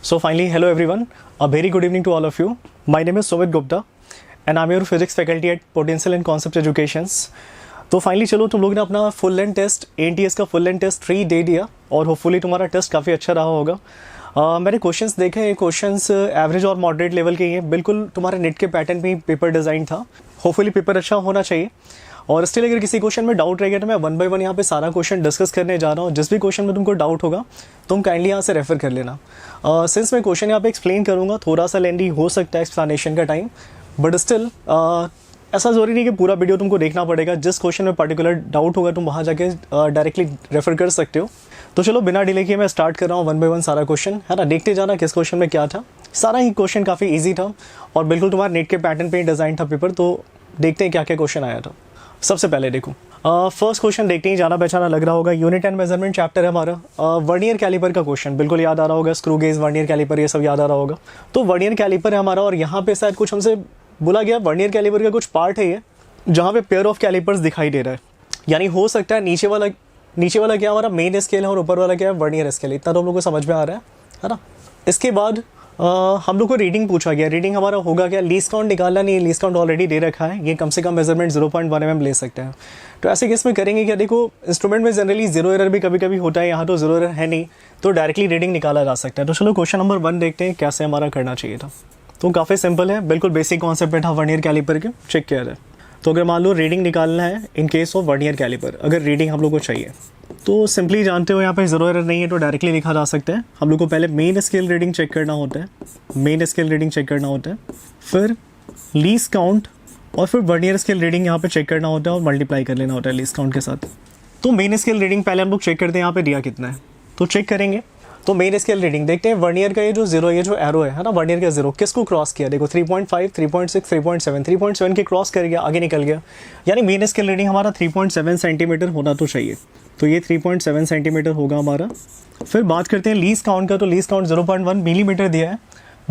So finally, hello everyone. A very good evening to all of you. My name is Sumit Gupta and I'm your physics faculty at Potential and Concept Educations. तो finally चलो तुम लोग ने अपना full length test ANTS का full length test 3 दे दिया और hopefully तुम्हारा टेस्ट काफ़ी अच्छा रहा होगा. मैंने क्वेश्चंस देखे, ये क्वेश्चंस एवरेज और मॉडरेट लेवल के ही हैं. बिल्कुल तुम्हारे नेट के पैटर्न पे ही पेपर डिज़ाइन था. होपफुली पेपर अच्छा होना चाहिए. और स्टिल अगर किसी क्वेश्चन में डाउट रह गया तो मैं 1 बाय 1 यहाँ पे सारा क्वेश्चन डिस्कस करने जा रहा हूँ. जिस भी क्वेश्चन में तुमको डाउट होगा तुम काइंडली यहाँ से रेफर कर लेना. सिंस मैं क्वेश्चन यहाँ पे एक्सप्लेन करूँगा, थोड़ा सा लेंदी हो सकता है एक्सप्लेनेशन का टाइम, बट स्टिल ऐसा ज़रूरी नहीं कि पूरा वीडियो तुमको देखना पड़ेगा. जिस क्वेश्चन में पर्टिकुलर डाउट होगा तुम वहाँ जाके डायरेक्टली रेफर कर सकते हो. तो चलो बिना डिले किए मैं स्टार्ट कर रहा हूँ 1 बाय 1 सारा क्वेश्चन, है ना. देखते जाना किस क्वेश्चन में क्या था. सारा ही क्वेश्चन काफ़ी ईजी था और बिल्कुल तुम्हारे नेट के पैटर्न पे ही डिज़ाइन था पेपर. तो देखते हैं क्या क्या क्वेश्चन आया था. सबसे पहले देखो, फर्स्ट क्वेश्चन देखते ही जाना पहचाना लग रहा होगा. यूनिट एंड मेजरमेंट चैप्टर है हमारा. वर्नियर कैलिपर का क्वेश्चन बिल्कुल याद आ रहा होगा. स्क्रू गेज, वर्नियर कैलिपर, ये सब याद आ रहा होगा. तो वर्नियर कैलिपर है हमारा और यहाँ पे शायद कुछ हमसे बोला गया वर्नियर कैलिपर का कुछ पार्ट है ये जहाँ पे पेयर ऑफ कैलिपर्स दिखाई दे रहा है. यानी हो सकता है नीचे वाला क्या हमारा मेन स्केल है और ऊपर वाला क्या है वर्नियर स्केल. इतना तो हम लोग को समझ में आ रहा है ना. इसके बाद हम लोग को रीडिंग पूछा गया. रीडिंग हमारा होगा क्या, लीस्ट काउंट निकालना. नहीं, लीस्ट काउंट ऑलरेडी दे रखा है. ये कम से कम मेजरमेंट 0.1 mm ले सकते हैं. तो ऐसे केस में करेंगे क्या, देखो इंस्ट्रूमेंट में जनरली जीरो एरर भी कभी कभी होता है. यहाँ तो जीरो एरर है नहीं, तो डायरेक्टली रीडिंग निकाला जा सकता है. तो चलो क्वेश्चन नंबर 1 देखते हैं कैसे हमारा करना चाहिए था. तो काफ़ी सिंपल है, बिल्कुल बेसिक कॉन्सेप्ट था वर्नियर कैलिपर के. चेक किया जाए तो अगर मान लो रीडिंग निकालना है in case of vernier caliper, अगर रीडिंग हम लोग को चाहिए तो सिंपली जानते हो यहाँ पे जीरो एरर नहीं है तो डायरेक्टली लिखा जा सकता है. हम लोग को पहले मेन स्केल रीडिंग चेक करना होता है. मेन स्केल रीडिंग चेक करना होता है, फिर लीस्ट काउंट और फिर वर्नियर स्केल रीडिंग यहाँ पे चेक करना होता है और मल्टीप्लाई कर लेना होता है लीस्ट काउंट के साथ. तो मेन स्केल रीडिंग पहले हम लोग चेक करते हैं यहाँ पे दिया कितना है. तो चेक करेंगे तो मेन स्केल रीडिंग देखते हैं. वर्नियर का ये जो जीरो, ये जो एरो है ना, वर्नियर का जीरो किसको क्रॉस किया. देखो 3.5, 3.6, 3.7, 3.7 के क्रॉस कर गया, आगे निकल गया. यानी मेन स्केल रीडिंग हमारा 3.7 सेंटीमीटर होना तो चाहिए. तो ये 3.7 सेंटीमीटर होगा हमारा. फिर बात करते हैं लीस्ट काउंट का. तो लीस्ट काउंट 0.1 मिलीमीटर दिया है.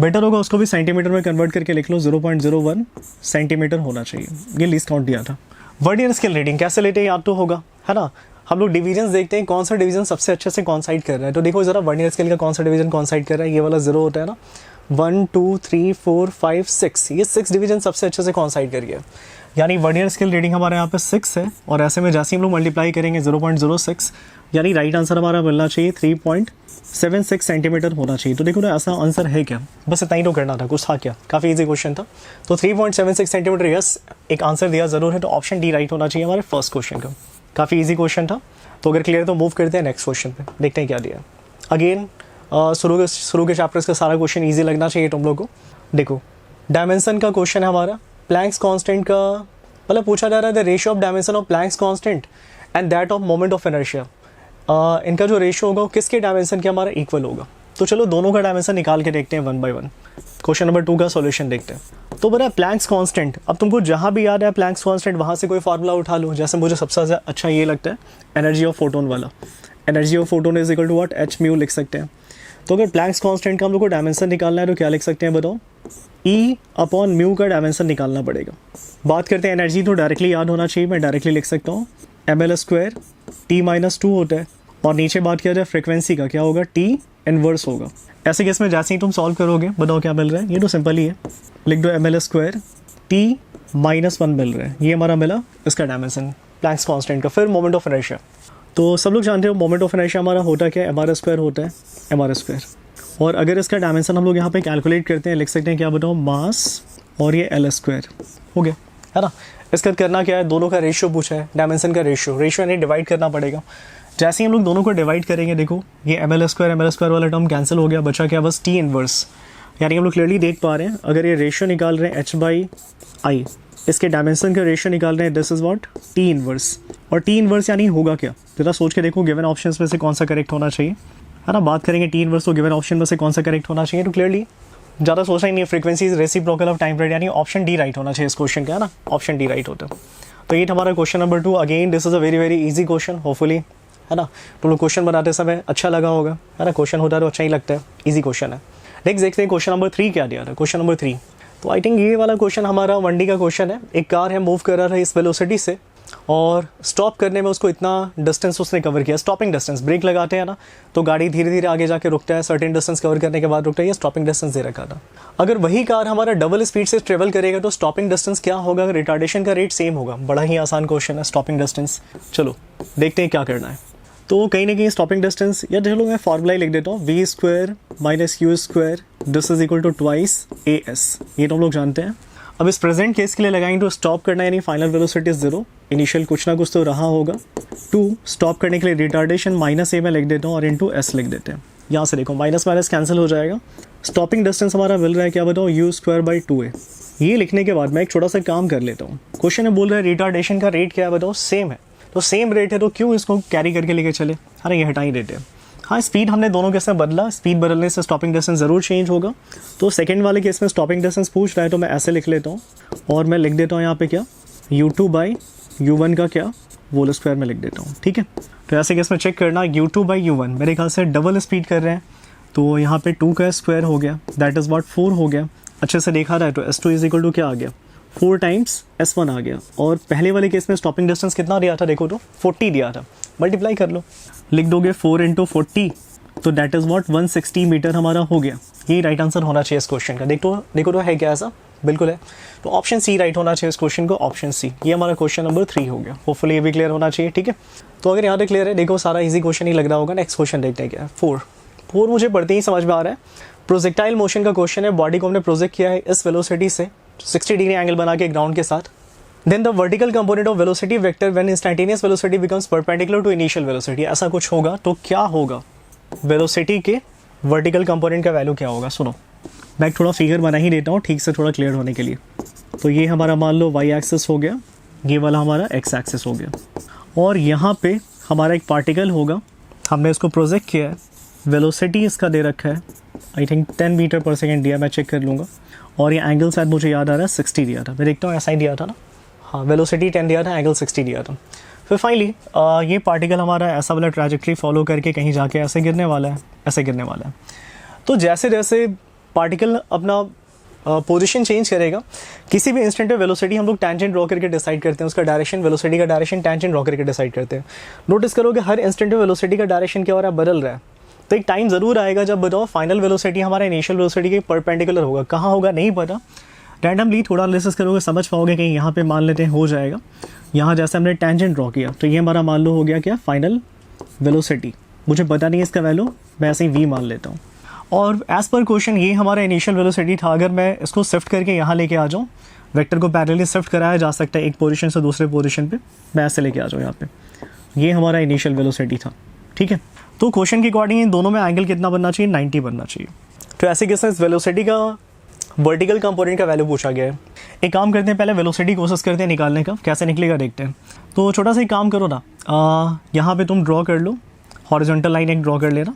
बेटर होगा उसको भी सेंटीमीटर में कन्वर्ट करके लिख लो. 0.01 सेंटीमीटर होना चाहिए. ये लीस्ट काउंट दिया था. वर्नियर स्केल रीडिंग कैसे लेते हैं याद तो होगा, है ना. हम लोग डिवीजन देखते हैं कौन सा डिवीजन सबसे अच्छे से कॉन्साइड कर रहा है. तो देखो जरा वर्नियर स्केल का कौन सा डिवीजन कॉन्साइड कर रहा है. ये वाला 0 होता है ना. 1 2 3 4 5 6, ये 6 डिवीजन सबसे अच्छे से कॉन्साइड कर गया. यानी वर्नियर स्केल रीडिंग हमारे यहाँ पे 6 है और ऐसे में जैसे हम लोग मल्टीप्लाई करेंगे 0.06, यानी राइट आंसर हमारा मिलना चाहिए 3.76 सेंटीमीटर होना चाहिए. तो देखो ना ऐसा आंसर है क्या, बस इतना ही तो करना था, कुछ था क्या. काफ़ी इजी क्वेश्चन था. तो 3.76 सेंटीमीटर यस एक आंसर दिया जरूर है. तो ऑप्शन डी राइट होना चाहिए हमारे फर्स्ट क्वेश्चन का. काफ़ी इजी क्वेश्चन था. तो अगर क्लियर तो मूव करते हैं नेक्स्ट क्वेश्चन पे, देखते हैं क्या दिया. अगेन शुरू के चैप्टर्स का सारा क्वेश्चन इजी लगना चाहिए तुम लोग को. देखो डायमेंशन का क्वेश्चन है हमारा. प्लैंक्स कांस्टेंट का मतलब पूछा जा रहा है the ratio of dimension of Planck's constant and that of moment of inertia. इनका जो रेशियो होगा वो किसके डायमेंशन के हमारा इक्वल होगा. तो चलो दोनों का डायमेंशन निकाल के देखते हैं 1 बाय 1. क्वेश्चन नंबर 2 का सॉल्यूशन देखते हैं. तो बड़ा प्लैंक्स कांस्टेंट, अब तुमको जहाँ भी याद है प्लैंक्स कांस्टेंट वहाँ से कोई फार्मूला उठा लो. जैसे मुझे सबसे अच्छा ये लगता है एनर्जी ऑफ फोटोन वाला. Energy of photon is equal to what, H mu लिख सकते हैं. तो अगर प्लैंक्स कांस्टेंट का हम लोग को डायमेंशन निकालना है तो क्या लिख सकते हैं बताओ. ई अपॉन म्यू का डायमेंशन निकालना पड़ेगा. बात करते हैं एनर्जी, तो डायरेक्टली याद होना चाहिए, मैं डायरेक्टली लिख सकता हूँ ml² T-2 होता है. और नीचे बात किया जाए फ्रिक्वेंसी का, क्या होगा, T इनवर्स होगा. ऐसे केस में जैसे ही तुम सॉल्व करोगे बताओ क्या मिल रहा है. ये तो सिंपल ही है, लिख दो ml² T-1 मिल रहा है. ये हमारा मिला इसका डायमेंशन प्लैंक्स कांस्टेंट का. फिर मोमेंट ऑफ इनर्शिया, तो सब लोग जानते हो मोमेंट ऑफ इनर्शिया हमारा होता क्या है, mr² होता है, mr². और अगर इसका डायमेंशन हम लोग यहाँ पे कैलकुलेट करते हैं, लिख सकते हैं क्या बताओ, मास और ये l² हो गया, है ना. इसका करना क्या है, दोनों का रेशियो पूछा है, डायमेंशन का रेशियो यानी डिवाइड करना पड़ेगा. जैसे ही हम लोग दोनों को डिवाइड करेंगे देखो ये ml² वाला टर्म कैंसिल हो गया, बचा क्या बस T इनवर्स. यानी हम लोग क्लियरली देख पा रहे हैं अगर ये रेशियो निकाल रहे हैं h/i, इसके डायमेंशन का रेशियो निकाल रहे हैं, this is what, T inverse. और T इनवर्स यानी होगा क्या, जरा सोच के देखो गिवन ऑप्शंस में से कौन सा करेक्ट होना चाहिए, है ना. बात करेंगे T इनवर्स तो गिवन ऑप्शन में से कौन सा करेक्ट होना चाहिए. तो क्लियरली ज़्यादा सोचना ही नहीं है, frequency is reciprocal of time period, यानी ऑप्शन डी राइट होना चाहिए इस क्वेश्चन का, है ना. ऑप्शन डी राइट होता है. तो ये हमारा question number 2. Again this is a very very easy question, hopefully, है ना. तुम लोग क्वेश्चन बनाते समय अच्छा लगा होगा, है ना. क्वेश्चन होता है तो अच्छा ही लगता है, इजी क्वेश्चन है. नेक्स्ट देखते हैं क्वेश्चन नंबर 3 क्या दिया था. क्वेश्चन नंबर 3, तो आई थिंक ये वाला क्वेश्चन हमारा 1D का क्वेश्चन है. एक कार है, मूव कर रहा है इस वेलोसिटी से और स्टॉप करने में उसको इतना डिस्टेंस उसने कवर किया, स्टॉपिंग डिस्टेंस। ब्रेक लगाते हैं ना तो गाड़ी धीरे धीरे आगे जाके रुकता है, सर्टेन डिस्टेंस कवर करने के बाद रुकता है, ये स्टॉपिंग डिस्टेंस दे रखा था। अगर वही कार हमारा डबल स्पीड से ट्रेवल करेगा तो स्टॉपिंग डिस्टेंस क्या होगा, रिटार्डेशन का रेट सेम होगा। बड़ा ही आसान क्वेश्चन है स्टॉपिंग डिस्टेंस। चलो देखते हैं क्या करना है। तो कहीं ना कहीं स्टॉपिंग डिस्टेंस, या चलो मैं फॉर्मूला ही लिख देता हूँ, V square minus U square this is equal to twice A S, ये तो हम लोग जानते हैं। अब इस प्रेजेंट केस के लिए लगाएंगे तो स्टॉप करना यानी फाइनल वेलोसिटी 0, इनिशियल कुछ ना कुछ तो रहा होगा। 2 स्टॉप करने के लिए रिटार्डेशन माइनस ए में लिख देता हूँ और इनटू एस लिख देते हैं। यहाँ से देखो माइनस माइनस कैंसिल हो जाएगा। स्टॉपिंग डिस्टेंस हमारा मिल रहा है क्या बताओ, यू स्क्वायर बाई 2a। ये लिखने के बाद मैं एक छोटा सा काम कर लेता हूँ। क्वेश्चन में बोल रहा है रिटार्डेशन का रेट क्या है बताओ, सेम है। तो सेम रेट है तो क्यों इसको कैरी करके लेके चले, अरे ये हटा ही देते हैं। हाँ स्पीड हमने दोनों केस में बदला, स्पीड बदलने से स्टॉपिंग डिस्टेंस ज़रूर चेंज होगा। तो सेकंड वाले केस में स्टॉपिंग डिस्टेंस पूछ रहा है तो मैं ऐसे लिख लेता हूँ और मैं लिख देता हूँ यहाँ पे क्या, u2 बाई u1 का क्या होल स्क्वायर में लिख देता हूँ, ठीक है। तो ऐसे केस में चेक करना, u2 बाई u1 मेरे ख्याल से डबल स्पीड कर रहे हैं तो यहाँ पे 2 का स्क्वायर हो गया, दैट इज़ व्हाट 4 हो गया। अच्छे से देखा रहा है तो s2 इज इक्वल टू क्या आ गया, 4 टाइम्स s1 आ गया। और पहले वाले केस में स्टॉपिंग डिस्टेंस कितना दिया था देखो तो 40 दिया था, मल्टीप्लाई कर लो, लिख दोगे 4 इंटू 40 तो दैट इज़ व्हाट 160 मीटर हमारा हो गया। ये राइट आंसर होना चाहिए इस क्वेश्चन का। देखो तो है क्या ऐसा, बिल्कुल है। तो ऑप्शन सी राइट होना चाहिए इस क्वेश्चन को, ऑप्शन सी। ये हमारा क्वेश्चन नंबर 3 हो गया। होपफुली ये भी क्लियर होना चाहिए, ठीक है। तो अगर यहाँ पे क्लियर है, देखो सारा इजी क्वेश्चन ही लग रहा होगा। नेक्स्ट क्वेश्चन देखते हैं क्या है। 4 मुझे पढ़ते ही समझ में आ रहा है, प्रोजेक्टाइल मोशन का क्वेश्चन है। बॉडी को हमने प्रोजेक्ट किया है इस वेलोसिटी से 60 डिग्री एंगल बना के ग्राउंड के साथ। Then the vertical component of velocity vector when instantaneous velocity becomes perpendicular to initial velocity. ऐसा कुछ होगा तो क्या होगा, वेलोसिटी के वर्टिकल कंपोनेंट का वैल्यू क्या होगा। सुनो मैं एक थोड़ा फिगर बना ही देता हूँ ठीक से थोड़ा क्लियर होने के लिए। तो ये हमारा मान लो वाई एक्सिस हो गया, ये वाला हमारा एक्स एक्सिस हो गया, और यहाँ पे हमारा एक पार्टिकल होगा, हमने इसको प्रोजेक्ट किया है। वेलोसिटी इसका दे रखा है आई थिंक 10 मीटर पर सेकेंड दिया, मैं चेक कर लूँगा। और ये एंगल शायद मुझे याद आ रहा है 60 दिया था, मैं देखता हूँ ऐसा ही दिया था ना, हाँ वेलोसिटी 10 दिया था, एंगल 60 दिया था। फिर फाइनली ये पार्टिकल हमारा ऐसा वाला ट्रैजेक्टरी फॉलो करके कहीं जाके ऐसे गिरने वाला है, ऐसे गिरने वाला है। तो जैसे जैसे पार्टिकल अपना पोजीशन चेंज करेगा, किसी भी इंस्टेंट पे वेलोसिटी हम लोग टेंजेंट ड्रॉ करके डिसाइड करते हैं, उसका डायरेक्शन, वेलोसिटी का डायरेक्शन टेंजेंट ड्रॉ करके डिसाइड करते हैं। नोटिस करोगे हर इंस्टेंट पे वेलोसिटी का डायरेक्शन क्या हो रहा है, बदल रहा है। तो एक टाइम ज़रूर आएगा जब बताओ फाइनल वेलोसिटी हमारा इनिशियल वेलोसिटी के परपेंडिकुलर होगा। कहाँ होगा नहीं पता, रैंडमली थोड़ा एनालिसिस करोगे समझ पाओगे। कहीं यहाँ पे मान लेते हैं हो जाएगा, यहाँ जैसे हमने टेंजेंट ड्रॉ किया तो ये हमारा मान लो हो गया क्या, फाइनल वेलोसिटी। मुझे पता नहीं है इसका वैल्यू, मैं ऐसे ही वी मान लेता हूँ। और एज़ पर क्वेश्चन ये हमारा इनिशियल वेलोसिटी था। अगर मैं इसको शिफ्ट करके यहाँ लेके आ जाऊँ, वेक्टर को पैरेलली शिफ्ट कराया जा सकता है एक पोजीशन से दूसरे पोजीशन पे, मैं ऐसे लेके आ जाऊँ यहाँ पे, ये हमारा इनिशियल वेलोसिटी था, ठीक है। तो क्वेश्चन के अकॉर्डिंग इन दोनों में एंगल कितना बनना चाहिए, 90 बनना चाहिए। तो ऐसे केस में वेलोसिटी का वर्टिकल कंपोनेंट का वैल्यू पूछा गया है। एक काम करते हैं, पहले वेलोसिटी कोशिश करते हैं निकालने का, कैसे निकलेगा देखते हैं। तो छोटा सा एक काम करो ना, यहाँ पे तुम ड्रॉ कर लो, हॉरिजॉन्टल लाइन एक ड्रॉ कर लेना।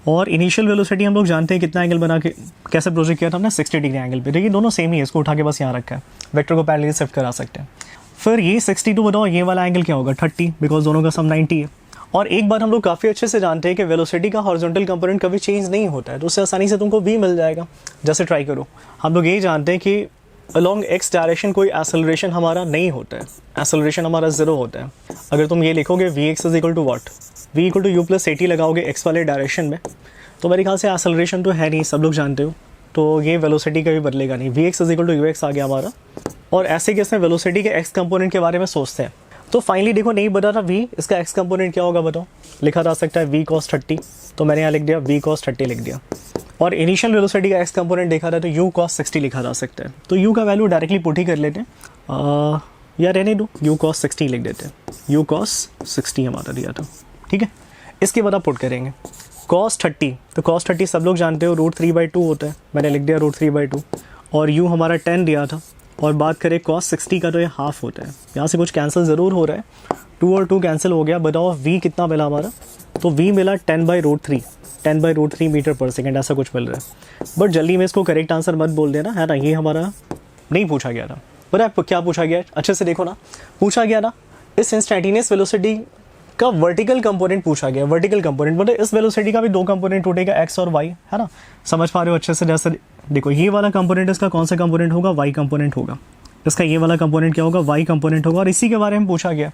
और इनिशियल वेलोसिटी हम लोग जानते हैं कितना एंगल बना के कैसे प्रोजेक्ट किया था हमने, 60 डिग्री एंगल पे। देखिए दोनों सेम ही है, इसको उठा के बस यहाँ रखा है, वेक्टर को पैरेलली शिफ्ट करा सकते हैं। फिर ये 62 बताओ ये वाला एंगल क्या होगा, 30, बिकॉज दोनों का सम 90 है। और एक बात हम लोग काफ़ी अच्छे से जानते हैं कि वेलोसिटी का हॉरिजॉन्टल कंपोनेंट कभी चेंज नहीं होता है, तो उससे आसानी से तुमको v मिल जाएगा। जैसे ट्राई करो, हम लोग यही जानते हैं कि अलॉन्ग x डायरेक्शन कोई एक्सेलरेशन हमारा नहीं होता है, एक्सेलरेशन हमारा 0 होता है। अगर तुम ये लिखोगे vx is equal to what, v equal to u+80 लगाओगे x वाले डायरेक्शन में, तो मेरे ख्याल से एक्सेलरेशन तो है नहीं, सब लोग जानते हो। तो ये वेलोसिटी का भी बदलेगा नहीं, vx is equal to ux आ गया हमारा। और ऐसे केस में वेलोसिटी के x कंपोनेंट के बारे में सोचते हैं। तो फाइनली देखो नहीं बता था v, इसका x कंपोनेंट क्या होगा बताओ, लिखा जा सकता है v cos 30, तो मैंने यहाँ लिख दिया v cos 30 लिख दिया। और इनिशियल वेलोसिटी का x कंपोनेंट देखा था तो u cos 60 लिखा जा सकता है। तो u का वैल्यू डायरेक्टली पुट ही कर लेते हैं, या रहने दो, u cos 60 लिख देते हैं। u cos 60 हमारा दिया था, ठीक है। इसके बाद आप पुट करेंगे cos 30, तो cos 30 सब लोग जानते हो √3/2 होता है, मैंने लिख दिया √3/2। और u हमारा 10 दिया था। और बात करें cos 60 का तो ये हाफ होता है, यहाँ से कुछ कैंसिल ज़रूर हो रहा है, 2 और 2 कैंसिल हो गया। बताओ v कितना मिला हमारा, तो v मिला 10/√3, 10/√3 मीटर पर सेकेंड ऐसा कुछ मिल रहा है। बट जल्दी में इसको करेक्ट आंसर मत बोल देना, है ना, ये हमारा नहीं पूछा गया था। पता है क्या पूछा गया, अच्छे से देखो ना, पूछा गया ना इस इंस्टैंटेनियस वेलोसिटी का वर्टिकल कंपोनेंट पूछा गया। वर्टिकल कंपोनेंट मतलब इस वेलोसिटी का भी 2 कंपोनेंट टूटेगा, x और y, है ना, समझ पा रहे हो अच्छे से। जैसे देखो ये वाला कंपोनेंट इसका कौन सा कंपोनेंट होगा, y कंपोनेंट होगा। इसका ये वाला कंपोनेंट क्या होगा, वाई कंपोनेंट होगा, और इसी के बारे में पूछा गया।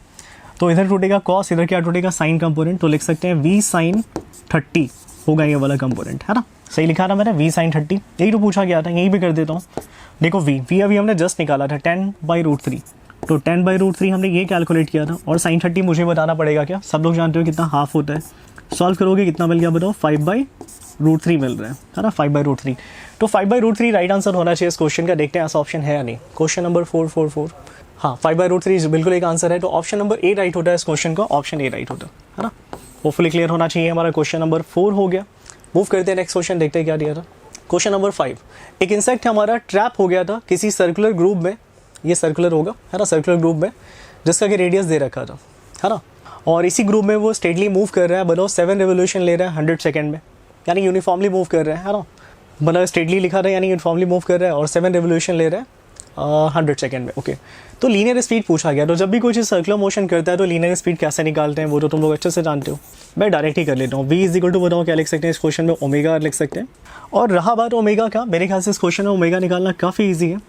तो इधर टूटेगा कॉस, इधर क्या टूटेगा, साइन कंपोनेंट, तो लिख सकते हैं वी साइन 30 होगा ये वाला कंपोनेंट, है ना। सही लिखा था मैंने, वी साइन 30, यही तो पूछा गया था, यही भी कर देता हूँ। देखो वी अभी हमने जस्ट निकाला था 10/√3, तो 10/√3 हमने ये कैलकुलेट किया था, और साइन 30 मुझे बताना पड़ेगा क्या, सब लोग जानते हो कितना हाफ होता है। सॉल्व करोगे कितना मिल गया बताओ, 5/√3 मिल रहा है ना, 5/√3। तो 5/√3 राइट आंसर होना चाहिए इस क्वेश्चन का। देखते हैं ऐसा ऑप्शन है या नहीं। क्वेश्चन नंबर 444, हाँ 5/√3 बिल्कुल एक आंसर है। तो ऑप्शन नंबर ए राइट होता है इस क्वेश्चन का, ऑप्शन ए राइट होता है ना। होपफुली क्लियर होना चाहिए। हमारा क्वेश्चन नंबर 4 हो गया। मूव करते हैं नेक्स्ट क्वेश्चन, देखते हैं क्या दिया था। क्वेश्चन नंबर 5, एक इंसेक्ट हमारा ट्रैप हो गया था किसी सर्कुलर ग्रुप में, ये सर्कुलर होगा है ना, सर्कुलर ग्रुप में, जिसका कि रेडियस दे रखा था, है ना। और इसी ग्रुप में वो स्टेडली मूव कर रहा है, बताओ 7 रिवोल्यूशन ले रहा है 100 सेकेंड में, यानी यूनिफॉर्मली मूव कर रहा है ना। मतलब स्टेडली लिखा था यानी यूनिफॉर्मली मूव कर रहा है, और 7 रिवोल्यूशन ले रहा है 100 सेकेंड में। ओके, तो लीनियर स्पीड पूछा गया। तो जब भी कोई चीज़ सर्कुलर मोशन करता है तो लीनियर स्पीड कैसे निकालते हैं वो तो तुम लोग अच्छे से जानते हो। मैं डायरेक्ट ही कर लेता हूँ। v इज टू बताओ क्या लिख सकते हैं इस क्वेश्चन में, ओमेगा लिख सकते हैं। और रहा बात ओमेगा का, मेरे ख्याल से इस क्वेश्चन में ओमेगा निकालना काफ़ी ईजी है,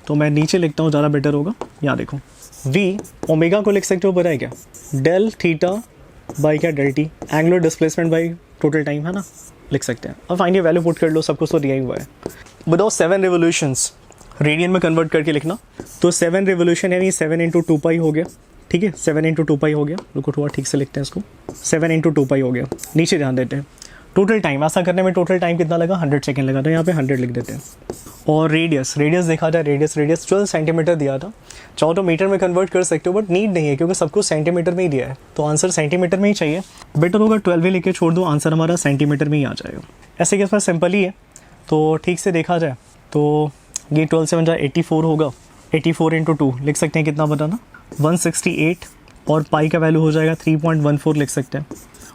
तो मैं नीचे लिखता हूँ, ज़्यादा बेटर होगा। यहाँ देखो v ओमेगा को लिख सकते हो, पता है क्या, डेल थीटा बाई क्या, del T, angular displacement by total time, है ना, लिख सकते हैं। अब फाइंड वैल्यू पुट कर लो, सब कुछ तो दिया ही हुआ है। बताओ 7 रिवोल्यूशंस रेडियन में कन्वर्ट करके लिखना, तो 7 रिवोल्यूशन यानी 7 × 2π हो गया, ठीक है, 7 × 2π हो गया। रुको थोड़ा ठीक से लिखते हैं इसको, 7 × 2π हो गया। नीचे ध्यान देते हैं टोटल टाइम, ऐसा करने में टोटल टाइम कितना लगा, 100 सेकेंड लगा, तो यहाँ पे 100 लिख देते हैं। और रेडियस देखा जाए, रेडियस 12 सेंटीमीटर दिया था। चाहो तो मीटर में कन्वर्ट कर सकते हो, बट नीड नहीं है क्योंकि सब कुछ सेंटीमीटर में ही दिया है, तो आंसर सेंटीमीटर में ही चाहिए। बेटर होगा 12 ही लिखे छोड़ दो, आंसर हमारा सेंटीमीटर में ही आ जाएगा। ऐसे केस में सिंपल ही है, तो ठीक से देखा जाए तो ये 12 से 84 होगा, 84 × 2 लिख सकते हैं, कितना बताना, 168, और पाई का वैल्यू हो जाएगा 3.14 लिख सकते हैं।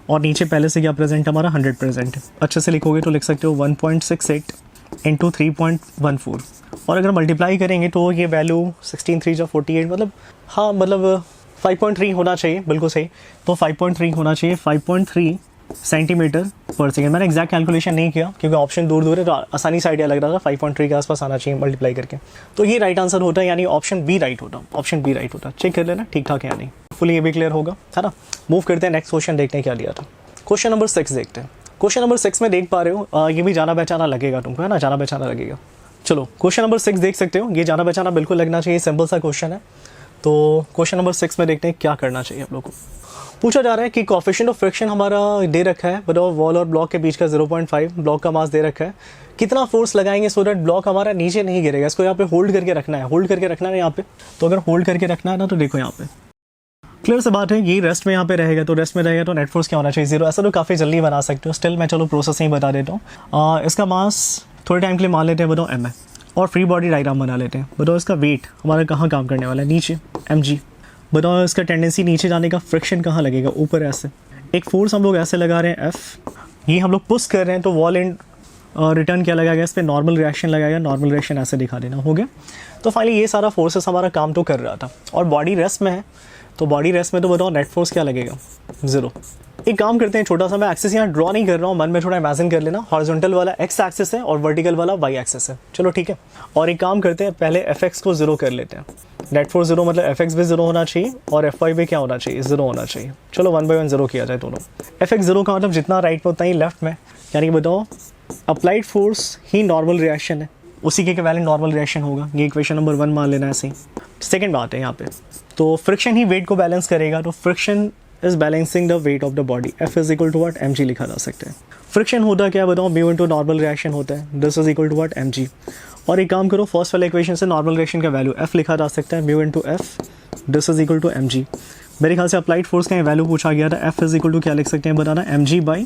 और नीचे पहले से क्या प्रेजेंट हमारा 100 प्रेजेंट है, अच्छे से लिखोगे तो लिख सकते हो 1.68 × 3.14। और अगर मल्टीप्लाई करेंगे तो ये वैल्यू 16 3 × 48, मतलब हाँ, मतलब 5.3 होना चाहिए, बिल्कुल सही। तो 5.3 होना चाहिए, 5.3 सेंटीमीटर पर सेकेंड। मैंने एग्जैक्ट कैलकुलेशन नहीं किया क्योंकि ऑप्शन दूर दूर है, तो आसानी से आइडिया लग रहा था 5.3 के आसपास आना चाहिए मल्टीप्लाई करके। तो ये राइट आंसर होता है, यानी ऑप्शन बी राइट होता, ऑप्शन बी राइट होता। चेक कर लेना ठीक ठाक है या नहीं, फुली ये भी क्लियर होगा, है ना। मूव करते हैं नेक्स्ट क्वेश्चन, देखते हैं क्या दिया था। क्वेश्चन नंबर 6 देखते हैं। क्वेश्चन नंबर 6 में देख पा रहे हो, ये भी जाना पहचाना लगेगा तुमको, है ना, जाना पहचाना लगेगा। चलो क्वेश्चन नंबर 6 देख सकते हो, ये जाना पहचाना बिल्कुल लगना चाहिए, सिंपल सा क्वेश्चन है। तो क्वेश्चन नंबर 6 में देखते हैं क्या करना चाहिए आप लोग को। पूछा जा रहा है कि कोएफिशिएंट ऑफ फ्रिक्शन हमारा दे रखा है, बताओ वॉल और ब्लॉक के बीच का 0.5, ब्लॉक का मास दे रखा है, कितना फोर्स लगाएंगे सो दैट ब्लॉक हमारा नीचे नहीं गिरेगा। इसको यहाँ पे होल्ड करके रखना है, होल्ड करके रखना है यहाँ पे। तो अगर होल्ड करके रखना है ना, तो देखो यहाँ पे क्लियर से बात है, ये रेस्ट में यहाँ पे रहेगा, तो रेस्ट में रहेगा तो नेट फोर्स क्या होना चाहिए, 0। ऐसा तो काफ़ी जल्दी बना सकते हो, स्टिल मैं चलो प्रोसेस ही बता देता हूँ। इसका मास थोड़े टाइम के लिए मान लेते हैं, बताओ m है, और फ्री बॉडी डायग्राम बना लेते हैं। बताओ इसका वेट हमारा कहाँ काम करने वाला है, नीचे, mg। बताओ इसका टेंडेंसी नीचे जाने का, फ्रिक्शन कहाँ लगेगा, ऊपर ऐसे। एक फोर्स हम लोग ऐसे लगा रहे हैं F, ये हम लोग पुश कर रहे हैं, तो वॉल एंड रिटर्न क्या लगाएगा, इस पर नॉर्मल रिएक्शन लगाएगा, नॉर्मल रिएक्शन ऐसे दिखा देना, हो गया। तो फाइनली ये सारा फोर्सेस हमारा काम तो कर रहा था, और बॉडी रेस्ट में है, तो बॉडी रेस्ट में तो बताओ नेट फोर्स क्या लगेगा, 0। एक काम करते हैं, छोटा सा मैं एक्सिस यहाँ ड्रॉ नहीं कर रहा हूँ, मन में थोड़ा इमेजिन कर लेना। हॉरिजॉन्टल वाला x एक्सिस है और वर्टिकल वाला y एक्सिस है, चलो ठीक है। और एक काम करते हैं, पहले fx को 0 कर लेते हैं। नेट फोर्स 0 मतलब fx भी 0 होना चाहिए, और fy भी क्या होना चाहिए, 0 होना चाहिए। चलो 1/1 0 किया जाए दोनों। fx 0 का मतलब जितना राइट में उतना ही लेफ्ट में, यानी कि बताओ अप्लाइड फोर्स ही नॉर्मल रिएक्शन है, उसी के इक्विवेलेंट नॉर्मल रिएक्शन होगा। ये इक्वेशन नंबर 1 मान लेना ऐसे ही। सेकेंड बात है यहाँ पे, तो फ्रिक्शन ही वेट को बैलेंस करेगा, तो friction is balancing the weight of the body. F is equal to what, mg लिखा जा सकता है। फ्रिक्शन होता क्या बताओ, म्यू इनटू नॉर्मल रिएक्शन होता है, this is equal to what, mg। और एक काम करो, फर्स्ट वाले इक्वेशन से नॉर्मल रिएक्शन का वैल्यू F लिखा जा सकता है, mu into F, this is equal to mg। मेरे ख्याल से अप्लाइड फोर्स का वैल्यू पूछा गया था, F इज इक्वल टू क्या लिख सकते हैं बताना, mg बाई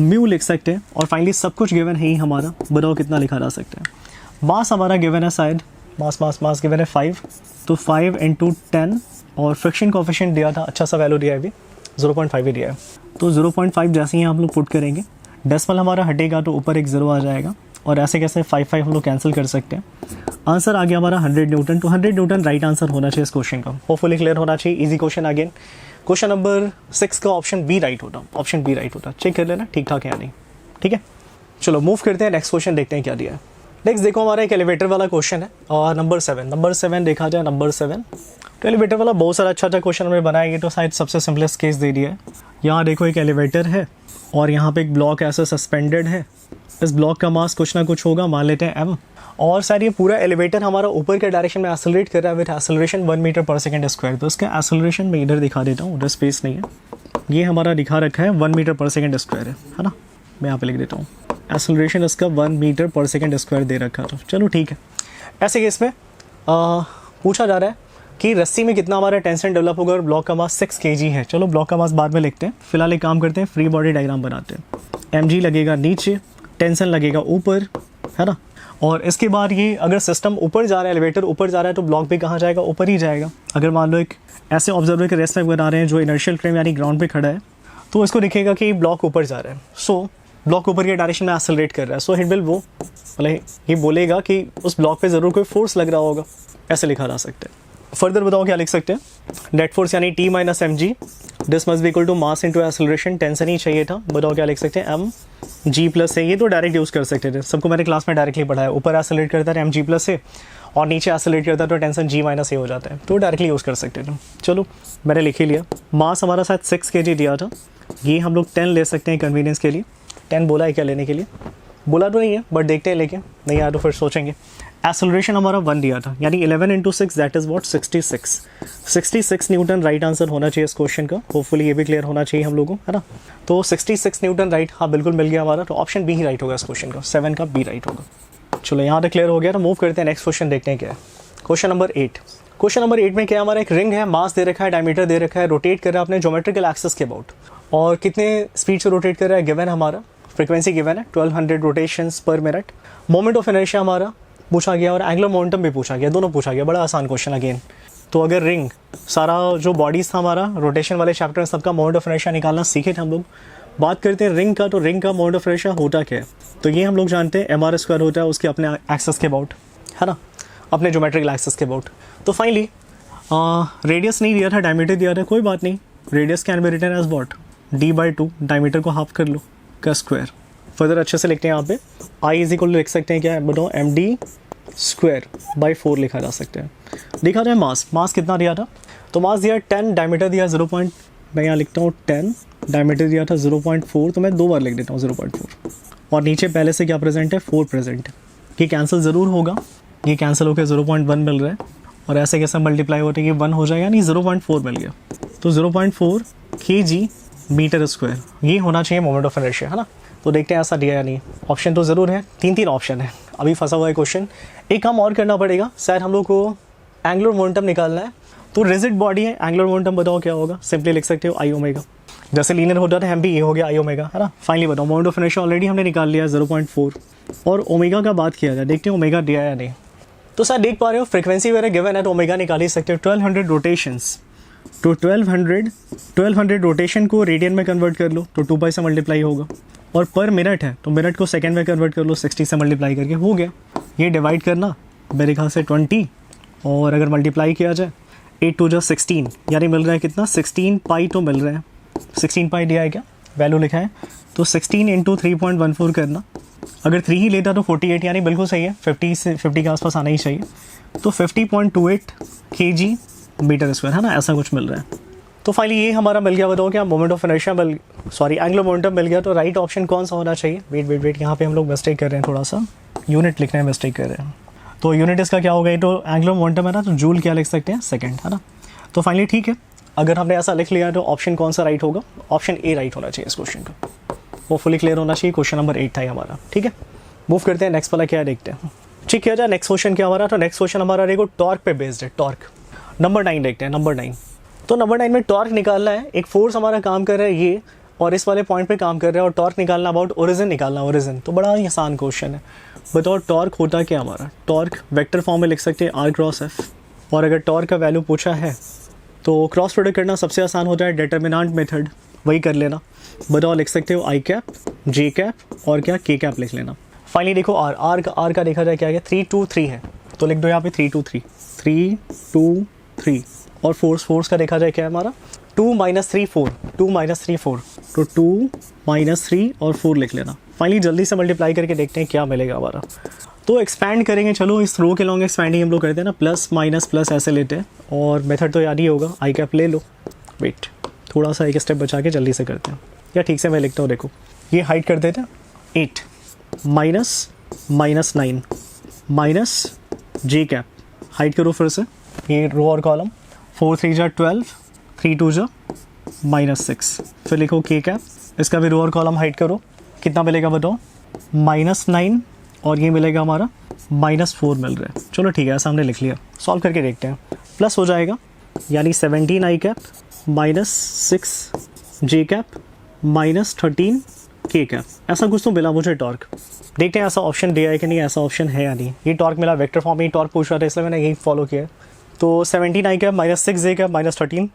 म्यू लिख सकते हैं। और फाइनली सब कुछ गिवन है ही हमारा, बताओ कितना लिखा जा सकता है। मास हमारा गिवन है शायद, मास गिवन है 5, तो 5 × 10, और फ्रिक्शन कोएफिशिएंट दिया था, अच्छा सा वैल्यू दिया है अभी, 0.5 ही दिया है। तो 0.5 जैसे ही हम लोग पुट करेंगे, डेसिमल हमारा हटेगा तो ऊपर एक 0 आ जाएगा, और ऐसे कैसे 5 हम लोग कैंसिल कर सकते हैं। आंसर आ गया हमारा 100 न्यूटन। तो 100 न्यूटन राइट आंसर होना चाहिए इस क्वेश्चन का, होपफुली क्लियर होना चाहिए। Easy question again. Question number 6 का ऑप्शन बी राइट होता, ऑप्शन बी राइट होता। चेक कर लेना ठीक ठाक है या नहीं, ठीक है। चलो मूव करते हैं नेक्स्ट क्वेश्चन, देखते हैं क्या दिया है। नेक्स्ट देखो हमारा एक एलिवेटर वाला क्वेश्चन है और नंबर 7 देखा जाए नंबर 7। तो एलिवेटर वाला बहुत सारा अच्छा क्वेश्चन हमने बनाया, ये तो शायद सबसे सिंपलेस्ट केस दे दिया है। यहाँ देखो एक एलिवेटर है और यहाँ पे एक ब्लॉक ऐसा सस्पेंडेड है, इस ब्लॉक का मास कुछ ना कुछ होगा, मान लेते हैं m, और सर ये पूरा एलिवेटर हमारा ऊपर के डायरेक्शन में एक्सेलरेट कर रहा है विद एक्सेलरेशन 1 मीटर पर सेकंड स्क्वायर। तो इसका एक्सेलरेशन मैं इधर दिखा देता हूँ, उधर स्पेस नहीं है, ये हमारा दिखा रखा है 1 मीटर पर सेकंड स्क्वायर है ना, मैं यहाँ पे लिख देता हूँ। एक्सेलरेशन इसका 1 मीटर पर सेकंड स्क्वायर दे रखा है, तो चलो ठीक है। ऐसे केस में पूछा जा रहा है कि रस्सी में कितना हमारा टेंशन डेवलप होगा और ब्लॉक का मास 6 kg है। चलो ब्लॉक का मास बाद में लिखते हैं, फिलहाल एक काम करते हैं, फ्री बॉडी डायग्राम बनाते हैं। mg लगेगा नीचे, टेंशन लगेगा ऊपर, है ना। और इसके बाद ये अगर सिस्टम ऊपर जा रहा है, एलिवेटर ऊपर जा रहा है, तो ब्लॉक भी कहाँ जाएगा, ऊपर ही जाएगा। अगर मान लो एक ऐसे ऑब्जर्वर के रेस्ट में बना रहे हैं जो इनर्शियल फ्रेम यानी ग्राउंड पे खड़ा है, तो इसको दिखेगा कि ब्लॉक ऊपर जा रहा है, सो ब्लॉक ऊपर के डायरेक्शन में एक्सेलरेट कर रहा है, सो हिट विल वो मतलब ये बोलेगा कि उस ब्लॉक पे ज़रूर कोई फोर्स लग रहा होगा, ऐसे लिखा जा सकता है। फर्दर बताओ क्या लिख सकते हैं, नेट फोर्स यानी T minus mg, this must be equal to mass into acceleration, tension ही चाहिए था, बताओ क्या लिख सकते हैं, mg प्लस है, ये तो डायरेक्ट यूज़ कर सकते थे, सबको मैंने क्लास में डायरेक्टली पढ़ाया, ऊपर एक्सेलरेट करता है mg प्लस है और नीचे एक्सेलरेट करता है तो टेंशन g माइनस ए हो जाता है, तो डायरेक्टली यूज़ कर सकते थे। चलो मैंने लिख ही लिया। मास हमारा साथ 6 kg दिया था, ये हम लोग 10 ले सकते हैं कन्वीनियंस के लिए। 10 बोला है क्या लेने के लिए, बोला तो नहीं है बट देखते हैं, लेके नहीं आया तो फिर सोचेंगे। एक्सेलरेशन हमारा 1 दिया था, यानी 11 × 6 that is what 66 Newton right answer होना चाहिए इस क्वेश्चन का। होपफुली ये भी क्लियर होना चाहिए हम लोगों को, है ना। तो 66 न्यूटन राइट, हाँ बिल्कुल मिल गया हमारा, तो ऑप्शन बी ही राइट होगा इस क्वेश्चन का, 7 का बी राइट होगा। चलो यहाँ तक क्लियर हो गया, तो मूव करते हैं नेक्स्ट क्वेश्चन, देखते हैं क्या है। Question number 8। क्वेश्चन नंबर 8 में क्या हमारा एक रिंग है, मास दे रखा है, डायमीटर दे रखा है, रोटेट कर रहा है अपने ज्योमेट्रिकल एक्सिस के अबाउट, और कितने स्पीड से रोटेट कर रहा है गिवन हमारा, फ्रीक्वेंसी गिवन है 1200 रोटेशंस पर मिनट। मोमेंट ऑफ इनर्शिया हमारा पूछा गया और एंगुलर मोमेंटम भी पूछा गया, दोनों पूछा गया, बड़ा आसान क्वेश्चन अगेन। तो अगर रिंग सारा जो बॉडीज़ था हमारा रोटेशन वाले चैप्टर में सबका मोमेंट ऑफ इनर्शिया निकालना सीखे थे हम लोग। बात करते हैं रिंग का, तो रिंग का मोमेंट ऑफ इनर्शिया होता क्या है, तो ये हम लोग जानते हैं mr² होता है उसके अपने एक्सेस के अबाउट, है ना, अपने ज्योमेट्रिकल एक्सेस के अबाउट। तो फाइनली रेडियस नहीं दिया था, डायमीटर दिया था, कोई बात नहीं, radius can be written as what d/2, diameter को हाफ कर लो का स्क्वायर। फर्दर अच्छे से लिखते हैं यहाँ पे, I इज इक्वल लिख सकते हैं क्या है, बताओ md²/4 लिखा जा सकता है। देखा जाए मास कितना दिया था, तो मास दिया 10, डायमीटर दिया 0. मैं यहाँ लिखता हूँ 10, डायमीटर दिया था 0.4, तो मैं 2 बार लिख देता हूँ 0.4, और नीचे पहले से क्या प्रेजेंट है, 4 प्रेजेंट है। ये कैंसिल ज़रूर होगा, ये कैंसिल होकर 0.1 मिल रहा है, और ऐसे कैसे मल्टीप्लाई होते हैं, ये 1 हो जाएगा, यानी 0.4 मिल गया। तो 0.4 kg मीटर स्क्वायर, ये होना चाहिए मोमेंट ऑफ इनर्शिया, है ना। तो देखते हैं ऐसा दिया या नहीं, ऑप्शन तो ज़रूर है, 3 ऑप्शन है, अभी फंसा हुआ है क्वेश्चन। एक काम और करना पड़ेगा, शायद हम लोग को एंगुलर मोमेंटम निकालना है, तो रिजिड बॉडी है, एंगुलर मोमेंटम बताओ क्या होगा, सिंपली लिख सकते हो I ओमेगा, जैसे लीनियर होता था हम भी ये हो गया I ओमेगा, है ना। फाइनली बताओ मोमेंट ऑफ इनर्शिया ऑलरेडी हमने निकाल लिया 0.4, और ओमेगा का बात किया जाए, देखते हैं ओमेगा दिया या नहीं। तो सर देख पा रहे हो फ्रीक्वेंसी वगैरह गिवन है, तो ओमेगा निकाल ही सकते हो, 1200 रोटेशंस, तो 1200 रोटेशन को रेडियन में कन्वर्ट कर लो तो 2 से मल्टीप्लाई होगा, और पर मिनट है तो मिनट को सेकंड में कन्वर्ट कर लो, 60 से मल्टीप्लाई करके हो गया। ये डिवाइड करना मेरे ख्याल से 20, और अगर मल्टीप्लाई किया जाए 8 × 2 = 16, यानी मिल रहा है कितना, 16 पाई तो मिल रहा है, 16 पाई दिया है क्या, वैल्यू लिखा है, तो 16 × 3.14 करना, अगर 3 ही लेता तो 48, यानी बिल्कुल सही है, 50 के आसपास आना ही चाहिए, तो 50.28 kg मीटर स्क्वायर, है ना, ऐसा कुछ मिल रहा है। तो फाइनली ये हमारा मिल गया, बताओ क्या moment of inertia angular momentum मिल गया। तो राइट ऑप्शन कौन सा होना चाहिए, वेट यहाँ पे हम लोग मिस्टेक कर रहे हैं, थोड़ा सा यूनिट लिखने में मिस्टेक कर रहे हैं, तो यूनिट इसका क्या होगा, ये तो एंगुलर मोमेंटम है ना, तो जूल क्या लिख सकते हैं, सेकंड, है ना। तो फाइनली ठीक है, अगर हमने ऐसा लिख लिया तो ऑप्शन कौन सा राइट होगा, ऑप्शन ए राइट होना चाहिए इस क्वेश्चन का, वो फुली क्लियर होना चाहिए। क्वेश्चन नंबर 8 था हमारा, ठीक है। मूव करते हैं नेक्स्ट वाला, क्या देखते हैं, ठीक किया जाए। नेक्स्ट क्वेश्चन क्या हमारा, तो नेक्स्ट क्वेश्चन हमारा देखो टॉर्क पे बेस्ड है, टॉर्क। नंबर 9 देखते हैं, नंबर 9। तो नंबर 9 में टॉर्क निकालना है, एक फोर्स हमारा काम कर रहा है ये, और इस वाले पॉइंट पे काम कर रहा है, और टॉर्क निकालना अबाउट ओरिजिन निकालना, ओरिजिन। तो बड़ा ही आसान क्वेश्चन है, बताओ टॉर्क होता क्या हमारा। टॉर्क वेक्टर फॉर्म में लिख सकते हैं R×F, और अगर टॉर्क का वैल्यू पूछा है तो क्रॉस प्रोडक्ट करना सबसे आसान होता है, डिटर्मिनेंट मेथड, वही कर लेना। बताओ लिख सकते हो I कैप, J कैप और क्या K कैप लिख लेना। फाइनली देखो R का देखा जाए क्या है, 3 2 3 है, तो लिख दो यहाँ पे 3 2 3 3 2 3, और फोर्स का देखा जाए क्या है हमारा, 2 - 3 4, 2 - 3 4, तो 2 - 3 और 4 लिख लेना। फाइनली जल्दी से मल्टीप्लाई करके देखते हैं क्या मिलेगा हमारा। तो एक्सपैंड करेंगे, चलो इस रो के लॉन्ग एक्सपैंडिंग हम लोग करते हैं ना, प्लस माइनस प्लस ऐसे लेते हैं, और मेथड तो याद ही होगा, आई कैप ले लो। वेट, थोड़ा सा एक स्टेप बचा के जल्दी से करते हैं, या ठीक से मैं लिखता हूँ, देखो ये हाइट कर देते हैं 8 माइनस माइनस 9 माइनस जे कैप, हाइट करो फिर से ये रो और कॉलम, 4 3 जा 12, 3 2 जा -6, फिर लिखो के कैप, इसका भी रो और कॉलम हाइट करो, कितना मिलेगा बताओ, -9, और ये मिलेगा हमारा -4 मिल रहा है। चलो ठीक है, ऐसा हमने लिख लिया, सॉल्व करके देखते हैं, प्लस हो जाएगा, यानी 17 आई कैप -6 जे कैप -13 के कैप, ऐसा कुछ तो मिला मुझे टॉर्क। देखते हैं ऐसा ऑप्शन दिया है कि नहीं, ऐसा ऑप्शन है या नहीं। ये टॉर्क मिला, वेक्टर फॉर्म में टॉर्क पूछ रहा था, इसलिए मैंने यही फॉलो किया है। तो 17 आई कैप -6 जे कैप -13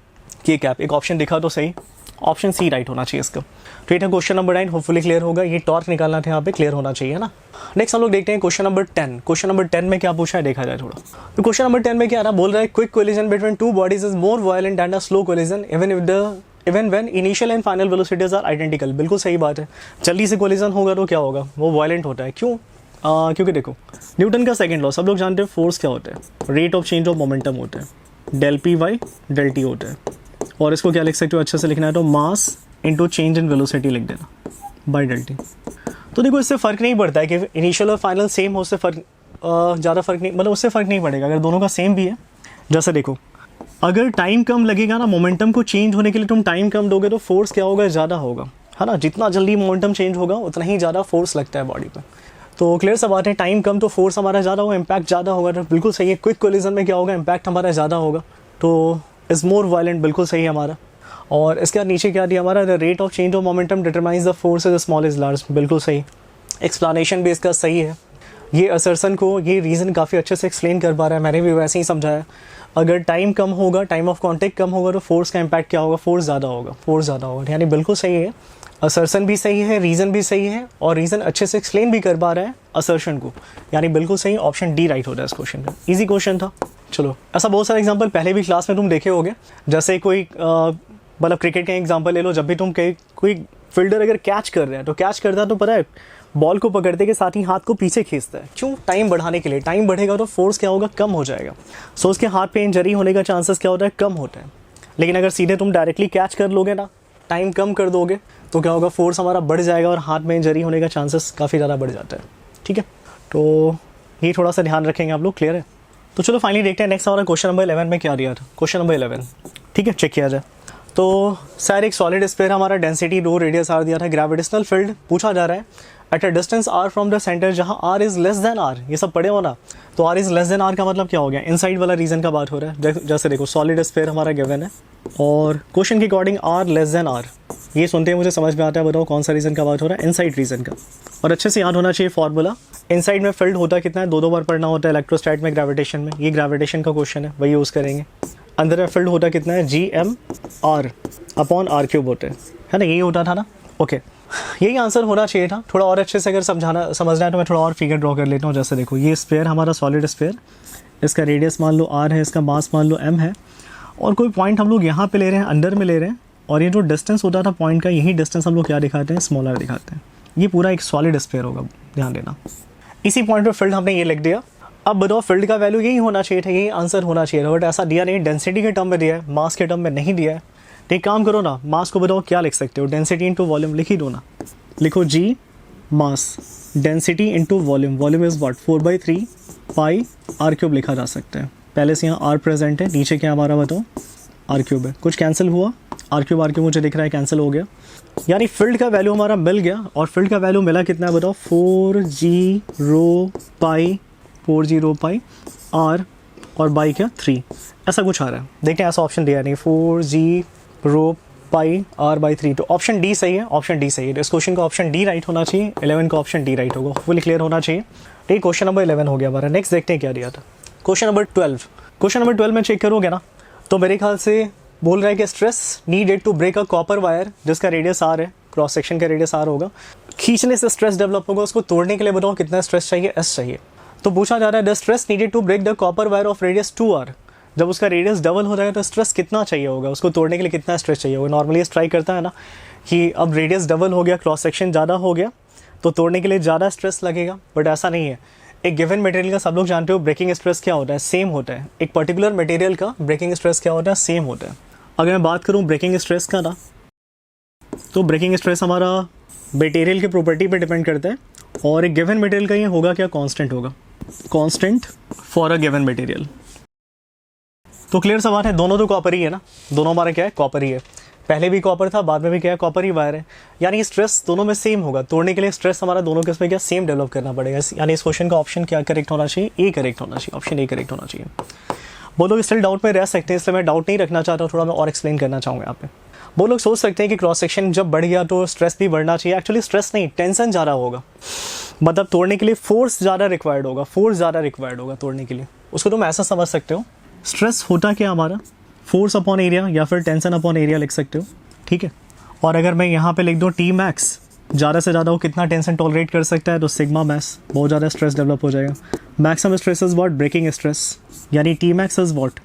के कैप, एक ऑप्शन दिखा तो सही, ऑप्शन सी राइट होना चाहिए इसका। तो ये था क्वेश्चन नंबर 9, होपफुली क्लियर होगा, ये टॉर्क निकालना था यहाँ पे, क्लियर होना चाहिए ना। नेक्स्ट हम लोग देखते हैं क्वेश्चन नंबर 10। क्वेश्चन नंबर 10 में क्या पूछा है देखा जाए थोड़ा। तो क्वेश्चन नंबर 10 में क्या है ना, बोल रहा है quick collision between two bodies is more violent than a slow collision even when initial and final velocities are identical. बिल्कुल सही बात है, जल्दी से कोलिजन होगा तो क्या होगा, वो वायलेंट होता है। क्यों? क्योंकि देखो न्यूटन का सेकंड लॉ सब लोग जानते हैं, फोर्स क्या होता है, rate of change of momentum होता है, del P by del T होता है, और इसको क्या लिख सकते हो, अच्छे से लिखना है तो mass into change in velocity लिख देना बाई डेल टी। तो देखो इससे फ़र्क नहीं पड़ता है कि इनिशियल और फाइनल सेम हो, उससे फ़र्क ज़्यादा फ़र्क नहीं, मतलब उससे फ़र्क नहीं पड़ेगा अगर दोनों का सेम भी है। जैसे देखो अगर टाइम कम लगेगा ना मोमेंटम को चेंज होने के लिए, तुम टाइम कम दोगे तो फोर्स क्या होगा, ज़्यादा होगा, है ना। जितना जल्दी मोमेंटम चेंज होगा उतना ही ज़्यादा फोर्स लगता है बॉडी पे। तो क्लियर सा बात है, टाइम कम तो फोर्स हमारा ज़्यादा होगा, इम्पैक्ट ज़्यादा होगा। तो बिल्कुल सही है, क्विक कोलिजन में क्या होगा, इम्पैक्ट हमारा ज़्यादा होगा, तो इज़ मोर वायलेंट, बिल्कुल सही है हमारा। और इसके बाद नीचे क्या दिया हमारा, the rate of change of momentum determines the force is small is large, बिल्कुल सही। एक्सप्लेनेशन भी इसका सही है, ये असर्सन को ये रीज़न काफ़ी अच्छे से एक्सप्लेन कर पा रहा है, मैंने भी वैसे ही समझाया। अगर टाइम कम होगा, टाइम ऑफ कॉन्टेक्ट कम होगा, तो फोर्स का इम्पैक्ट क्या होगा, फोर्स ज़्यादा होगा, फोर्स ज़्यादा होगा, यानी बिल्कुल सही है। असर्सन भी सही है, रीज़न भी सही है, और रीज़न अच्छे से एक्सप्लेन भी कर पा रहा है असर्शन को, यानी बिल्कुल सही, ऑप्शन डी राइट होता है इस क्वेश्चन का। ईजी क्वेश्चन था। चलो ऐसा बहुत सारे एग्जाम्पल पहले भी क्लास में तुम देखे होगे, जैसे कोई मतलब क्रिकेट का एग्जाम्पल ले लो, जब भी तुम कोई फील्डर अगर कैच कर रहा है तो कैच करता है तो पता है बॉल को पकड़ते के साथ ही हाथ को पीछे खींचता है, क्यों, टाइम बढ़ाने के लिए। टाइम बढ़ेगा तो फोर्स क्या होगा, कम हो जाएगा, सो उसके हाथ पे इंजरी होने का चांसेस क्या होता है, कम होता है। लेकिन अगर सीधे तुम डायरेक्टली कैच कर लोगे ना, टाइम कम कर दोगे, तो क्या होगा, फोर्स हमारा बढ़ जाएगा और हाथ में इंजरी होने का चांसेस काफ़ी ज़्यादा बढ़ जाता है। ठीक है, तो ये थोड़ा सा ध्यान रखेंगे आप लोग, क्लियर है। तो चलो फाइनली देखते हैं नेक्स्ट हमारा क्वेश्चन नंबर 11 में क्या दिया था। क्वेश्चन नंबर 11, ठीक है, चेक किया जाए। तो सर एक सॉलिड स्फीयर हमारा डेंसिटी रो रेडियस आर दिया था, ग्रेविटेशनल फील्ड पूछा जा रहा है at a distance R from the centre, जहाँ R is less than R, ये सब पढ़े हो ना। तो R is less than R का मतलब क्या हो गया, इनसाइड वाला रीजन का बात हो रहा है। जैसे देखो सॉलिड स्फीयर हमारा गिवन है और क्वेश्चन के according R less than R, ये सुनते हैं मुझे समझ में आता है, बताओ कौन सा रीजन का बात हो रहा है, इनसाइड रीजन का। और अच्छे से याद होना चाहिए फॉर्मूला, इनसाइड में फील्ड होता कितना है, दो बार पढ़ना होता है, इलेक्ट्रोस्टैट में, ग्रेविटेशन में, ये ग्रेविटेशन का क्वेश्चन है, वही यूज़ करेंगे। अंदर में फील्ड होता कितना है, GM/R अपॉन R³ होते हैं, है ना, यही होता था ना। ओके, यही आंसर होना चाहिए था। थोड़ा और अच्छे से अगर समझना है तो मैं थोड़ा और फिगर ड्रॉ कर लेता हूँ। जैसे देखो ये स्फीयर हमारा सॉलिड स्फीयर, इसका रेडियस मान लो R है, इसका मास मान लो M है, और कोई पॉइंट हम लोग यहाँ पे ले रहे हैं, अंदर में ले रहे हैं, और ये जो डिस्टेंस होता था पॉइंट का, यही डिस्टेंस हम लोग क्या दिखाते हैं, स्मॉल r दिखाते हैं। ये पूरा एक सॉलिड स्फीयर होगा, ध्यान देना। इसी पॉइंट पर फील्ड हमने ये लिख दिया। अब बताओ फील्ड का वैल्यू यही होना चाहिए था, यही आंसर होना चाहिए था, बट ऐसा दिया नहीं, डेंसिटी के टर्म में दिया है, मास के टर्म में नहीं दिया है। तो एक काम करो ना, मास को बताओ क्या लिख सकते हो, डेंसिटी इंटू वॉल्यूम लिख ही दो ना। लिखो G mass, density into volume, volume is what, 4/3 pi R³ लिखा जा सकता है। पहले से यहाँ R प्रेजेंट है, नीचे क्या हमारा बताओ, R³ है। कुछ कैंसिल हुआ, R³ मुझे दिख रहा है कैंसिल हो गया, यानी फील्ड का वैल्यू हमारा मिल गया। और फील्ड का वैल्यू मिला कितना है बताओ, 4g rho r और बाई क्या 3, ऐसा कुछ आ रहा है। देखते हैं ऐसा ऑप्शन दिया नहीं, 4g rho r/3, तो ऑप्शन डी सही है, ऑप्शन डी सही है। इस क्वेश्चन का ऑप्शन डी राइट होना चाहिए, 11 का ऑप्शन डी राइट होगा, फुल क्लियर होना चाहिए। ठीक, क्वेश्चन नंबर 11 हो गया हमारा। नेक्स्ट देखते हैं क्या दिया था, क्वेश्चन नंबर 12। क्वेश्चन नंबर 12 में चेक करोगे ना, तो मेरे ख्याल से बोल रहा है कि stress needed to break a copper wire जिसका रेडियस R है, क्रॉस सेक्शन का रेडियस R होगा, खींचने से स्ट्रेस डेवलप होगा, उसको तोड़ने के लिए बताओ कितना स्ट्रेस चाहिए, S चाहिए। तो पूछा जा रहा है the stress needed to break the copper wire of radius 2R, जब उसका रेडियस डबल हो जाएगा तो स्ट्रेस कितना चाहिए होगा, उसको तोड़ने के लिए कितना स्ट्रेस चाहिए होगा। नॉर्मली स्ट्राइक करता है ना कि अब रेडियस डबल हो गया, क्रॉस सेक्शन ज़्यादा हो गया, तो तोड़ने के लिए ज़्यादा स्ट्रेस लगेगा, बट ऐसा नहीं है। एक गिवन मटेरियल का सब लोग जानते हो ब्रेकिंग स्ट्रेस क्या होता है, सेम होता है। एक पर्टिकुलर मटेरियल का ब्रेकिंग स्ट्रेस क्या होता है, सेम होता है। अगर मैं बात करूँ ब्रेकिंग स्ट्रेस का ना, तो ब्रेकिंग स्ट्रेस हमारा मटेरियल के प्रॉपर्टी पे डिपेंड करता है, और एक गिवन मटेरियल का ये होगा क्या, कांस्टेंट होगा, constant for a given material. तो क्लियर सा बात है, दोनों तो कॉपर ही है ना, दोनों हमारा क्या है, कॉपर ही है। पहले भी कॉपर था, बाद में भी क्या है, कॉपर ही वायर है, यानी स्ट्रेस दोनों में सेम होगा। तोड़ने के लिए स्ट्रेस हमारा दोनों के उसमें क्या, सेम डेवलप करना पड़ेगा। यानी इस क्वेश्चन का ऑप्शन क्या करेक्ट होना चाहिए, ए करेक्ट होना चाहिए, ऑप्शन ए करेक्ट होना चाहिए। वो लोग स्टिल डाउट में रह सकते हैं, इसलिए मैं डाउट नहीं रखना चाहता हूँ, थोड़ा मैं और एक्सप्लेन करना चाहूँगा यहाँ पे। वो लोग सोच सकते हैं कि क्रॉस सेक्शन जब बढ़ गया तो स्ट्रेस भी बढ़ना चाहिए। एक्चुअली स्ट्रेस नहीं, टेंशन ज़्यादा होगा, मतलब तोड़ने के लिए फोर्स ज़्यादा रिक्वायर्ड होगा, फोर्स ज़्यादा रिक्वायर्ड होगा तोड़ने के लिए। उसको तुम ऐसा समझ सकते हो, स्ट्रेस होता क्या हमारा, फोर्स अपॉन एरिया या फिर टेंशन अपॉन एरिया लिख सकते हो, ठीक है। और अगर मैं यहाँ पे लिख दूँ टी मैक्स, ज़्यादा से ज़्यादा वो कितना टेंशन टॉलरेट कर सकता है, तो सिग्मा मैक्स, बहुत ज़्यादा स्ट्रेस डेवलप हो जाएगा। Maximum stress is what, breaking stress, यानी T max is what,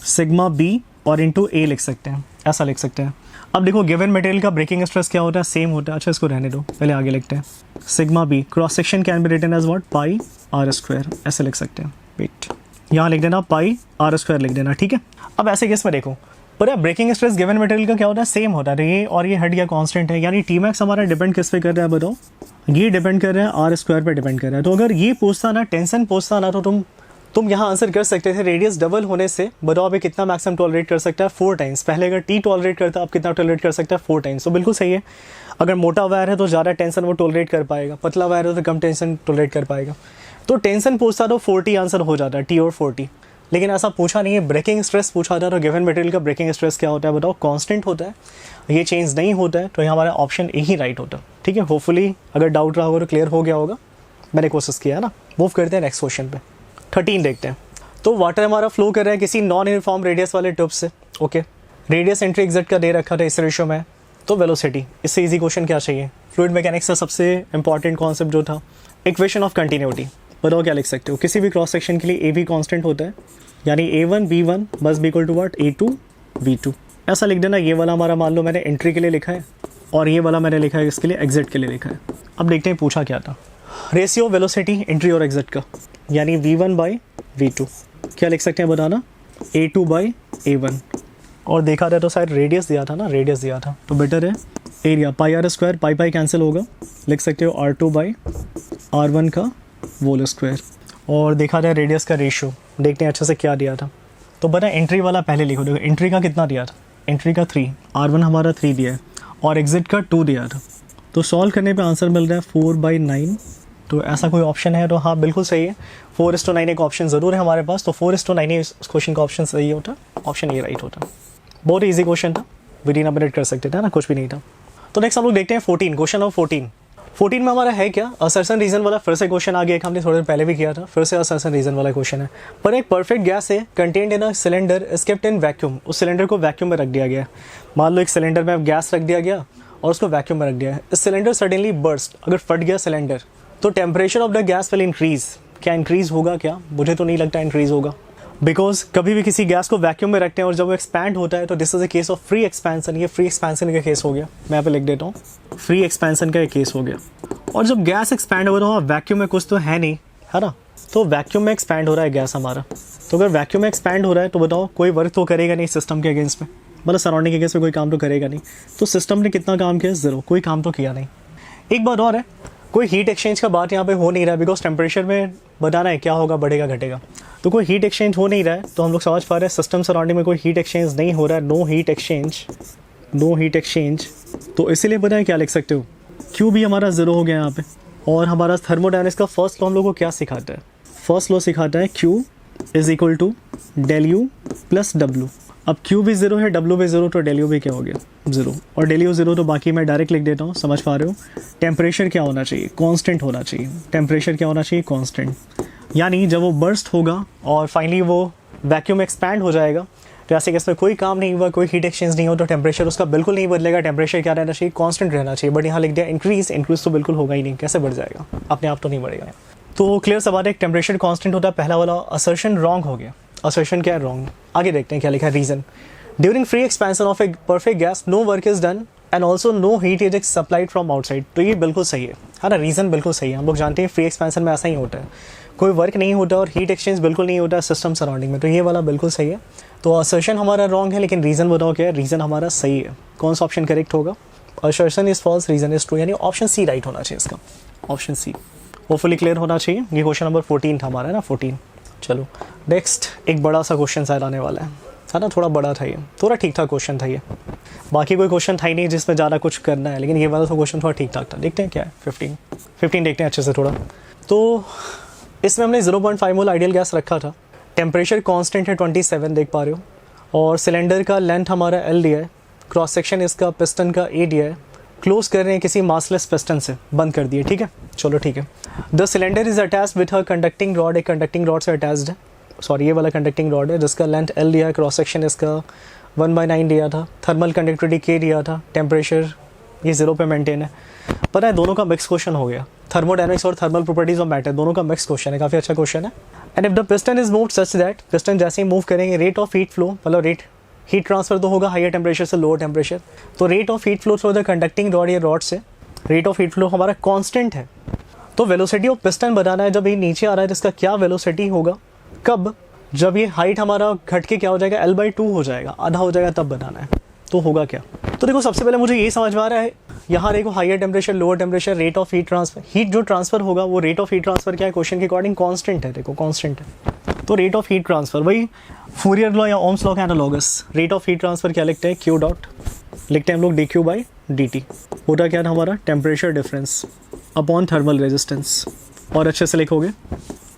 sigma B और इंटू ए लिख सकते हैं, ऐसा लिख सकते हैं। अब देखो गिवन मटेरियल का ब्रेकिंग स्ट्रेस क्या होता है, सेम होता है। अच्छा इसको रहने दो, पहले आगे लिखते हैं। Sigma B cross section can be written as what, pi R square, ऐसे लिख सकते हैं। वेट, यहाँ लिख देना पाई आर स्क्वायर लिख देना, ठीक है। अब ऐसे केस में देखो, पर ब्रेकिंग स्ट्रेस गिवन मटेरियल का क्या होता है, सेम होता है। ये और ये हट गया, कांस्टेंट है, यानी टी मैक्स हमारा डिपेंड किस पे कर रहा है बताओ, ये डिपेंड कर रहा है आर स्क्वायर पे डिपेंड कर रहा है। तो अगर ये पूछता ना, टेंशन पूछता ना, तो तुम यहाँ आंसर कर सकते थे रेडियस डबल होने से बताओ अभी कितना मैक्सिमम टॉलरेट कर सकता है, 4 टाइम्स। पहले अगर टी टॉलरेट करता अब कितना टॉलरेट कर सकता है, 4 टाइम्स। तो बिल्कुल सही है, अगर मोटा वायर है तो ज़्यादा टेंशन वो टॉलरेट कर पाएगा, पतला वायर है तो कम टेंशन टॉलरेट कर पाएगा। तो टेंशन पूछता तो 40 आंसर हो जाता है, टी और 40। लेकिन ऐसा पूछा नहीं है, ब्रेकिंग स्ट्रेस पूछा था। तो गिवन मटेरियल का ब्रेकिंग स्ट्रेस क्या होता है बताओ, कांस्टेंट होता है, ये चेंज नहीं होता है। तो यहाँ हमारा ऑप्शन ए ही राइट होता है, ठीक है। होपफुली अगर डाउट रहा होगा तो क्लियर हो गया होगा, मैंने कोशिश किया है ना। मूव करते हैं नेक्स्ट क्वेश्चन पे, 13 देखते हैं। तो वाटर हमारा फ्लो कर रहा है किसी नॉन यूनिफॉर्म रेडियस वाले ट्यूब से, ओके। रेडियस एंट्री एग्जिट का दे रखा था इस रेशियो में, तो वेलोसिटी, इससे इजी क्वेश्चन क्या चाहिए। फ्लूइड मैकेनिक्स का सबसे इंपॉर्टेंट कॉन्सेप्ट जो था, इक्वेशन ऑफ कंटिन्यूटी, बताओ क्या लिख सकते हो। किसी भी क्रॉस सेक्शन के लिए ए भी कांस्टेंट होता है, यानी A1 B1 must be equal to what, A2 B2, ऐसा लिख देना। ये वाला हमारा मान लो मैंने एंट्री के लिए लिखा है, और ये वाला मैंने लिखा है इसके लिए एग्जिट के लिए लिखा है। अब देखते हैं पूछा क्या था, रेशियो वेलोसिटी एंट्री और एग्जिट का, यानी V1/V2 क्या लिख सकते हैं बताना, A2/A1। और देखा था तो शायद रेडियस दिया था ना, रेडियस दिया था, तो बेटर है area, pi R square, pi pi cancel होगा, लिख सकते हो R2/R1 का होल स्क्वायर। और देखा जाए रेडियस का रेशियो, देखते हैं अच्छे से क्या दिया था। तो बता एंट्री वाला पहले लिखो, देखो एंट्री का कितना दिया था, एंट्री का 3, R1 हमारा 3 दिया है, और एग्जिट का 2 दिया था। तो सॉल्व करने पे आंसर मिल रहा है 4/9। तो ऐसा कोई ऑप्शन है तो हाँ बिल्कुल सही है, 4:9 एक ऑप्शन ज़रूर है हमारे पास। तो 4:9 इस क्वेश्चन का ऑप्शन सही होता, ऑप्शन ये राइट होता। बहुत ईजी क्वेश्चन था, विदिन अ मिनट कर सकते थे ना, कुछ भी नहीं था। तो नेक्स्ट हम लोग देखते हैं 14, क्वेश्चन नंबर 14 में हमारा है क्या, असर्शन रीजन वाला फिर से क्वेश्चन आ गया। हमने थोड़ी देर पहले भी किया था, फिर से असर्शन रीजन वाला क्वेश्चन है। पर एक परफेक्ट गैस है contained in a cylinder is kept in vacuum, उस सिलेंडर को वैक्यूम में रख दिया गया। मान लो एक सिलेंडर में गैस रख दिया गया और उसको वैक्यूम में रख दिया है। इस सिलेंडर सडनली बर्स्ट, अगर फट गया सिलेंडर तो temperature of the gas will increase. क्या इंक्रीज होगा क्या, मुझे तो नहीं लगता इंक्रीज होगा, बिकॉज कभी भी किसी गैस को वैक्यूम में रखते हैं और जब वो एक्सपैंड होता है तो this is a case of free expansion. ये फ्री एक्सपेंशन का केस हो गया, मैं यहाँ पे लिख देता हूँ, फ्री एक्सपेंशन का एक केस हो गया। और जब गैस एक्सपैंड हो रहा है वैक्यूम में कुछ तो है नहीं, है ना, तो वैक्यूम में एक्सपैंड हो रहा है गैस हमारा। तो अगर वैक्यूम में एक्सपैंड हो रहा है तो बताओ कोई वर्क तो करेगा नहीं सिस्टम के अगेंस्ट में, मतलब सराउंडिंग के अगेंस्ट में कोई काम तो करेगा नहीं। तो सिस्टम ने कितना काम किया, 0, कोई काम तो किया नहीं। एक बात और है, कोई हीट एक्सचेंज का बात यहाँ पे हो नहीं रहा है, बिकॉज टेम्परेचर में बताना है क्या होगा, बढ़ेगा घटेगा। तो कोई हीट एक्सचेंज हो नहीं रहा है, तो हम लोग समझ पा रहे हैं सिस्टम सराउंडिंग में कोई हीट एक्सचेंज नहीं हो रहा है, no heat exchange, no heat exchange. तो इसीलिए पता है क्या लिख सकते हो, क्यू भी हमारा 0 हो गया यहाँ पे। और हमारा थर्मोडायनेमिक्स का फर्स्ट लॉ हम लोग को क्या सिखाता है, फर्स्ट लॉ सिखाता है Q is equal to del U plus W. अब Q भी 0 है, W भी 0, तो डेल यू भी क्या हो गया, 0। और डेल यू 0 तो बाकी मैं डायरेक्ट लिख देता हूँ, समझ पा रहे हो। टेम्परेचर क्या होना चाहिए, कांस्टेंट होना चाहिए। टेम्परेचर क्या होना चाहिए, कांस्टेंट। यानी जब वो बर्स्ट होगा और फाइनली वो वैक्यूम एक्सपैंड हो जाएगा, तो ऐसे केस में कोई काम नहीं हुआ, कोई हीट एक्सचेंज नहीं हो, तो टेम्परेचर उसका बिल्कुल नहीं बदलेगा। टेम्परेचर क्या रहना चाहिए, कांस्टेंट रहना चाहिए। बट यहाँ लिख दिया इंक्रीज, इंक्रीज तो बिल्कुल होगा ही नहीं, कैसे बढ़ जाएगा, अपने आप तो नहीं बढ़ेगा। तो क्लियर सा बात है, टेम्परेचर कांस्टेंट होता है, पहला वाला असर्शन रॉन्ग हो गया। असर्शन क्या है, रॉन्ग। आगे देखते हैं क्या लिखा है, reason during free expansion of a perfect gas no work is done and also no heat is supplied from outside. तो ये बिल्कुल सही है ना, रीजन बिल्कुल सही है। हम लोग जानते हैं फ्री एक्सपेंशन में ऐसा ही होता है, कोई वर्क नहीं होता और हीट एक्सचेंज बिल्कुल नहीं होता सिस्टम सराउंडिंग में, तो ये वाला बिल्कुल सही है। तो असर्शन हमारा रॉन्ग है, लेकिन रीज़न बताओ क्या है, रीज़न हमारा सही है। कौन सा ऑप्शन करेक्ट होगा? Assertion is false, reason is true, यानी ऑप्शन सी राइट होना चाहिए इसका, ऑप्शन सी। होपफुली क्लियर होना चाहिए। ये क्वेश्चन नंबर 14 था हमारा ना, 14। चलो नेक्स्ट एक बड़ा सा क्वेश्चन शायद आने वाला है ना, थोड़ा बड़ा था ये, थोड़ा ठीक ठाक क्वेश्चन था ये। बाकी कोई क्वेश्चन था ही नहीं जिसमें ज़्यादा कुछ करना है, लेकिन ये वाला तो क्वेश्चन थोड़ा ठीक ठाक था। देखते हैं क्या है 15 देखते हैं अच्छे से थोड़ा। तो इसमें हमने 0.5 मोल आइडियल गैस रखा था, टेम्परेचर कांस्टेंट है 27 देख पा रहे हो, और सिलेंडर का लेंथ हमारा L दिया है, क्रॉस सेक्शन इसका पिस्टन का A दिया है, क्लोज कर रहे हैं किसी मासलेस पिस्टन से, बंद कर दिए, ठीक है। चलो ठीक है। The cylinder is attached with a conducting rod, एक कंडक्टिंग रॉड से अटैच्ड है, सॉरी ये वाला कंडक्टिंग रॉड है जिसका लेंथ L दिया है, क्रॉस सेक्शन इसका 1/9 दिया था, थर्मल कंडक्टिविटी K दिया था, टेम्परेचर ये 0 पे मेंटेन है। पता है दोनों का मिक्स क्वेश्चन हो गया, थर्मोडायनामिक्स और थर्मल प्रॉपर्टीज ऑफ मैटर दोनों का मिक्स क्वेश्चन है, काफ़ी अच्छा क्वेश्चन है। And if the piston is moved such that, piston जैसे ही मूव करेंगे रेट ऑफ हीट फ्लो, मतलब रेट हीट ट्रांसफर तो होगा हायर टेम्परेचर से लोअर टेम्परेचर, तो rate of heat flow through the conducting rod या रॉड से, रेट ऑफ हीट फ्लो हमारा कांस्टेंट है। तो वेलोसिटी ऑफ पिस्टन बताना है, जब ये नीचे आ रहा है तो इसका क्या वेलोसिटी होगा, कब, जब ये हाइट हमारा घट के क्या हो जाएगा L/2 हो जाएगा, आधा हो जाएगा, तब बताना है। तो होगा क्या? तो देखो सबसे पहले मुझे ये समझ में आ रहा है, यहाँ देखो higher temperature lower temperature, rate of heat transfer, heat जो ट्रांसफर होगा वो रेट ऑफ हीट ट्रांसफर क्या है, क्वेश्चन के अकॉर्डिंग कांस्टेंट है, देखो कांस्टेंट है। तो रेट ऑफ हीट ट्रांसफर वही फूरियर लॉ या ओम्स लॉ के analogous, rate of heat transfer क्या लिखते हैं, Q डॉट लिखते हैं हम लोग dQ/dt, होता क्या है हमारा temperature difference upon thermal resistance, और अच्छे से लिखोगे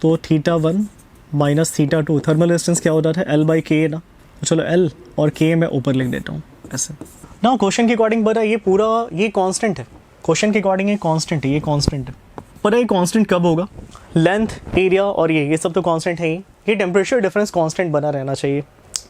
तो θ1 माइनस θ2, थर्मल रेजिस्टेंस क्या होता था L/K ना, तो चलो L और K मैं ऊपर लिख देता हूँ ऐसे ना। क्वेश्चन के अकॉर्डिंग बता ये पूरा ये कांस्टेंट है, क्वेश्चन के अकॉर्डिंग ये कांस्टेंट है, ये कांस्टेंट है। पता है ये कांस्टेंट कब होगा, लेंथ एरिया और ये सब तो कांस्टेंट है ही, ये टेम्परेचर डिफरेंस कांस्टेंट बना रहना चाहिए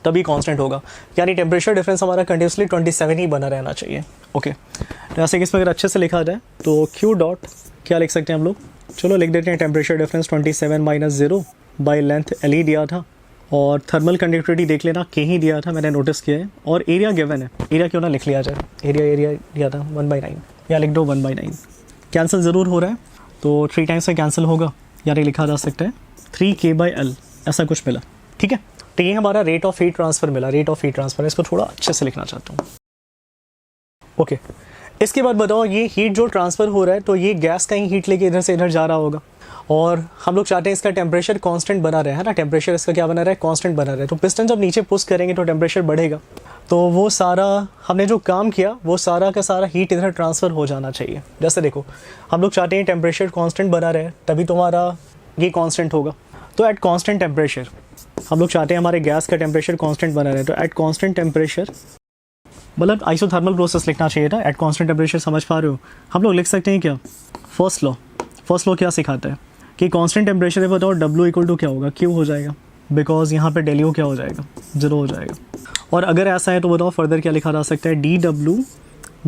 तभी कांस्टेंट होगा, यानी टेम्परेचर डिफरेंस हमारा कंटिन्यूसली 27 ही बना रहना चाहिए। ओके, तो ऐसे कि इसमें अगर अच्छे से लिखा जाए तो Q डॉट क्या लिख सकते हैं हम लोग, चलो लिख देते हैं temperature difference 27 minus 0 by length L ही दिया था, और थर्मल कंडक्टिविटी देख लेना K ही दिया था, मैंने नोटिस किया है, और एरिया गिवन है, एरिया क्यों ना लिख लिया जाए, एरिया दिया था 1/9, या लिख दो 1/9, कैंसिल ज़रूर हो रहा है तो 3 टाइम्स से कैंसिल होगा, यानी लिखा जा सकता है 3K/L, ऐसा कुछ मिला, ठीक है। तो ये हमारा रेट ऑफ हीट ट्रांसफर मिला, रेट ऑफ हीट ट्रांसफर, इसको थोड़ा अच्छे से लिखना चाहता हूँ। ओके, इसके बाद बताओ ये हीट जो ट्रांसफ़र हो रहा है तो ये गैस का ही हीट लेके इधर से इधर जा रहा होगा, और हम लोग चाहते हैं इसका टेम्परेचर कांस्टेंट बना रहे, है ना, टेम्परेचर इसका क्या बना रहा है, कांस्टेंट बना रहा है। तो पिस्टन जब नीचे पुश करेंगे तो टेम्परेचर बढ़ेगा, तो वो सारा हमने जो काम किया वो सारा का सारा हीट इधर ट्रांसफ़र हो जाना चाहिए। जैसे देखो हम लोग चाहते हैं टेम्परेचर कांस्टेंट बना रहे, तभी तुम्हारा ये कांस्टेंट होगा। तो एट कांस्टेंट टेम्परेचर हम लोग चाहते हैं हमारे गैस का टेम्परेचर कांस्टेंट बना रहे, तो एट कांस्टेंट टेम्परेचर मतलब आइसोथर्मल प्रोसेस लिखना चाहिए था, एट कांस्टेंट टेम्परेचर, समझ पा रहे हो। हम लोग लिख सकते हैं क्या, फर्स्ट लॉ क्या सिखाता है कि कांस्टेंट टेम्परेचर है, बताओ W इक्वल टू क्या होगा, Q हो जाएगा, बिकॉज यहाँ पे डेल U क्या हो जाएगा, 0 हो जाएगा। और अगर ऐसा है तो बताओ फर्दर क्या लिखा जा सकता है, dW,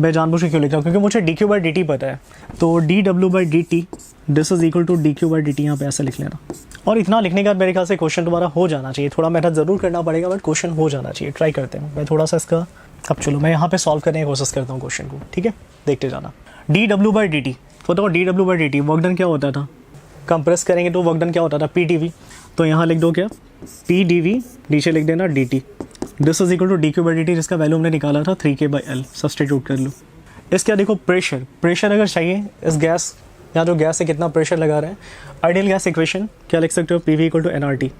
मैं जानबूझ के क्यों लिख रहा हूँ क्योंकि मुझे dQ/dt पता है, तो dW/dt this is equal to dQ/dt, यहाँ पे ऐसा लिख लेना। और इतना लिखने के बाद मेरे ख्याल से क्वेश्चन तुम्हारा हो जाना चाहिए, थोड़ा मेहनत ज़रूर करना पड़ेगा बट क्वेश्चन हो जाना चाहिए, ट्राई करते हैं। मैं थोड़ा सा इसका अब चलो मैं यहाँ पे सॉल्व करने की कोशिश करता हूँ क्वेश्चन को, ठीक है, देखते जाना। dW/dt, तो बताओ dW/dt वर्क डन क्या होता था, कंप्रेस करेंगे तो वर्क डन क्या होता था, PdV, तो यहाँ लिख दो क्या, PdV, नीचे लिख देना dt, this is equal to dQ/dt, जिसका वैल्यू हमने निकाला था 3K/L, सब्सटीट्यूट कर लो। इसका देखो प्रेशर अगर चाहिए इस गैस, यहाँ जो गैस है कितना प्रेशर लगा रहा है, आइडियल गैस इक्वेशन क्या लिख सकते हो, PV इक्वल टू nRT,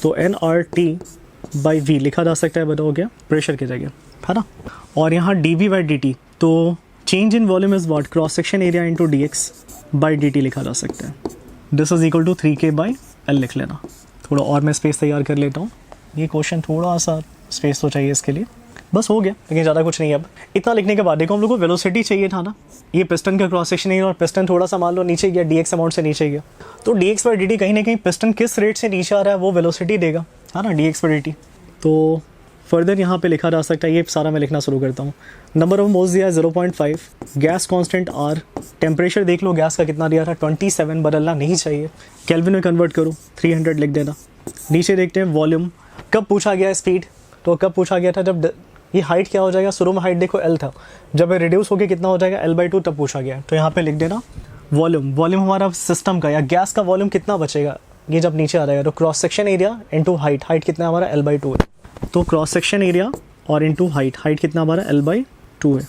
तो nRT/V लिखा जा सकता है, बताओ क्या, प्रेशर की जगह, है ना। और यहाँ dV/dt, तो change in volume is what, cross section area into dx/dt लिखा जा सकता है, this is equal to 3K/L लिख लेना। थोड़ा और मैं स्पेस तैयार कर लेता हूँ, ये क्वेश्चन थोड़ा सा स्पेस तो चाहिए इसके लिए, बस हो गया, लेकिन ज़्यादा कुछ नहीं है। अब इतना लिखने के बाद देखो हम लोग को वेलोसिटी चाहिए था ना, ये पिस्टन का क्रॉस सेक्शन है और पिस्टन थोड़ा सा मान लो नीचे गया, dx अमाउंट से नीचे गया, तो dx/dt कहीं ना कहीं पिस्टन किस रेट से नीचे आ रहा है वो वेलोसिटी देगा, है ना, dx/dt। तो फर्दर यहाँ पे लिखा जा सकता है, ये सारा मैं लिखना शुरू करता हूँ। नंबर ऑफ मोल्स दिया है 0.5, गैस कांस्टेंट R, टेम्परेचर देख लो गैस का कितना दिया था 27, बदलना नहीं चाहिए, केल्विन में कन्वर्ट करो 300 लिख देना। नीचे देखते हैं वॉल्यूम, कब पूछा गया स्पीड, तो कब पूछा गया था जब ये हाइट क्या हो जाएगा, शुरू में हाइट देखो L था, जब रिड्यूस होकर कितना हो जाएगा L/2, तब पूछा गया, तो यहाँ पे लिख देना वॉल्यूम हमारा सिस्टम का या गैस का वॉल्यूम कितना बचेगा, ये जब नीचे आ जाएगा तो cross section area into height, height कितना है हमारा L/2 है, तो क्रॉस सेक्शन एरिया और इंटू हाइट, हाइट कितना हमारा L/2 है।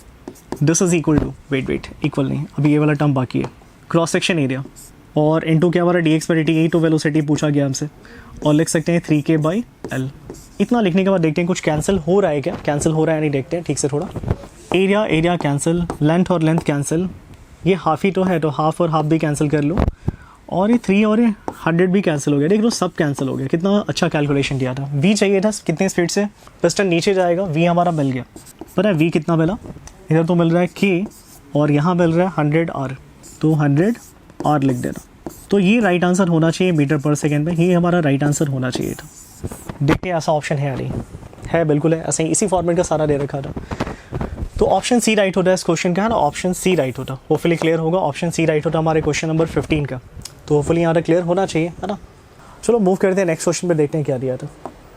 This is equal to, wait equal नहीं, अभी ये वाला टर्म बाकी है, क्रॉस सेक्शन एरिया और इंटू क्या हमारा dx/dt, यही तो वेलोसिटी पूछा गया हमसे, और लिख सकते हैं 3k/L। इतना लिखने के बाद देखते हैं कुछ कैंसिल हो रहा है क्या, कैंसिल हो रहा है नहीं, देखते हैं ठीक से थोड़ा। एरिया कैंसिल, लेंथ और लेंथ कैंसिल, ये हाफ ही तो है तो हाफ और हाफ भी कैंसिल कर लो, और ये 3 और ये 100 भी कैंसिल हो गया, देख लो सब कैंसिल हो गया। कितना अच्छा कैलकुलेशन दिया था। V चाहिए था कितने स्पीड से, पिस्टन नीचे जाएगा, V हमारा मिल गया। पता है V कितना मिला, इधर तो मिल रहा है K और यहाँ मिल रहा है 100R, तो 100R लिख देना। तो ये राइट आंसर होना चाहिए मीटर पर सेकेंड में, ये हमारा राइट आंसर होना चाहिए था। देखते हैं ऐसा ऑप्शन है या नहीं, है बिल्कुल है, ऐसे ही इसी फॉर्मेट का सारा दे रखा था। तो ऑप्शन सी राइट होता है इस क्वेश्चन का, है ना, ऑप्शन सी राइट होता, होपफुली क्लियर होगा। ऑप्शन सी राइट होता हमारे क्वेश्चन नंबर 15 का, तो होपफुली यहाँ तक क्लियर होना चाहिए, है ना। चलो मूव करते हैं नेक्स्ट क्वेश्चन पे, देखते हैं क्या दिया था।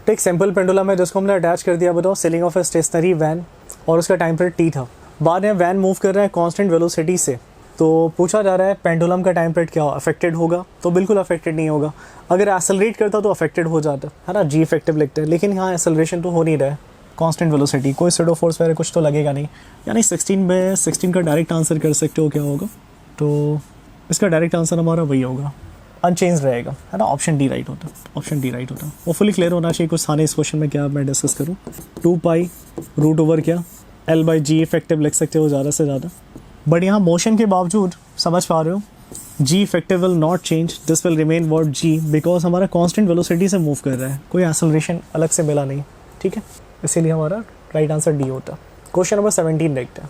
तो एक सिंपल पेंडुलम है जिसको हमने अटैच कर दिया, बताओ ceiling of a stationary van, और उसका टाइम पीरियड T था। बाद में वैन मूव कर रहा है कांस्टेंट वेलोसिटी से, तो पूछा जा रहा है पेंडुलम का टाइम पीरियड क्या अफेक्टेड होगा, तो बिल्कुल अफेक्टेड नहीं होगा। अगर एक्सेलरेट करता तो अफेक्टेड हो जाता, है ना, जी इफेक्टिव लिखते हैं, लेकिन यहाँ एक्सेलरेशन तो हो नहीं रहा है, कांस्टेंट वेलोसिटी, कोई स्यूडो फोर्स वगैरह कुछ तो लगेगा नहीं, यानी 16 का डायरेक्ट आंसर कर सकते हो क्या होगा, तो इसका डायरेक्ट आंसर हमारा वही होगा, अनचेंज रहेगा, है ना, ऑप्शन डी राइट होता, ऑप्शन डी राइट होता। वो फुली क्लियर होना चाहिए कुछ थाने इस क्वेश्चन में, क्या मैं डिस्कस करूँ। 2π√/, क्या L/g इफेक्टिव लिख सकते हो ज़्यादा से ज़्यादा, बट यहाँ मोशन के बावजूद समझ पा रहे हो g effective will not change, this will remain what g, because हमारा कांस्टेंट वेलोसिटी से मूव कर रहा है, कोई एक्सेलरेशन अलग से मिला नहीं, ठीक है, इसीलिए हमारा राइट आंसर डी होता। क्वेश्चन नंबर 17 देखते हैं।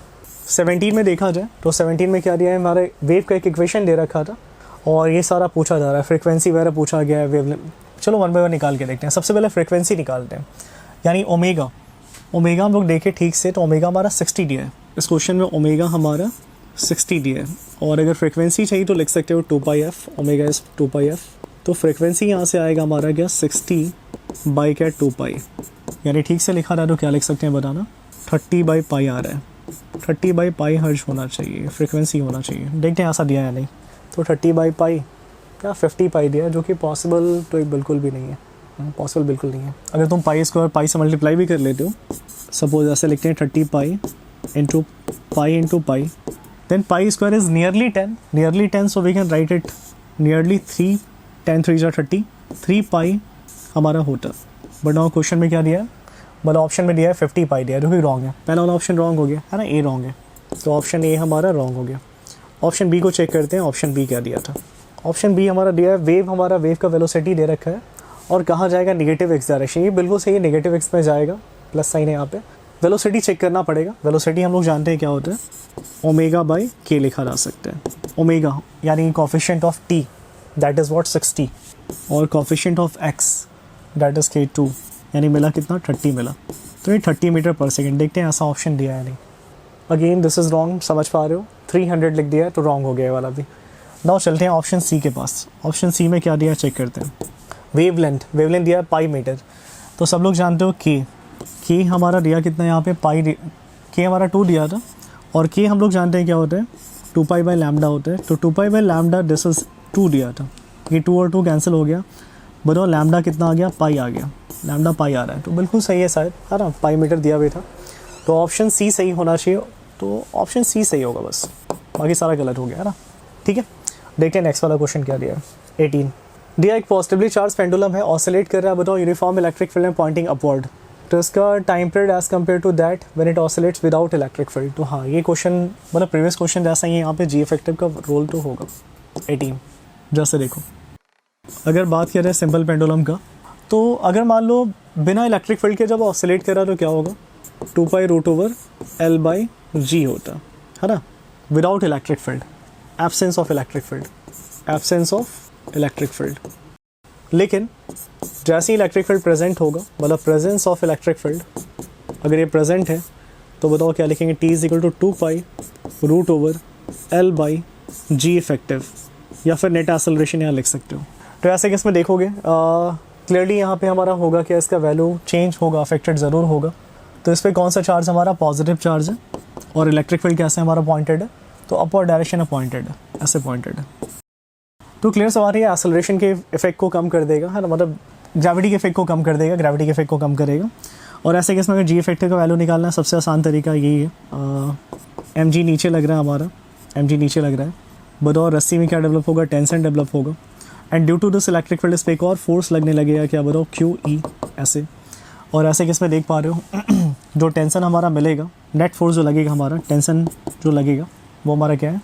17 में देखा जाए तो 17 में क्या दिया है, हमारे वेव का एक इक्वेशन दे रखा था और ये सारा पूछा जा रहा है, फ्रीक्वेंसी वगैरह पूछा गया है, वेव। चलो वन बाय वन निकाल के देखते हैं। सबसे पहले फ्रीक्वेंसी निकालते हैं, यानी ओमेगा हम लोग देखें ठीक से, तो ओमेगा हमारा 60 दिया है इस क्वेश्चन में, ओमेगा हमारा 60 दिया है, और अगर फ्रीक्वेंसी चाहिए तो लिख सकते हो 2πf, ओमेगा इज 2πf, तो फ्रीक्वेंसी यहाँ से आएगा हमारा क्या 60/2π, यानी ठीक से लिखा रहा है तो क्या लिख सकते हैं बताना, 30/π आ रहा है, 30/π हर्ट्ज होना चाहिए, फ्रीक्वेंसी होना चाहिए, देखते हैं ऐसा दिया है नहीं, तो 30/π या 50π दिया है, जो कि पॉसिबल तो बिल्कुल भी नहीं है, पॉसिबल बिल्कुल नहीं है। अगर तुम पाई स्क्वायर पाई से मल्टीप्लाई भी कर लेते हो, सपोज ऐसे लिखते हैं 30π into pi, then pi square is nearly 10, so we can write it nearly 3, 10 3 जा 30, 3π हमारा होता। बट नाउ क्वेश्चन में क्या दिया है, मतलब ऑप्शन में दिया है 50π दिया है, जो कि रॉन्ग है, पहला वाला ऑप्शन रॉन्ग हो गया है ना, ए रॉन्ग है, तो ऑप्शन ए हमारा रॉन्ग हो गया। ऑप्शन बी को चेक करते हैं, ऑप्शन बी क्या दिया था। ऑप्शन बी हमारा दिया है वेव का वेलोसिटी दे रखा है और कहाँ जाएगा, नेगेटिव एक्स डायरेक्शन, ये बिल्कुल सही है, नेगेटिव एक्स में जाएगा, प्लस साइन है यहाँ पे। वेलोसिटी चेक करना पड़ेगा, वेलोसिटी हम लोग जानते हैं क्या होता है, ω/k लिखा जा सकता है। ओमेगा यानी coefficient of T, that is what 60, और coefficient of x that is k2, यानी मिला कितना 30 मिला, तो ये 30 मीटर पर सेकेंड। देखते हैं ऐसा ऑप्शन दिया है नहीं, अगेन दिस इज़ रॉन्ग, समझ पा रहे हो, 300 लिख दिया है तो रॉन्ग हो गया वाला भी। नाउ चलते हैं ऑप्शन सी के पास। ऑप्शन सी में क्या दिया है चेक करते हैं। वेवलेंथ दिया है पाई मीटर, तो सब लोग जानते हो के हमारा दिया कितना है यहाँ पे, पाई के हमारा 2 दिया था, और के हम लोग जानते हैं क्या होता है 2π/λ होता है, तो 2π/λ दिस इज 2 दिया था, ये 2 और 2 कैंसिल हो गया, बताओ लैम्डा कितना आ गया, पाई आ गया, लैम्डा पाई आ रहा है, तो बिल्कुल सही है शायद, है ना, पाई मीटर दिया भी था, तो ऑप्शन सी सही होना चाहिए, तो ऑप्शन सी सही होगा बस, बाकी सारा गलत हो गया, है ना, ठीक है। देखते हैं नेक्स्ट वाला क्वेश्चन क्या दिया है। 18 दिया एक पॉजिटिवली चार्ज पेंडुलम है, ऑसिलेट कर रहा है, बताओ यूनिफॉर्म इलेक्ट्रिक फील्ड में पॉइंटिंग अपवर्ड, तो इसका time period as compare to that when it oscillates without electric field. तो हाँ, ये क्वेश्चन मतलब प्रीवियस क्वेश्चन जैसा ही है, यहाँ पे जी इफेक्टिव का रोल तो होगा। 18 जैसे देखो, अगर बात करें सिंपल पेंडुलम का, तो अगर मान लो बिना इलेक्ट्रिक फील्ड के जब ऑसिलेट कर रहा तो क्या होगा, 2π√L/g होता है ना, without electric field, absence of electric field. लेकिन जैसे ही इलेक्ट्रिक फील्ड प्रेजेंट होगा, मतलब प्रेजेंस ऑफ इलेक्ट्रिक फील्ड अगर ये प्रेजेंट है, तो बताओ क्या लिखेंगे, T = 2π√L/g इफेक्टिव, या फिर नेट एक्सेलरेशन यहाँ लिख सकते हो। तो ऐसे केस में देखोगे क्लियरली यहाँ पे हमारा होगा कि इसका वैल्यू चेंज होगा, अफेक्टेड ज़रूर होगा। तो इस पर कौन सा चार्ज हमारा पॉजिटिव चार्ज है, और इलेक्ट्रिक फील्ड कैसे हमारा पॉइंटेड है, तो अपवर्ड डायरेक्शन में पॉइंटेड है, ऐसे पॉइंटेड है। तो क्लियर सवाल है, एक्सेलरेशन के इफेक्ट को कम कर देगा, है ना, मतलब ग्रेविटी के इफेक्ट को कम कर देगा, ग्रेविटी के इफेक्ट को कम करेगा। और ऐसे केस में अगर जी इफेक्टिव का वैल्यू निकालना है सबसे आसान तरीका यही है, एम जी नीचे लग रहा है हमारा, एम जी नीचे लग रहा है, बताओ रस्सी में क्या डेवलप होगा, टेंशन डेवलप होगा, and due to this electric field इस पे एक और फोर्स लगने लगेगा, क्या बताओ, क्यू ई ऐसे। और ऐसे केस में देख पा रहे हो जो टेंशन हमारा मिलेगा, नेट फोर्स जो लगेगा हमारा, टेंशन जो लगेगा वो हमारा क्या है,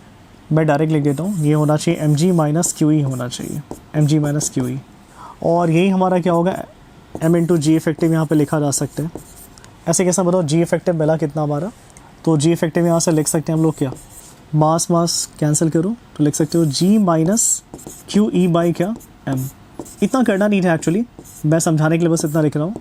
मैं डायरेक्ट लिख देता हूँ, ये होना चाहिए M G minus Q E होना चाहिए, M G minus Q E. और यही हमारा क्या होगा, एम इंटू जी इफेक्टिव यहाँ पे लिखा जा सकता है। ऐसे कैसा बताओ, जी इफेक्टिव मिला कितना हमारा, तो जी इफेक्टिव यहाँ से लिख सकते हैं हम लोग क्या, मास मास कैंसिल करो तो लिख सकते हो जी माइनस क्यू ई बाई क्या, एम। इतना करना नहीं था एक्चुअली, मैं समझाने के लिए बस इतना लिख रहा हूँ।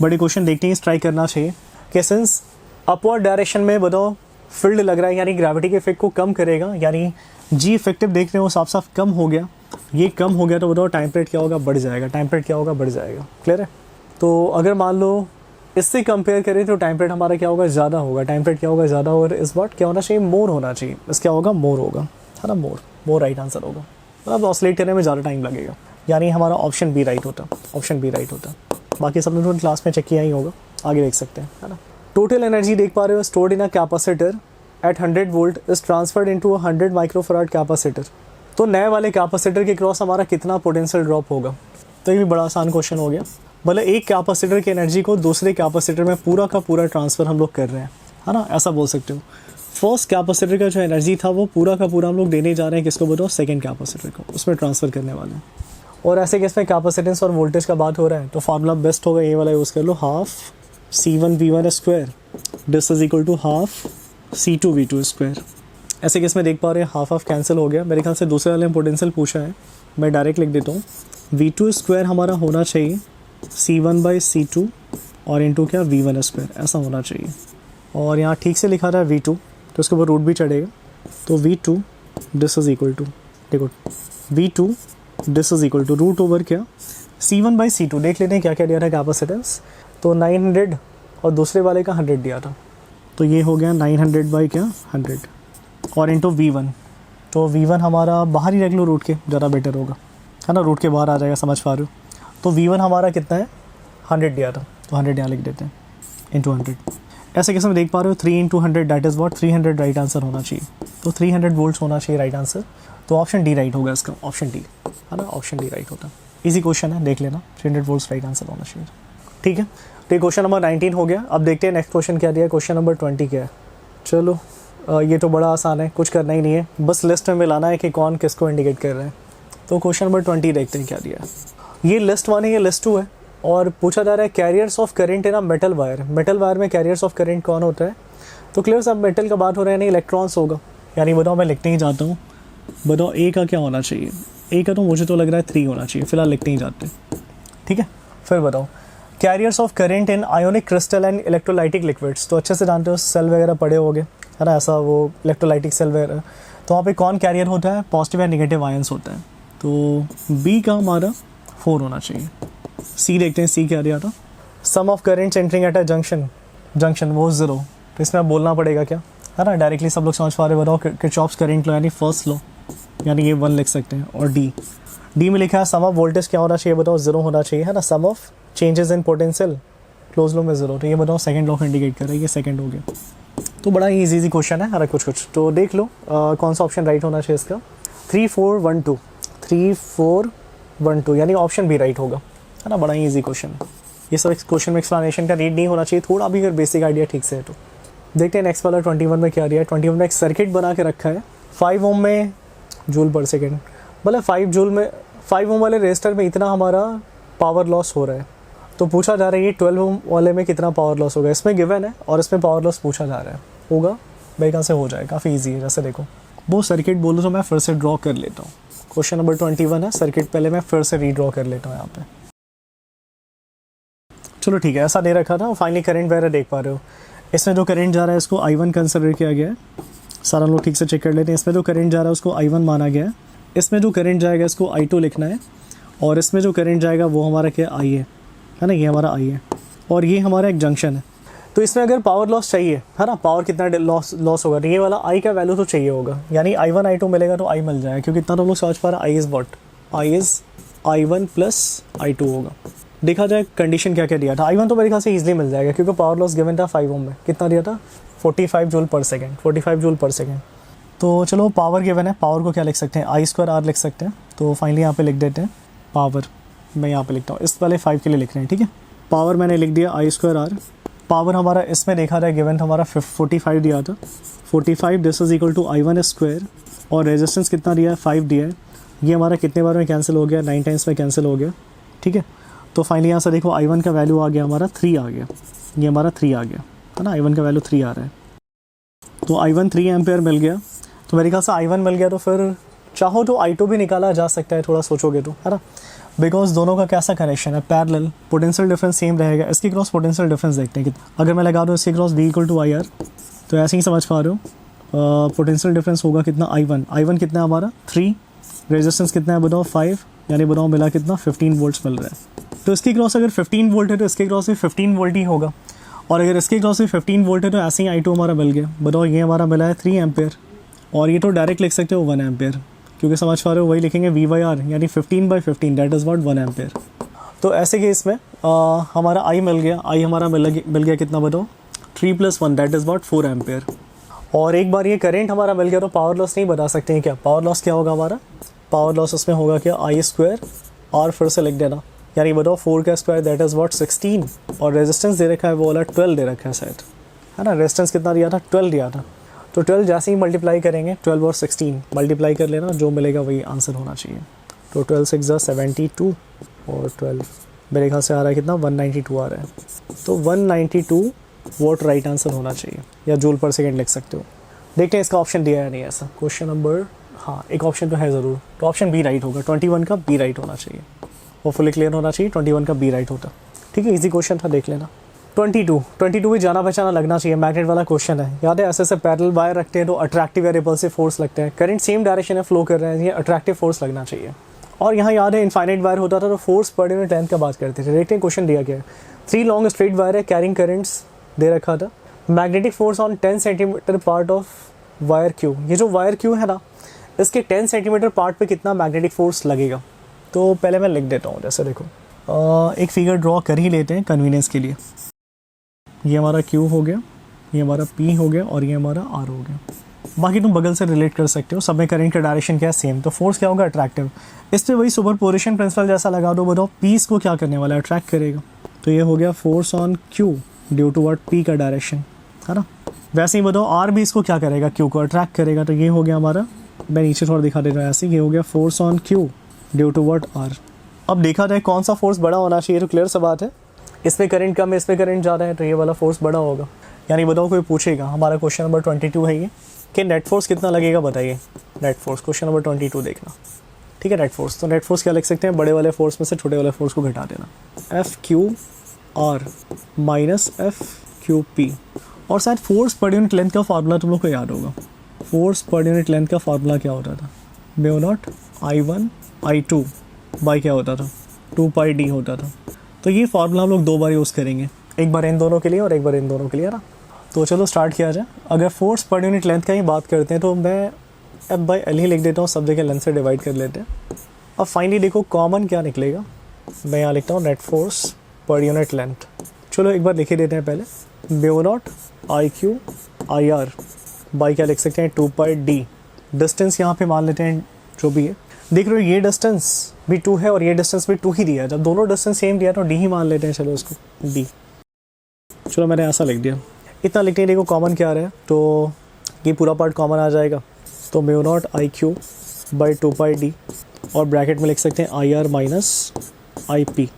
बड़े क्वेश्चन देखते हैं, ट्राई करना चाहिए कि सिंस अपवर्ड डायरेक्शन में बताओ फील्ड लग रहा है, यानी ग्रेविटी के इफेक्ट को कम करेगा, यानी जी इफेक्टिव देख रहे हो साफ साफ कम हो गया, ये कम हो गया तो बताओ टाइम पीरियड क्या होगा, बढ़ जाएगा, टाइम पीरियड क्या होगा, बढ़ जाएगा। क्लियर है? तो अगर मान लो इससे कंपेयर करें तो टाइम पीरियड हमारा क्या होगा, ज़्यादा होगा, टाइम पीरियड क्या होगा, ज़्यादा, और इस बार क्या होना चाहिए, मोर होना चाहिए, इस क्या होगा, मोर होगा, है ना, मोर, मोर राइट आंसर होगा। मतलब ऑसिलेट करने में ज़्यादा टाइम लगेगा, यानी हमारा ऑप्शन बी राइट होता, ऑप्शन बी राइट होता। बाकी सब लोग क्लास में चेक किया ही होगा, आगे देख सकते हैं, है ना। टोटल एनर्जी देख पा रहे हो, stored in a capacitor eight 100 volt is transferred into 100 microfarad capacitor. तो नए वाले कैपेसिटर के क्रॉस हमारा कितना पोटेंशियल ड्रॉप होगा। तो ये भी बड़ा आसान क्वेश्चन हो गया, मतलब एक कैपेसिटर की एनर्जी को दूसरे कैपेसिटर में पूरा का पूरा ट्रांसफ़र हम लोग कर रहे हैं, है ना, ऐसा बोल सकते हो। फर्स्ट कैपेसिटर का जो एनर्जी था वो पूरा का पूरा हम लोग देने जा रहे हैं, किसको बताओ, सेकंड कैपेसिटर को, उसमें ट्रांसफ़र करने वाले हैं। और ऐसे केस में कैपेसिटेंस और वोल्टेज का बात हो रहा है तो फार्मूला बेस्ट होगा ये वाला यूज़ कर लो, half C1V1 square this is equal to half C2V2 square. ऐसे केस में देख पा रहे हैं हाफ हाफ कैंसिल हो गया, मेरे ख्याल से दूसरे वाले में पोटेंशियल पूछा है, मैं डायरेक्ट लिख देता हूँ, V2 स्क्वायर हमारा होना चाहिए C1/C2 और इंटू क्या V1 स्क्वायर, ऐसा होना चाहिए। और यहाँ ठीक से लिखा रहा है V2 तो उसके ऊपर रूट भी चढ़ेगा, तो V2 this is equal to, देखो V2 this is equal to root over क्या C1/C2, देख लेते हैं क्या क्या दिया था कैपेसिटेंस, तो 900 और दूसरे वाले का 100 दिया था, तो ये हो गया 900 बाई क्या 100 और इंटू V1, तो V1 हमारा बाहर ही रख लो रूट के, ज़्यादा बेटर होगा, है ना, रूट के बाहर आ जाएगा, समझ पा रहे हो। तो V1 हमारा कितना है, 100 दिया था, तो 100 यहाँ लिख देते हैं इंटू 100। ऐसे कैसे में देख पा रहे हो 3 into 100 that is what 300 right answer होना चाहिए, तो 300 वोल्ट्स होना चाहिए राइट आंसर, तो ऑप्शन डी राइट होगा इसका, ऑप्शन डी, है ना, ऑप्शन डी राइट होता है। इजी क्वेश्चन है, देख लेना, 300 वोल्ट्स राइट आंसर होना चाहिए। ठीक है, तो ये क्वेश्चन नंबर 19 हो गया। अब देखते हैं नेक्स्ट क्वेश्चन क्या दिया, क्वेश्चन नंबर 20 क्या है। चलो ये तो बड़ा आसान है, कुछ करना ही नहीं है, बस लिस्ट में मिलाना है कि कौन किसको इंडिकेट कर रहा है। तो क्वेश्चन नंबर 20 देखते हैं क्या दिया है। ये लिस्ट 1 है, ये लिस्ट 2 है, और पूछा जा रहा है carriers of current in a metal wire. Metal wire में कैरियर्स ऑफ करंट कौन होता है, तो क्लियर सब मेटल का बात हो रहा है, नहीं इलेक्ट्रॉन्स होगा, यानी बताओ मैं लिखने ही जाता हूँ, बताओ ए का क्या होना चाहिए, ए का तो मुझे तो लग रहा है 3 होना चाहिए, फिलहाल लिखते ही जाते हैं। ठीक है, फिर बताओ carriers of current in ionic crystal and electrolytic liquids, तो अच्छे से जानते हो, सेल वगैरह पड़े होगे, है ना, ऐसा वो इलेक्ट्रोलाइटिक सेल वगैरह, तो वहाँ पे कौन कैरियर होता है, पॉजिटिव या नेगेटिव आयंस होता है, तो बी का हमारा 4 होना चाहिए। सी देखते हैं, सी क्या दिया था, sum of currents entering at a junction वो 0, तो इसमें बोलना पड़ेगा क्या, है ना, डायरेक्टली सब लोग समझ पा रहे, बताओ किरचॉफ्स करंट लॉ यानी फर्स्ट लॉ, यानी ये 1 लिख सकते हैं। और डी में लिखा है सम ऑफ वोल्टेज क्या होना चाहिए, बताओ 0 होना चाहिए, है ना, sum of changes in potential close law में 0, तो ये बताओ सेकंड लॉ को इंडिकेट कर रहा है, ये सेकंड हो गया। तो बड़ा ही इजी क्वेश्चन है, अरे कुछ तो देख लो कौन सा ऑप्शन राइट होना चाहिए इसका, 3 4 1 2 3 4 1 2, यानी ऑप्शन भी राइट होगा, है ना, बड़ा ही इजी क्वेश्चन है। ये सब क्वेश्चन में एक्सप्लेनेशन का नीड नहीं होना चाहिए, थोड़ा भी अगर बेसिक आइडिया ठीक से है तो। देखते हैं नेक्स्ट वाला 21 में क्या दिया है। 21 में एक सर्किट बना के रखा है, 5 ओम में जूल पर सेकेंड, मतलब 5 ओम वाले रेजिस्टर में इतना हमारा पावर लॉस हो रहा है, तो पूछा जा रहा है ये 12 ओम वाले में कितना पावर लॉस होगा, इसमें गिवन है और इसमें पावर लॉस पूछा जा रहा है, होगा भाई कहाँ से हो जाए, काफ़ी ईजी है। जैसे देखो वो सर्किट बोलो तो मैं फिर से ड्रॉ कर लेता हूँ, क्वेश्चन नंबर 21 है, सर्किट पहले मैं फिर से रीड्रॉ कर लेता हूँ यहाँ पे। चलो ठीक है, ऐसा दे रखा था, फाइनली करंट वगैरह देख पा रहे हो, इसमें जो करंट जा रहा है इसको I1 कंसिडर किया गया है, सारा लोग ठीक से चेक कर लेते हैं। इसमें जो करंट जा रहा है उसको I1 माना गया है, इसमें जो करंट जाएगा इसको I2 लिखना है, और इसमें जो करंट जाएगा वो हमारा क्या I है ना, ये हमारा I है, और ये हमारा एक जंक्शन है। तो इसमें अगर पावर लॉस चाहिए है ना, पावर कितना लॉस होगा, तो ये वाला आई का वैल्यू तो चाहिए होगा, यानी I1 I2 मिलेगा तो आई मिल जाएगा, क्योंकि इतना तो हम लोग समझ पा रहे हैं I is what, I is I1 plus I2 होगा। देखा जाए कंडीशन क्या क्या दिया था, I1 तो मेरे ख्याल से ईजिली मिल जाएगा, क्योंकि पावर लॉस गिवन था 5 ओम में, कितना दिया था 45 जूल पर सेकेंड, 45 जूल पर सेकेंड। तो चलो पावर गिवन है, पावर को क्या लिख सकते हैं, I² R लिख सकते हैं। तो फाइनली यहाँ पे लिख देते हैं पावर, मैं यहाँ पे लिखता हूँ, इस वाले 5 के लिए लिख रहे हैं, ठीक है। पावर मैंने लिख दिया I² R। पावर हमारा इसमें देखा जाए गिवन था हमारा 45 दिया था, 45 this is equal to I1 square, और रेजिस्टेंस कितना दिया है 5 दिया है। ये हमारा कितने बार में कैंसिल हो गया, 9 टाइम्स में कैंसिल हो गया, ठीक है। तो फाइनली यहाँ से देखो I1 का वैल्यू आ गया हमारा 3 आ गया, ये हमारा 3 आ गया है ना, I1 का वैल्यू 3 आ रहा है। तो I1 3 एम्पेयर मिल गया, तो मेरे ख्याल से I1 मिल गया, तो फिर चाहो तो I2 भी निकाला जा सकता है, थोड़ा सोचोगे तो, है ना, बिकॉज दोनों का कैसा कनेक्शन है, पैरेलल, पोटेंशियल डिफरेंस सेम रहेगा। इसकी क्रॉस पोटेंशियल डिफरेंस देखते हैं कि अगर मैं लगा दूँ इसकी cross V equal to IR, तो ऐसे ही समझ पा रहे हो, पोटेंशियल डिफरेंस होगा कितना I1 कितना है हमारा 3, रेजिस्टेंस कितना है बताओ 5, यानी बताओ मिला कितना 15 वोल्ट्स मिल रहा है। तो इसकी क्रॉस अगर 15 वोल्ट है तो इसके क्रॉस भी 15 वोल्ट ही होगा, और अगर इसके क्रॉस भी 15 वोल्ट है तो ऐसे ही I2 हमारा मिल गया। बताओ ये हमारा मिला है 3 एम्पेयर, और ये तो डायरेक्ट लिख सकते हो 1 एम्पेयर, क्योंकि समझ पा रहे हो वही लिखेंगे V/R, यानी 15/15 दैट इज़ व्हाट 1 एम्पेयर। तो ऐसे केस में हमारा I मिल गया, I हमारा मिल गया कितना बताओ 3 + 1 दैट इज़ व्हाट 4 एम्पेयर। और एक बार ये करंट हमारा मिल गया तो पावर लॉस नहीं बता सकते हैं क्या, पावर लॉस क्या होगा हमारा, पावर लॉस इसमें होगा क्या I² R, फिर से लिख देना, यानी बताओ 4 का स्क्वायर दैट इज़ व्हाट 16, और रेजिस्टेंस दे रखा है वो वाला 12 दे रखा है शायद, है ना, रेजिस्टेंस कितना दिया था 12 दिया था। तो 12 जैसे ही मल्टीप्लाई करेंगे, 12 और 16 मल्टीप्लाई कर लेना, जो मिलेगा वही आंसर होना चाहिए। तो 12 6 72, और 12 मेरे ख्याल से आ रहा है कितना 192 आ रहा है, तो 192 वोट राइट आंसर होना चाहिए, या जूल पर सेकेंड लिख सकते हो। देखते हैं इसका ऑप्शन दिया है नहीं ऐसा क्वेश्चन नंबर, हाँ एक ऑप्शन तो है ज़रूर, तो ऑप्शन बी राइट होगा, 21 का बी राइट होना चाहिए, वो फुली क्लियर होना चाहिए, 21 का बी राइट होता, ठीक है, इजी क्वेश्चन था, देख लेना। 22 भी जाना पहचाना लगना चाहिए, मैग्नेट वाला क्वेश्चन है, याद है, ऐसे पैरेलल वायर रखते हैं तो अट्रैक्टिव या रिपल्सिव फोर्स लगते हैं, करंट सेम डायरेक्शन में फ्लो कर रहे हैं, ये अट्रैक्टिव फोर्स लगना चाहिए। और यहाँ याद है इनफाइनाइट वायर होता था तो फोर्स पर यूनिट लेंथ का बात करते थे। देखते हैं क्वेश्चन दिया गया है, 3 लॉन्ग स्ट्रेट वायर है, कैरिंग करंट्स दे रखा था, magnetic force on 10 centimetre part of wire Q, ये जो वायर क्यू है ना, इसके 10 सेंटीमीटर पार्ट पे कितना मैग्नेटिक फोर्स लगेगा। तो पहले मैं लिख देता हूँ, जैसे देखो एक फिगर ड्रॉ कर ही लेते हैं कन्वीनियंस के लिए। ये हमारा Q हो गया, ये हमारा P हो गया, और ये हमारा R हो गया। बाकी तुम बगल से रिलेट कर सकते हो, सब में करंट का डायरेक्शन क्या है सेम, तो फोर्स क्या होगा अट्रैक्टिव। इस पर वही सुपरपोजिशन प्रिंसिपल जैसा लगा दो, बताओ P इसको क्या करने वाला है, अट्रैक्ट करेगा। तो ये हो गया force on Q due to what P का डायरेक्शन, है ना। वैसे ही बताओ R भी इसको क्या करेगा, Q को अट्रैक्ट करेगा। तो ये हो गया हमारा, मैं नीचे थोड़ा दिखा दे रहा हूँ ऐसे, ये हो गया force on Q due to what R। अब देखा जाए कौन सा फोर्स बड़ा होना चाहिए, तो क्लियर सा बात है, इसमें करंट कम है, इसमें करंट ज़्यादा है, तो ये वाला फोर्स बड़ा होगा। यानी बताओ कोई पूछेगा, हमारा क्वेश्चन नंबर 22 है ये, कि नेट फोर्स कितना लगेगा बताइए, नेट फोर्स क्वेश्चन नंबर 22 देखना, ठीक है। नेट फोर्स, तो नेट फोर्स क्या लिख सकते हैं, बड़े वाले फोर्स में से छोटे वाले फोर्स को घटा देना, FQR माइनस FQP। और शायद फोर्स पर यूनिट लेंथ का फार्मूला तुम लोग को याद होगा, फोर्स पर यूनिट लेंथ का फार्मूला क्या होता था, μ0 I1 I2 बाई क्या होता था 2πd होता था। तो ये फार्मूला हम लोग 2 बार यूज़ करेंगे, एक बार इन दोनों के लिए और एक बार इन दोनों के लिए, ना। तो चलो स्टार्ट किया जाए। अगर फोर्स पर यूनिट लेंथ का ही बात करते हैं तो मैं F/L ही लिख देता हूँ, सब जगह लेंथ से डिवाइड कर लेते हैं। अब फाइनली देखो कॉमन क्या निकलेगा, मैं यहाँ लिखता हूँ net force per unit length. चलो एक बार लिख ही देते हैं पहले, μ0 IQ IR बाई क्या लिख सकते हैं 2πd। डिस्टेंस यहाँ पे मान लेते हैं जो भी है, देख रहे हो ये डिस्टेंस भी 2 है और ये डिस्टेंस भी 2 ही दिया है, जब दोनों डिस्टेंस सेम दिया तो d ही मान लेते हैं, चलो इसको d। चलो मैंने ऐसा लिख दिया, इतना लिखने देखो कॉमन क्या आ रहा है, तो ये पूरा पार्ट कॉमन आ जाएगा, तो μ0 IQ बाई 2πd, और ब्रैकेट में लिख सकते हैं IR माइनस IP,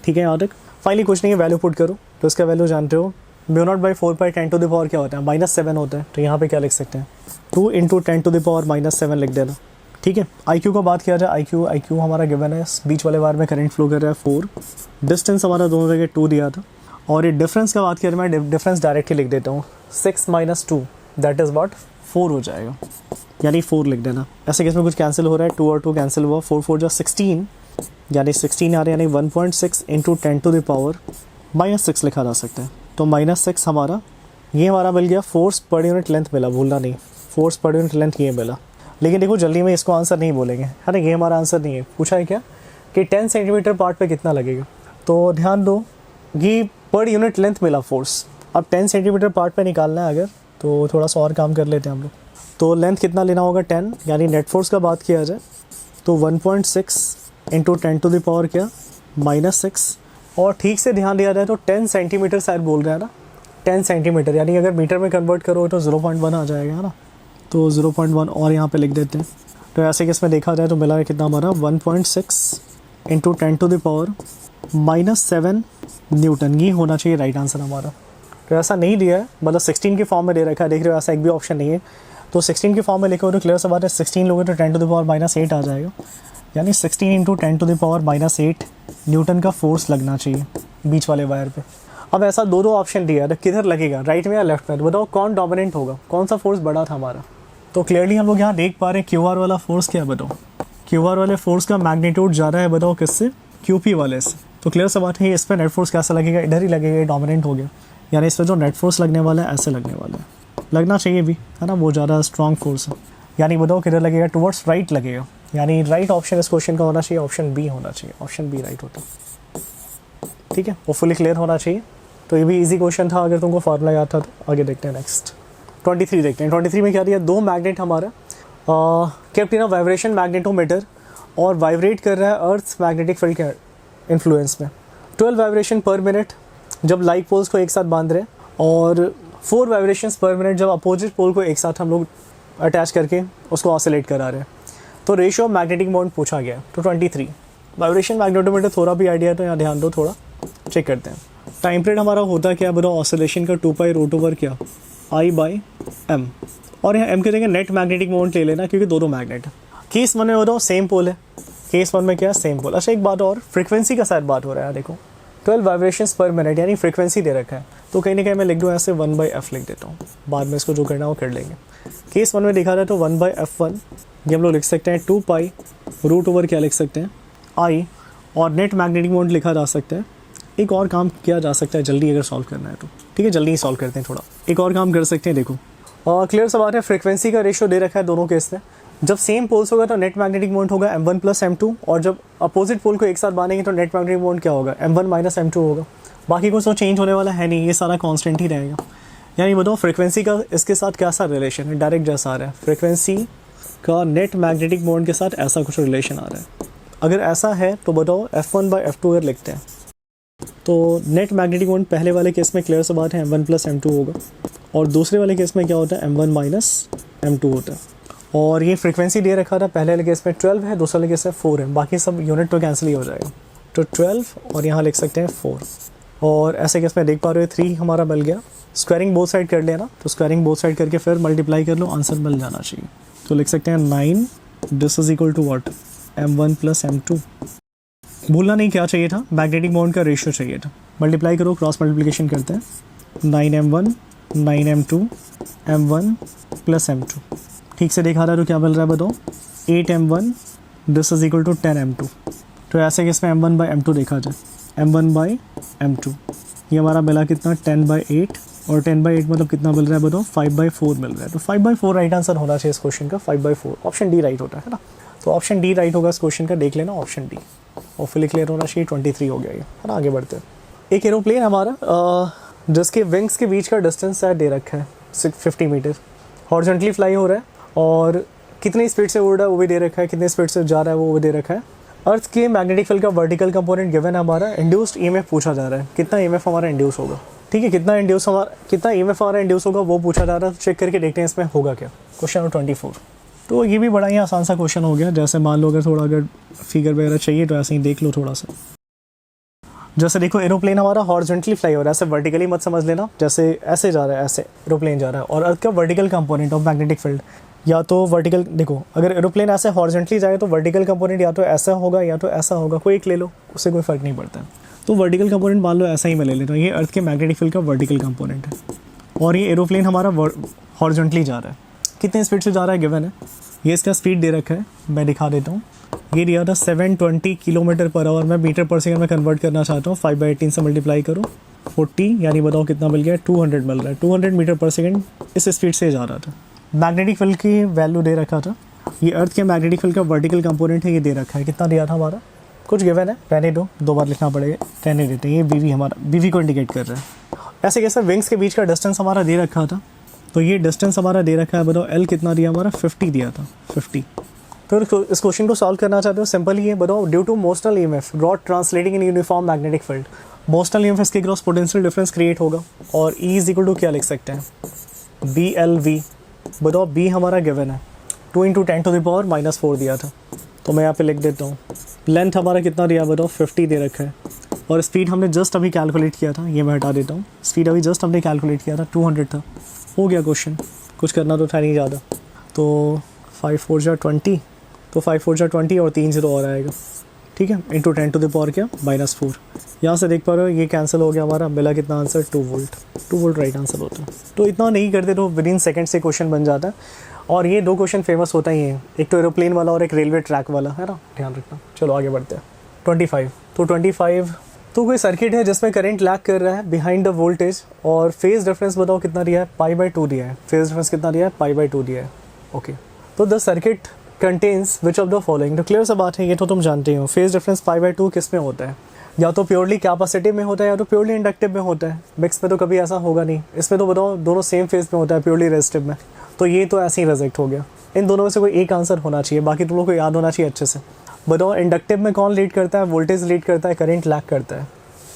ठीक है यहाँ तक। फाइनली कुछ नहीं है, वैल्यू पुट करो, तो इसका वैल्यू जानते हो, μ0 बाई 4π10⁻⁴ क्या होता है, -7 होता है, तो यहाँ पे क्या लिख सकते हैं 2 × 10⁻⁻7 लिख देना, ठीक है। IQ का बात किया जाए, IQ हमारा गिवन है, बीच वाले वायर में करंट फ्लो कर रहा है 4, डिस्टेंस हमारा दोनों जगह 2 दिया था, और ये डिफरेंस का बात किया जाए, मैं डिफरेंस डायरेक्टली लिख देता हूँ, 6 - 2 दैट इज़ व्हाट 4 हो जाएगा, यानी 4 लिख देना। ऐसे केस में कुछ कैंसिल हो रहा है, 2 और 2 कैंसिल हुआ, 4 4 जो 16, यानी 16 आ रहा है, यानी 1.6 × 10⁻⁻6 लिखा जा सकता है। तो -6 हमारा, ये हमारा मिल गया फोर्स पर यूनिट लेंथ मिला, भूलना नहीं, फोर्स पर यूनिट लेंथ ये मिला। लेकिन देखो जल्दी में इसको आंसर नहीं बोलेंगे, है ना, ये हमारा आंसर नहीं है। पूछा है क्या कि 10 सेंटीमीटर पार्ट पे कितना लगेगा, तो ध्यान दो ये पर यूनिट लेंथ मिला फोर्स। अब 10 सेंटीमीटर पार्ट पे निकालना है अगर, तो थोड़ा सा और काम कर लेते हैं हम लोग। तो लेंथ कितना लेना होगा 10, यानी नेट फोर्स का बात किया जाए तो 1.6 इंटू 10 टू द पावर क्या -6, और ठीक से ध्यान दिया जाए तो 10 सेंटीमीटर शायद बोल रहे हैं ना, 10 सेंटीमीटर, यानी अगर मीटर में कन्वर्ट करो तो 0.1 आ जाएगा, है ना। तो 0.1 और यहाँ पे लिख देते हैं। तो ऐसे केस में देखा जाए तो मिला है कितना हमारा 1.6 into 10 to the power -7 newton, ये होना चाहिए राइट आंसर हमारा। तो ऐसा नहीं दिया है, मतलब 16 के फॉर्म में दे रखा है, देख रहे हो ऐसा एक भी ऑप्शन नहीं है। तो 16 के फॉर्म में लिखो तो क्लियर सा बात है, 16 लोगे तो 10 टू द पावर -8 आ जाएगा, यानी 16 into 10 to the power -8 newton का फोर्स लगना चाहिए बीच वाले वायर पे। अब ऐसा दो ऑप्शन दिया है, तो किधर लगेगा, राइट में या लेफ्ट में, बताओ कौन डोमिनेंट होगा, कौन सा फोर्स बड़ा था हमारा। तो क्लियरली हम लोग यहाँ देख पा रहे हैं क्यू आर वाला फोर्स क्या है, बताओ क्यू आर वाले फोर्स का मैग्नीट्यूड ज़्यादा है, बताओ किससे, क्यू पी वाले से। तो क्लियर सा बात है, इस पर नेट फोर्स कैसा लगेगा, इधर ही लगेगा, डोमिनेंट हो गया, यानी इस पर जो नेट फोर्स लगने वाला है ऐसे लगने वाला है, लगना चाहिए भी, है ना, वो ज़्यादा स्ट्रॉन्ग फोर्स है। यानी बताओ किधर लगेगा, टुवर्ड्स राइट लगेगा, यानी राइट ऑप्शन इस क्वेश्चन का होना चाहिए, ऑप्शन बी होना चाहिए, ऑप्शन बी राइट होता है। ठीक है, वो फुली क्लियर होना चाहिए। तो ये भी इजी क्वेश्चन था, अगर तुमको फार्मूला याद था तो। आगे देखते हैं नेक्स्ट 23 देखते हैं। 23 में क्या दिया, दो मैग्नेट हमारा kept in a vibration magnetometer और वाइब्रेट कर रहा है अर्थ मैग्नेटिक फील्ड के इन्फ्लुएंस में। 12 वाइब्रेशन पर मिनट जब लाइक पोल्स को एक साथ बांध रहे हैं, और 4 वाइब्रेशंस पर मिनट जब अपोजिट पोल को एक साथ हम लोग अटैच करके उसको ऑसिलेट करा रहे हैं। तो रेशियो ऑफ मैग्नेटिक मोमेंट पूछा गया है। तो 23 वाइब्रेशन मैग्नेटोमीटर, थोड़ा भी आइडिया है तो यहाँ ध्यान दो, थोड़ा चेक करते हैं। टाइम पीरियड हमारा होता क्या बताओ, ऑसिलेशन का 2 पाई रूट ओवर क्या I/m, और यहाँ m की जगह नेट मैग्नेटिक मोमेंट ले लेना क्योंकि दोनों मैग्नेट है। केस 1 में बताओ सेम पोल है, केस 1 में क्या सेम पोल। अच्छा एक बात और, फ्रीक्वेंसी का शायद बात हो रहा है, देखो 12 वाइब्रेशंस पर मिनट यानी फ्रीक्वेंसी दे रखा है, तो कहीं ना कहीं मैं लिख दूँ ऐसे 1/f लिख देता हूँ, बाद में इसको जो करना वो कर लेंगे। केस 1 में देखा जाए तो 1/f1 ये हम लोग लिख सकते हैं 2 पाई रूट ओवर क्या लिख सकते हैं I, और नेट मैग्नेटिक मोमेंट लिखा जा सकता है। एक और काम किया जा सकता है जल्दी अगर सॉल्व करना है तो, ठीक है जल्दी ही सॉल्व करते हैं, थोड़ा एक और काम कर सकते हैं। देखो क्लियर सा बात है, फ्रीक्वेंसी का रेशियो दे रखा है दोनों केस में। जब सेम पोल्स होगा तो नेट मैग्नेटिक मोमेंट होगा m1 + m2, और जब अपोजिट पोल को एक साथ बांधेंगे तो नेट मैग्नेटिक मोमेंट क्या होगा, m1 - m2 होगा। बाकी कुछ तो चेंज होने वाला है नहीं, ये सारा कांस्टेंट ही रहेगा। यानी बताओ फ्रीक्वेंसी का इसके साथ कैसा रिलेशन है, डायरेक्ट जैसा आ रहा है, फ्रीक्वेंसी का नेट मैग्नेटिक मोमेंट के साथ ऐसा कुछ रिलेशन आ रहा है। अगर ऐसा है तो बताओ f1/f2 अगर लिखते हैं तो नेट मैग्नेटिक मोमेंट पहले वाले केस में क्लियर सा बात है m1 + m2 होगा, और दूसरे वाले केस में क्या होता है m1 - m2 होता है। और ये फ्रीक्वेंसी दे रखा था, पहले वाले केस में 12 है, दूसरे वाले केस में 4 है, बाकी सब यूनिट तो कैंसिल ही हो जाएगा। तो 12 और यहाँ लिख सकते हैं 4, और ऐसे केस में देख पा रहे हो 3 हमारा मिल गया। स्क्वायरिंग बोथ साइड कर लेना, तो स्क्वायरिंग बोथ साइड करके फिर मल्टीप्लाई कर लो, आंसर मिल जाना चाहिए। तो लिख सकते हैं 9, this is equal to what, m1 + m2। भूलना नहीं क्या चाहिए था, मैग्नेटिक मोमेंट का रेशियो चाहिए था। मल्टीप्लाई करो, क्रॉस मल्टीप्लिकेशन करते हैं, 9m1 9m2 m1 + m2। ठीक से देखा रहा है तो क्या मिल रहा है बताओ, 8m1 this is equal to 10m2। तो ऐसे केस में m1/m2 देखा जाए, m1/m2 ये हमारा मिला कितना 10/8, और 10/8 मतलब कितना मिल रहा है बताओ, 5/4 मिल रहा है। तो 5/4 राइट आंसर होना चाहिए इस क्वेश्चन का, 5/4 ऑप्शन डी राइट होता है ना। तो ऑप्शन डी राइट होगा इस क्वेश्चन का, देख लेना ऑप्शन डी, और फुली क्लियर होना चाहिए। 23 हो गया ये, है ना। आगे बढ़ते हैं। एक एरोप्लेन हमारा जिसके विंग्स के बीच का डिस्टेंस दे रखा है 50 मीटर, हॉरिजॉन्टली फ्लाई हो रहा है, और कितनी स्पीड से उड़ रहा है वो भी दे रखा है, कितने स्पीड से जा रहा है वो भी दे रखा है। अर्थ के मैग्नेटिक फील्ड का वर्टिकल कंपोनेंट गिवन है हमारा, इंड्यूस्ड ईएमएफ पूछा जा रहा है, कितना ईएमएफ हमारा इंड्यूस होगा। ठीक है, कितना ईएमएफ हमारा इंड्यूस होगा वो पूछा जा रहा है। चेक करके देखते हैं इसमें होगा क्या। क्वेश्चन नंबर 24, तो ये भी बड़ा ही आसान सा क्वेश्चन हो गया। जैसे मान लो अगर थोड़ा अगर फिगर वगैरह चाहिए तो ऐसे ही देख लो थोड़ा सा। जैसे देखो एरोप्लेन हमारा हॉरिजॉन्टली फ्लाई हो रहा है, ऐसे वर्टिकली मत समझ लेना, जैसे ऐसे जा रहा है, ऐसे एरोप्लेन जा रहा है, और अर्थ का vertical component of magnetic field या तो वर्टिकल, देखो अगर एरोप्लेन ऐसे हॉरिजॉन्टली जाए तो वर्टिकल कंपोनेंट या तो ऐसा होगा या तो ऐसा होगा, कोई एक ले लो, उससे कोई फर्क नहीं पड़ता है। तो वर्टिकल कंपोनेंट मान लो ऐसा ही मैं ले लेता हूँ, ये अर्थ के मैग्नेटिक फील्ड का वर्टिकल कंपोनेंट है, और ये एरोप्लेन हमारा हॉरिजॉन्टली जा रहा है। कितने स्पीड से जा रहा है गिवन है, ये इसका स्पीड दे रखा है, मैं दिखा देता हूँ। ये दिया था 720 किलोमीटर पर आवर, मैं मीटर पर सेकंड में कन्वर्ट करना चाहता हूँ, 5/18 से मल्टीप्लाई करो, 40 यानी बताओ कितना मिल गया, 200 मिल रहा है। 200 मीटर पर सेकंड इस स्पीड से जा रहा था। मैग्नेटिक फील्ड की वैल्यू दे रखा था, ये अर्थ के मैग्नेटिक फील्ड का वर्टिकल कंपोनेंट है, ये दे रखा है। कितना दिया था हमारा, कुछ गिवन है, रहने दो, 2 बार लिखना पड़ेगा, रहने देते हैं। ये बीवी हमारा बीवी को इंडिकेट कर रहा है। ऐसे कैसे विंग्स के बीच का डिस्टेंस हमारा दे रखा था, तो ये डिस्टेंस हमारा दे रखा है। बताओ एल कितना दिया हमारा, 50 दिया था, 50। फिर इस क्वेश्चन को सॉल्व करना चाहते हो, सिंपल ही है। बताओ due to motional EMF rod translating in uniform magnetic field, motional EMF के क्रॉस पोटेंशियल डिफरेंस क्रिएट होगा। और ई इज इक्वल टू क्या लिख सकते हैं, बी एल वी। बताओ बी हमारा गिवन है 2 × 10⁻⁻⁴ दिया था, तो मैं यहाँ पे लिख देता हूँ। लेंथ हमारा कितना दिया बताओ, 50 दे रखा है। और स्पीड हमने जस्ट अभी कैलकुलेट किया था, ये मैं हटा देता हूँ। स्पीड अभी जस्ट हमने कैलकुलेट किया था, 200 था। हो गया क्वेश्चन, कुछ करना तो था नहीं ज़्यादा। तो 5 4 जा 20, तो 5 4 जा 20 और 3 0 और आएगा, ठीक है, इंटू 10⁻⁻⁴ यहाँ से देख पा रहे हो ये कैंसिल हो गया हमारा, मिला कितना answer, 2 volt. 2 volt right answer होता है। तो इतना नहीं करते तो विदिन सेकंड से क्वेश्चन बन जाता है। और ये 2 क्वेश्चन फेमस होता ही है, एक तो एरोप्लेन वाला और एक रेलवे ट्रैक वाला, है ना, ध्यान रखना। चलो आगे बढ़ते हैं। 25, तो 25 तो कोई सर्किट है जिसमें करंट लैग कर रहा है बिहाइंड द वोल्टेज, और फेज डिफरेंस बताओ कितना दिया है, π/2 दिया है। फेज डिफरेंस कितना दिया है, π/2 दिया है। ओके, तो the circuit contains which of the following, तो क्लियर सा बात है, ये तो तुम जानते हो। फेज डिफरेंस π/2 किस में होता है, या तो प्योरली कैपेसिटिव में होता है या तो प्योरली इंडक्टिव में होता है। मिक्स में तो कभी ऐसा होगा नहीं। इसमें तो बताओ दोनों सेम फेज में होता है, प्योरली रेजिस्टिव में। तो ये तो ऐसे ही रिजेक्ट हो गया। इन दोनों में से कोई एक आंसर होना चाहिए, बाकी तुम लोग को याद होना चाहिए अच्छे से। बताओ इंडक्टिव में कौन लीड करता है, वोल्टेज लीड करता है, करंट लैग करता है।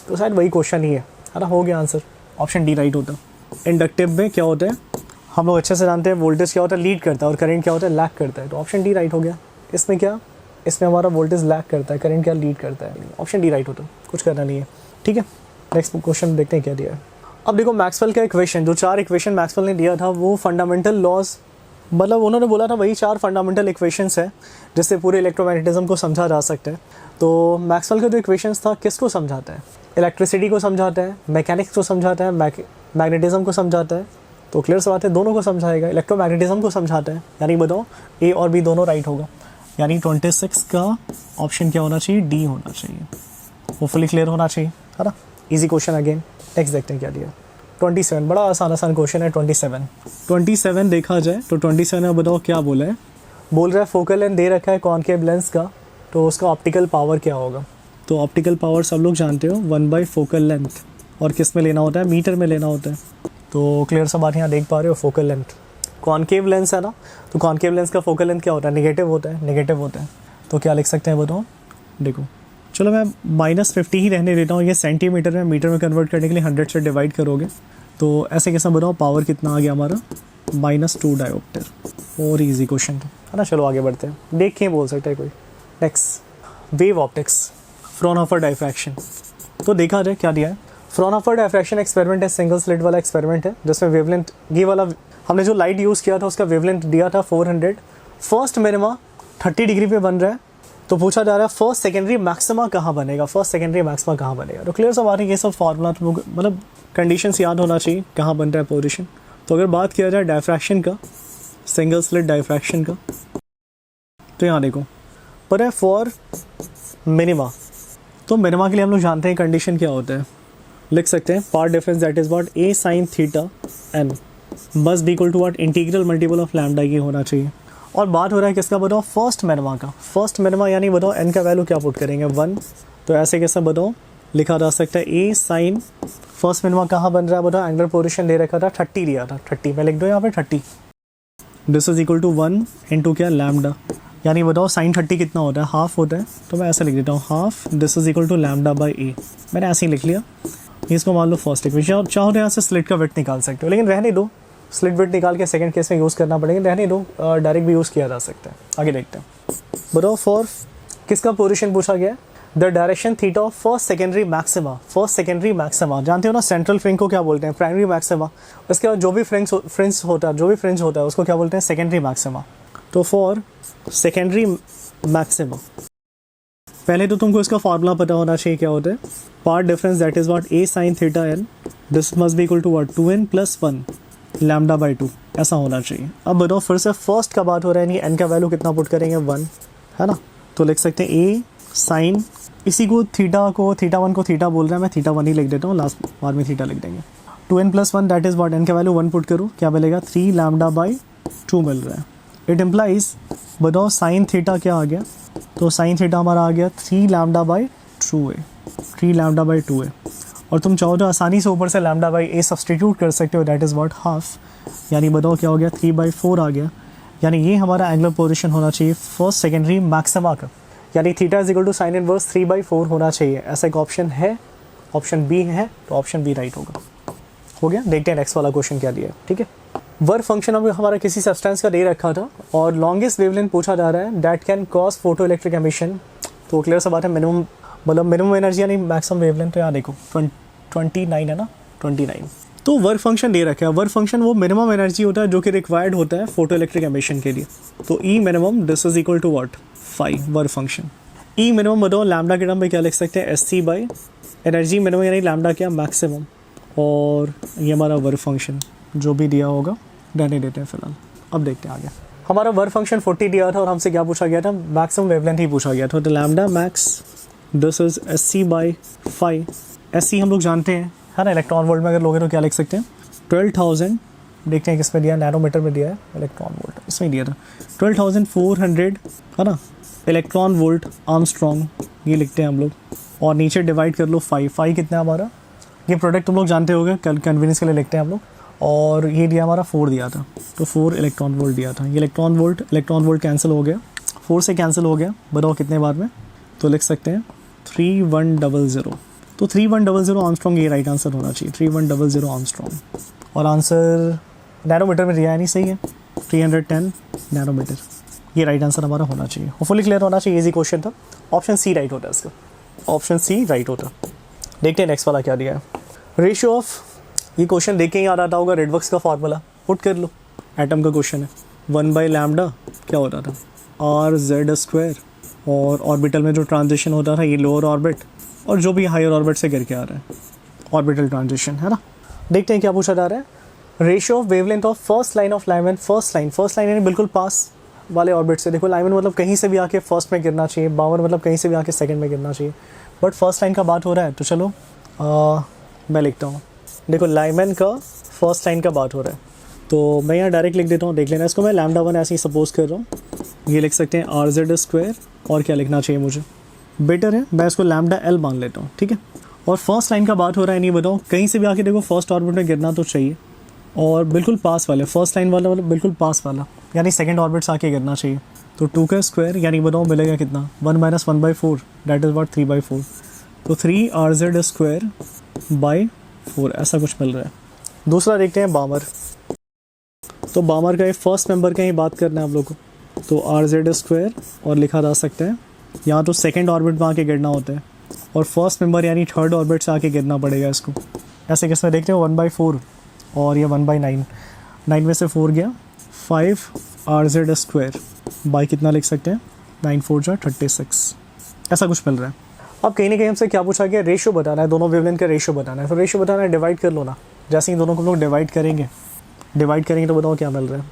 तो शायद वही क्वेश्चन ही है ना, हो गया आंसर, ऑप्शन डी राइट होता है। इंडक्टिव में क्या होता है, हम लोग अच्छे से जानते हैं, वोल्टेज क्या होता है, लीड करता है, और करंट क्या होता है, लैग करता है। तो ऑप्शन डी राइट हो गया। इसमें क्या, इसमें हमारा वोल्टेज लैग करता है, करंट क्या लीड करता है। ऑप्शन डी राइट होता है, कुछ करना नहीं है, ठीक है। नेक्स्ट क्वेश्चन देखते हैं क्या दिया है। अब देखो मैक्सवेल का इक्वेशन, जो 4 इक्वेशन मैक्सवेल ने दिया था, वो फंडामेंटल लॉज, मतलब उन्होंने बोला था वही 4 फंडामेंटल इक्वेशंस है जिससे पूरे इलेक्ट्रोमैग्नेटिज्म को समझा जा सकता है। तो मैक्सवेल का जो इक्वेशंस था किसको समझाता है, इलेक्ट्रिसिटी को समझाता है, मैकेनिक्स को समझाता है, मैग्नेटिज्म को समझाता है। तो क्लियर सी बात है, दोनों को समझाएगा। इलेक्ट्रोमैग्नेटिज्म को समझाता है, यानी बताओ ए और बी दोनों राइट होगा। यानी 26 का ऑप्शन क्या होना चाहिए, डी होना चाहिए। होपफुली क्लियर होना चाहिए, है ना। Easy question again. नेक्स्ट देखते हैं क्या दिया। 27 बड़ा आसान क्वेश्चन है। 27 देखा जाए तो 27 में बताओ क्या बोला है, बोल रहा है फोकल लेंथ दे रखा है कॉनकेव लेंस का, तो उसका ऑप्टिकल पावर क्या होगा। तो ऑप्टिकल पावर सब लोग जानते हो 1/4 फोकल लेंथ, और किस में लेना होता है, मीटर में लेना होता है। तो क्लियर सा बात यहाँ देख पा रहे हो, फोकल लेंथ कॉनकेव लेंस है ना, तो कॉनकेव लेंस का फोकल लेंथ क्या होता है, नेगेटिव होता है, नेगेटिव होता है। तो क्या लिख सकते हैं बताओ, देखो चलो मैं -50 ही रहने देता हूँ, ये सेंटीमीटर में मीटर में कन्वर्ट करने के लिए 100 से डिवाइड करोगे, तो ऐसे कैसा बताओ, पावर कितना आ गया हमारा, -2 डायोप्टर। और इजी क्वेश्चन है ना। चलो आगे बढ़ते हैं, देख के बोल सकते हैं कोई। Next wave optics, Fraunhofer diffraction. तो देखा जाए क्या दिया है, फ्रॉनहोफर डायफ्रैक्शन एक्सपेरिमेंट है, सिंगल स्लिट वाला एक्सपेरिमेंट है, जिसमें वेवलेंथ, ये वाला हमने जो लाइट यूज़ किया था उसका वेवलेंथ दिया था 400। फर्स्ट मिनिमा 30 डिग्री पे बन रहा है, तो पूछा जा रहा है फर्स्ट सेकेंडरी मैक्सिमा कहाँ बनेगा, फर्स्ट सेकेंडरी मैक्सिमा कहाँ बनेगा। तो क्लियर सा बात है, ये सब फार्मूला तो मतलब कंडीशंस याद होना चाहिए, कहाँ बन रहा है पोजीशन। तो अगर बात किया जाए डायफ्रैक्शन का, सिंगल स्लिट डायफ्रैक्शन का, तो यहाँ देखो पर है फॉर मिनिमा। तो मिनिमा के लिए हम लोग जानते हैं कंडीशन क्या होता है, लिख सकते हैं path difference that is what a sin theta n must be equal to what integral multiple of lambda, ये होना चाहिए। और बात हो रहा है किसका बताओ, फर्स्ट मिनिमा का। फर्स्ट मिनिमा यानी बताओ n का वैल्यू क्या पुट करेंगे, 1। तो ऐसे कैसा बताओ लिखा जा सकता है, a sin फर्स्ट मिनिमा कहाँ बन रहा है बताओ, एंगुलर पोजीशन दे रखा था 30 दिया था, 30 मैं लिख दो यहाँ पे 30। This is equal to 1 into क्या लैम्डा, यानी बताओ साइन 30 कितना होता है, हाफ होता है। तो मैं ऐसे लिख देता हूँ half, this is equal to lambda by A. मैंने ऐसे ही लिख लिया। इसको मान लो फर्स्ट इक्वेशन, चाहो तो यहाँ से स्लिट का विड्थ निकाल सकते हो, लेकिन रहने दो, स्लिट विड्थ निकाल के सेकंड केस में यूज़ करना पड़ेगा, रहने दो, डायरेक्ट भी यूज़ किया जा सकता है। आगे देखते हैं। बताओ फॉर किसका पोजीशन पूछा गया, the direction theta of first secondary maxima. First secondary maxima जानते हो ना, सेंट्रल फ्रिंज को क्या बोलते हैं, प्राइमरी मैक्सिमा। उसके बाद जो भी फ्रिंज होता है उसको क्या बोलते हैं, सेकेंडरी मैक्सिमा। तो फॉर सेकेंडरी मैक्सिमा पहले तो तुमको इसका फार्मूला पता होना चाहिए, क्या होता है, path difference that is what a sin theta n, this must be equal to what 2n + 1 lambda by 2, ऐसा होना चाहिए। अब बताओ फिर से फर्स्ट का बात हो रहा है, यानी n का वैल्यू कितना पुट करेंगे, 1, है ना। तो लिख सकते हैं a sin इसी को थीटा वन को थीटा बोल रहा है, मैं थीटा वन ही लिख देता हूँ, लास्ट बार में थीटा लिख देंगे। 2n+1 that is what, n का वैल्यू 1 पुट करूँ, क्या मिलेगा 3 λ/2 मिल रहा है। इट इम्प्लाइज, बताओ साइन थीटा क्या आ गया, तो साइन थीटा हमारा आ गया 3 λ/2 है, 3 λ/2 है। और तुम चाहो तो आसानी से ऊपर से λ/a सब्सटीट्यूट कर सकते हो, दैट इज़ व्हाट हाफ, यानी बताओ क्या हो गया 3/4 आ गया। यानी ये हमारा एंगुलर पोजीशन होना चाहिए फर्स्ट सेकेंडरी मैक्सिमा का, यानी theta is equal to sine inverse 3/4 होना चाहिए। ऐसा एक ऑप्शन है, ऑप्शन बी है, तो ऑप्शन बी राइट होगा। हो गया, देखते हैं नेक्स्ट वाला क्वेश्चन क्या दिया है। ठीक है, वर्क फंक्शन अब हमारा किसी सब्सटेंस का दे रखा था और लॉन्गेस्ट वेवलेंथ पूछा जा रहा है that can cause photo electric emission. तो क्लियर सा बात है, मिनिमम मतलब मिनिमम एनर्जी यानी मैक्सिमम वेवलेंथ, तो यहाँ देखो 29 है ना, 29। तो वर्क फंक्शन दे रखा है, वर्क फंक्शन वो मिनिमम एनर्जी होता है जो कि रिक्वायर्ड होता है फोटो इलेक्ट्रिक एमिशन के लिए। तो E minimum this is equal to what 5 work function. E minimum बताओ लैम्डा के टर्म पे क्या लिख सकते हैं, SC बाई एनर्जी मिनिमम यानी लैम्डा क्या मैक्सिमम, और ये हमारा वर्क फंक्शन जो भी दिया होगा रहने देते हैं फिलहाल। अब देखते हैं आगे, हमारा वर्क फंक्शन 40 दिया था और हमसे क्या पूछा गया था, मैक्सिमम वेवलेंथ ही पूछा गया था। तो lambda max this is SC by 5। SC हम लोग जानते हैं है ना, इलेक्ट्रॉन वोल्ट में अगर लोगे तो क्या लिख सकते हैं 12,000, देखते हैं किस में दिया, नैनोमीटर में दिया है, इलेक्ट्रॉन वोल्ट इसमें दिया था 12,400 है ना, इलेक्ट्रॉन वोल्ट आर्मस्ट्रॉन्ग, ये लिखते हैं हम लोग। और नीचे डिवाइड कर लो 5 कितना है हमारा, ये प्रोडक्ट तुम लोग जानते होंगे, कन्वीनियंस के लिए लिखते हैं हम लोग। और ये दिया हमारा 4 दिया था, तो 4 इलेक्ट्रॉन वोल्ट दिया था। ये इलेक्ट्रॉन वोल्ट कैंसिल हो गया, 4 से कैंसिल हो गया, बताओ कितने बार में, तो लिख सकते हैं 3100। तो 3100 आर्मस्ट्रॉन्ग ये राइट आंसर होना चाहिए, 3100 आर्मस्ट्रॉन्ग। और आंसर नैनोमीटर में दिया है, नहीं सही है, 310 नैनोमीटर, ये राइट आंसर हमारा होना चाहिए। होपफुली क्लियर होना चाहिए, इजी क्वेश्चन था। ऑप्शन सी राइट होता है इसका, ऑप्शन सी राइट होता। देखते हैं नेक्स्ट वाला क्या दिया है, रेशियो ऑफ, ये क्वेश्चन देख के ही याद आता होगा रेडवर्क्स का फार्मूला, पुट कर लो, एटम का क्वेश्चन है। 1/λ क्या होता था RZ², और ऑर्बिटल में जो ट्रांजिशन होता था ये लोअर ऑर्बिट, और जो भी हायर ऑर्बिट से गिर के आ रहा है ऑर्बिटल ट्रांजिशन है ना। देखते हैं क्या पूछा जा रहा है, ratio of wavelength of first line of lineman, first line यानी बिल्कुल पास वाले ऑर्बिट से। देखो लाइनमैन मतलब कहीं से भी आके फर्स्ट में गिरना चाहिए, बावर मतलब कहीं से भी आके सेकंड में गिरना चाहिए, बट फर्स्ट लाइन का बात हो रहा है, तो चलो मैं लिखता हूँ। देखो लाइनमैन का फर्स्ट लाइन का बात हो रहा है, तो मैं यहाँ डायरेक्ट लिख देता हूँ, देख लेना इसको, मैं λ1 ऐसे ही सपोज कर रहा हूँ, ये लिख सकते हैं RZ², और क्या लिखना चाहिए मुझे, बेटर है मैं इसको λL मान लेता हूँ। ठीक है, और फर्स्ट लाइन का बात हो रहा है, नहीं बताओ कहीं से भी आके देखो फर्स्ट ऑर्बिट में गिरना तो चाहिए, और बिल्कुल पास वाले, फर्स्ट लाइन वाला मतलब बिल्कुल पास वाला, यानी सेकंड ऑर्बिट से आके गिरना चाहिए। तो 2 का स्क्वायर यानी बताओ मिलेगा कितना, 1 - 1/4 दैट इज़ व्हाट 3/4, तो 3RZ²/4 ऐसा कुछ मिल रहा है। दूसरा देखते हैं बामर, तो बामर का ये फर्स्ट मेंबर का ही बात करना है हम लोग को, तो RZ² और लिखा जा सकता है, यहाँ तो सेकंड ऑर्बिट में आके गिरना होता है, और फर्स्ट मेंबर यानी थर्ड ऑर्बिट से आके गिरना पड़ेगा इसको। ऐसे किस में देखते हो 1/4 और ये 1/9, 9 में से 4 गया, 5RZ² बाई कितना लिख सकते हैं 9 4 जा 36, ऐसा कुछ मिल रहा है। अब कहीं ना कहीं हमसे क्या पूछा गया, रेशियो बताना है, दोनों वेवलेंथ का रेशियो बताना है। तो रेशियो बताना है, डिवाइड कर लो ना, जैसे ही दोनों को लोग डिवाइड करेंगे तो बताओ क्या मिल रहा है।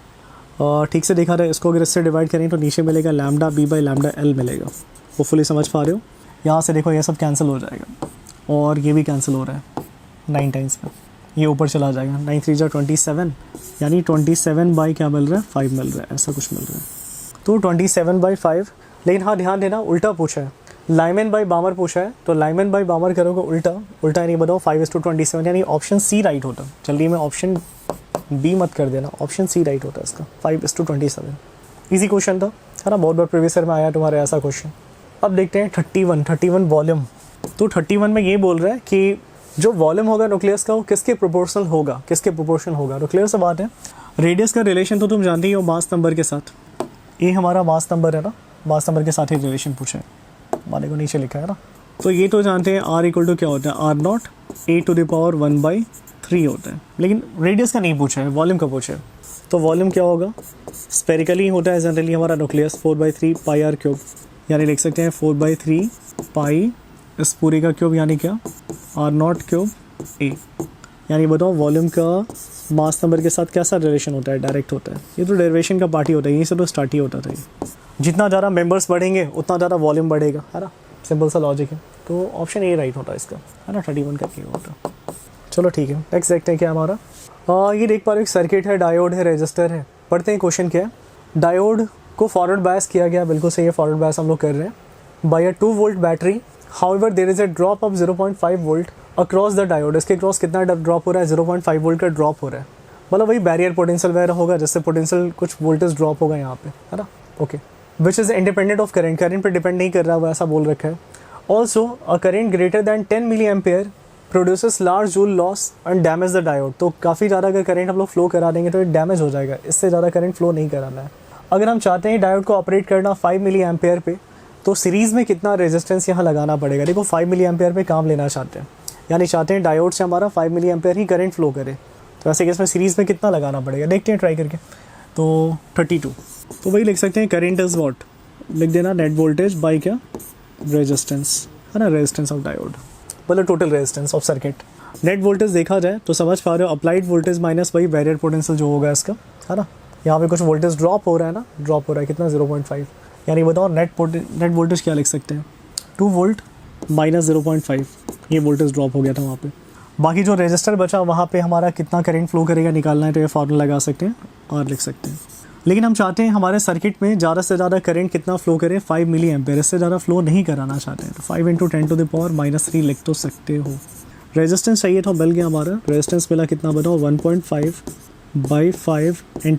ठीक से देखा रहा है, इसको अगर इससे डिवाइड करें तो नीचे मिलेगा λB/λL मिलेगा। होपफुली समझ पा रहे हो, यहाँ से देखो ये सब कैंसिल हो जाएगा, और ये भी कैंसिल हो रहा है 9 टाइम्स में, ये ऊपर चला जाएगा, 9 3 जा 27, यानी 27 बाई क्या मिल रहा है 5 मिल रहा है, ऐसा कुछ मिल रहा है। तो 27/5, लेकिन हाँ ध्यान देना उल्टा पूछा है, लाइमैन बाई बामर पूछा है, तो लाइमैन बाई बामर करोगे उल्टा नहीं बताओ 5:27, यानी ऑप्शन सी राइट होता। जल्दी में ऑप्शन बी मत कर देना, ऑप्शन सी राइट होता है इसका, 5:27। इजी क्वेश्चन था है ना, बहुत बार प्रीवियस ईयर में आया तुम्हारे ऐसा क्वेश्चन। अब देखते हैं 31 वॉल्यूम। तो 31 में ये बोल रहा है कि जो वॉल्यूम होगा न्यूक्लियस का वो किसके प्रोपोर्शनल होगा, तो क्लियर सा बात है। रेडियस का रिलेशन तो तुम जानते ही हो मास नंबर के साथ, ये हमारा मास नंबर है ना, मास नंबर के साथ ही रिलेशन पूछा है, माने को नीचे लिखा है ना। तो ये तो जानते हैं R = क्या होता है, R0 A⁻1/3 होता है, लेकिन रेडियस का नहीं पूछा है, वॉल्यूम का पूछा है। तो वॉल्यूम क्या होगा, स्पेरिकली होता है जनरली हमारा न्यूक्लियस, 4/3 πr³, यानी लिख सकते हैं 4/3 पाई इस पूरी का क्यूब, यानी क्या R0³ A। यानी बताओ वॉल्यूम का मास नंबर के साथ कैसा रिलेशन होता है, डायरेक्ट होता है। ये तो डेरिवेशन का पार्ट ही होता है, यहीं से तो स्टार्ट ही होता था। जितना ज़्यादा मेंबर्स बढ़ेंगे उतना ज़्यादा वॉल्यूम बढ़ेगा, है ना। सिंपल सा लॉजिक है, तो ऑप्शन ए राइट होता है इसका, है ना, 31 करके होता। चलो ठीक है, नेक्स्ट देखते हैं क्या हमारा। ये देख पा रहे हो एक सर्किट है, डायोड है, रेजिस्टर है। पढ़ते हैं क्वेश्चन क्या है। डायोड को फॉरवर्ड बायस किया गया, बिल्कुल सही है, फॉरवर्ड बायस हम लोग कर रहे हैं। By a 2 volt battery, however there is a drop of 0.5 volt across the diode. इसके क्रॉस कितना ड्रॉप हो रहा है, 0.5 वोल्ट का ड्रॉप हो रहा है, मतलब वही बैरियर पोटेंशियल वगैरह होगा, जिससे पोटेंशियल कुछ वोल्टेज ड्रॉप होगा यहाँ पे, है ना। Okay, which is independent of current, current पर डिपेंड नहीं कर रहा हुआ, ऐसा बोल रखा है। Also a current greater than 10 milli ampere produces large joule loss and damage the diode. तो काफ़ी ज़्यादा अगर करंट हम लोग फ्लो करा देंगे तो ये डैमेज हो जाएगा, इससे ज़्यादा करंट फ्लो नहीं कराना है। अगर हम चाहते हैं डायोड को ऑपरेट करना 5 मिली एम्पेयर पे, तो सीरीज़ में कितना रेजिस्टेंस यहाँ लगाना पड़ेगा। देखो 5 मिली एम्पेयर पे काम लेना चाहते हैं, यानी चाहते हैं डायोड से हमारा 5 मिली एम्पेयर ही करंट फ्लो करे, तो ऐसे केस में सीरीज़ में कितना लगाना पड़ेगा, देखते हैं ट्राई करके। तो 32, तो वही लिख सकते हैं करंट इज़ वॉट, लिख देना नेट वोल्टेज बाई क्या, रेजिस्टेंस, है ना, रेजिस्टेंस ऑफ डायोड, मतलब total resistance of circuit. Net voltage देखा जाए तो समझ पा रहे हो, अप्लाइड वोल्टेज माइनस वही बैरियर पोटेंशियल जो होगा इसका, है ना। यहाँ पे कुछ वोल्टेज ड्रॉप हो रहा है ना, ड्रॉप हो रहा है कितना, 0.5, यानी बताओ नेट वोल्टेज क्या लिख सकते हैं, 2 वोल्ट माइनस 0.5, ये वोल्टेज ड्रॉप हो गया था वहाँ पे। बाकी जो रेजिस्टर बचा वहाँ पे हमारा कितना करंट फ्लो करेगा निकालना है, तो ये फार्मूला लगा सकते हैं और लिख सकते हैं। लेकिन हम चाहते हैं हमारे सर्किट में ज़्यादा से ज़्यादा करंट कितना फ्लो करे, 5 मिली एम्पेयर, इससे ज़्यादा फ्लो नहीं कराना चाहते हैं, तो 5 × 10⁻³ लिख तो सकते हो। रेजिस्टेंस चाहिए था, मिल गया हमारा, रेजिस्टेंस मिला कितना बताओ, 1.5 / 5 ×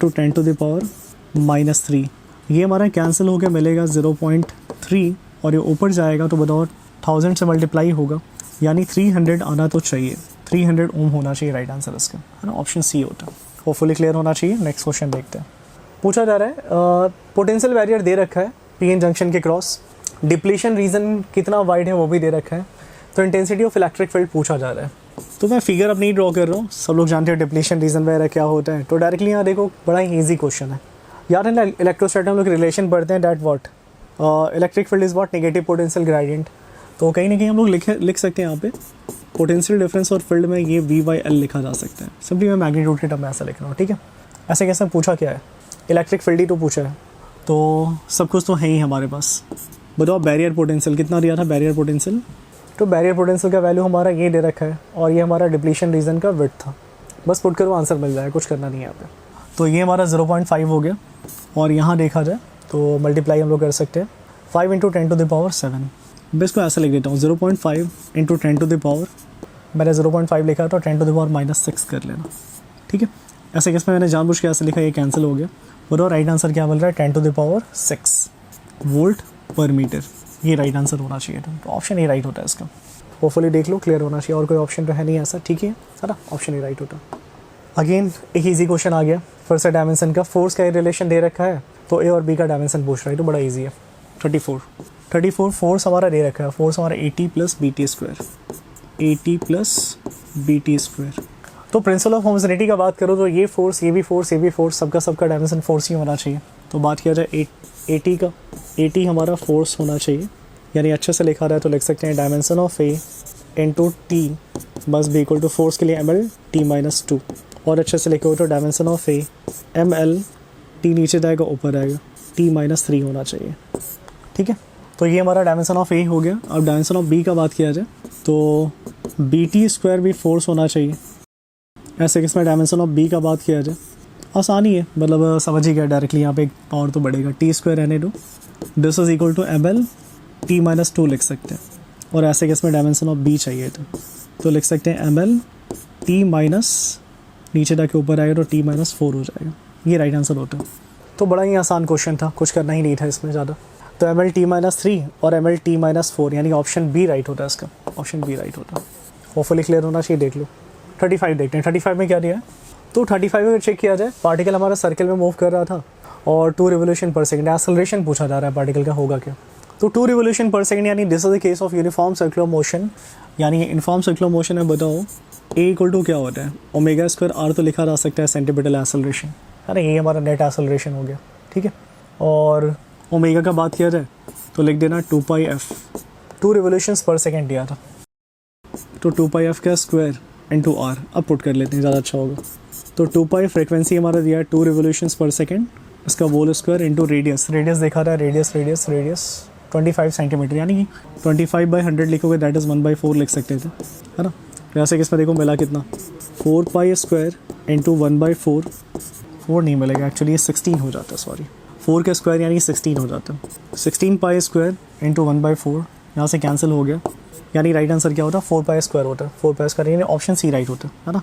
10⁻³ ये हमारा कैंसिल होकर मिलेगा 0.3, और ये ऊपर जाएगा तो बताओ 1000 से मल्टीप्लाई होगा, यानी 300 आना तो चाहिए, 300 ओम होना चाहिए राइट आंसर इसका, है ना, ऑप्शन सी होता है। होपफुली क्लियर होना चाहिए। नेक्स्ट क्वेश्चन देखते हैं। पूछा जा रहा है पोटेंशियल बैरियर दे रखा है पीएन जंक्शन के क्रॉस, डिप्लीशन रीजन कितना वाइड है वो भी दे रखा है, तो इंटेंसिटी ऑफ इलेक्ट्रिक फील्ड पूछा जा रहा है। तो मैं फिगर अब नहीं ड्रॉ कर रहा हूँ, सब लोग जानते हैं डिप्लीशन रीजन वगैरह क्या होता है, तो डायरेक्टली यहाँ देखो बड़ा ही ईजी क्वेश्चन है यार, है ना। इलेक्ट्रोस्टैटिक हम लोग रिलेशन पढ़ते हैं, that what electric field is what negative potential gradient, तो कहीं ना कहीं हम लोग लिख सकते हैं यहाँ पे पोटेंशियल डिफरेंस और फील्ड में ये V/L लिखा जा सकता है। सिंपली मैं मैग्नीट्यूड के टर्म में ऐसा लिख रहा हूँ, ठीक है। ऐसे कैसे पूछा क्या है, इलेक्ट्रिक फील्ड ही तो पूछा है, तो सब कुछ तो है ही हमारे पास। बताओ बैरियर पोटेंशियल कितना दिया था, बैरियर पोटेंशियल, तो बैरियर पोटेंशियल का वैल्यू हमारा ये दे रखा है, और ये हमारा डिप्लीशन रीजन का विड्थ था, बस पुट करो आंसर मिल जाएगा, कुछ करना नहीं है यहाँ पे। तो ये हमारा 0.5 हो गया, और यहाँ देखा जाए तो मल्टीप्लाई हम लोग कर सकते हैं 5 × 10⁻⁷। मैं इसको ऐसा लिख देता हूँ 0.5 × 10⁻, मैंने 0.5 लिखा तो 10⁻⁻6 कर लेना, ठीक है। ऐसे केस में मैंने जानबूझ के ऐसे लिखा, ये कैंसिल हो गया, और राइट आंसर क्या मिल रहा है, 10⁻6 वोल्ट पर मीटर, ये राइट आंसर होना चाहिए, तो ऑप्शन ए राइट होता है इसका। होपफुली देख लो क्लियर होना चाहिए, और कोई ऑप्शन तो है नहीं ऐसा, ठीक है ना, ऑप्शन ए राइट होता है। अगेन एक ईजी क्वेश्चन आ गया, फर्स्ट डायमेंशन का फोर्स का रिलेशन दे रखा है, तो ए और बी का डायमेंशन पूछ रहा है, तो बड़ा ईजी है। 34 फोर्स हमारा दे रखा है, फोर्स हमारा 80 + BT², 80 + BT²। तो प्रिंसिपल ऑफ होमोजेनिटी का बात करो तो ये फोर्स, ये भी फोर्स, ये भी फोर्स, सबका डायमेंशन फोर्स ही होना चाहिए। तो बात किया जाए 80 का, 80 हमारा फोर्स होना चाहिए, यानी अच्छे से लिखा रहा है तो लिख सकते हैं dimension of A × T must be equal to force के लिए ml T-2, और अच्छे से लिखे हो तो dimension of A ml T नीचे जाएगा ऊपर आएगा T-3 होना चाहिए, ठीक है। तो ये हमारा डायमेंशन ऑफ ए हो गया। अब डायमेंशन ऑफ बी का बात किया जाए तो BT² भी फोर्स होना चाहिए। ऐसे कि इसमें डायमेंशन ऑफ बी का बात किया जाए, आसानी है, मतलब समझ ही गया डायरेक्टली, यहाँ पे एक पावर तो बढ़ेगा, T² Na2 this is equal to ml T-2 लिख सकते हैं। और ऐसे कि इसमें डायमेंशन ऑफ बी चाहिए तो लिख सकते हैं ml T- नीचे जाके ऊपर आएगा तो T-4 हो जाएगा, ये राइट आंसर होता है। तो बड़ा ही आसान क्वेश्चन था, कुछ करना ही नहीं था इसमें ज़्यादा। तो ml T-3 और ml T-4, यानी ऑप्शन बी राइट होता है इसका, ऑप्शन बी राइट होता है। होपफुली क्लियर होना चाहिए, देख लो। 35 देखते हैं, 35 में क्या दिया है। तो 35 में चेक किया जाए, पार्टिकल हमारा सर्कल में मूव कर रहा था और 2 रिवोल्यूशन पर सेकंड, एक्सेलरेशन पूछा जा रहा है पार्टिकल का होगा क्या। तो 2 रिवोल्यूशन पर सेकंड, यानी this is the case of uniform circular motion, यानी यूनिफॉर्म सर्कुलर मोशन है। बताओ ए इक्वल टू क्या होता है, ω²r तो लिखा जा सकता है सेंटीमीटर एक्सेलरेशन, है ना, ये हमारा नेट एक्सेलरेशन हो गया, ठीक है। और ओमेगा का बात किया जाए तो लिख देना 2πf, 2 रिवोल्यूशंस पर सेकंड दिया था, तो 2πf का स्क्वायर इंटू r, अब पुट कर लेते हैं, ज़्यादा अच्छा होगा। तो 2π फ्रिक्वेंसी हमारा दिया है 2 रिवोल्यूशंस पर सेकंड, इसका whole square into radius, radius देखा था, रेडियस 25 सेंटीमीटर, यानी कि 25/100 लिखोगे दैट इज़ 1/4 लिख सकते थे, है ना। वैसे किसमें देखो मिला कितना, 4π² इंटू 1/4, 4 नहीं मिलेगा एक्चुअली, ये 16 हो जाता है, सॉरी 4 का स्क्वायर यानी 16 हो जाता है। 16π² इंटू 1/4 यहाँ से कैंसिल हो गया, यानी राइट आंसर क्या होता है, 4π² होता है। 4π² यानी ऑप्शन सी राइट होता है ना,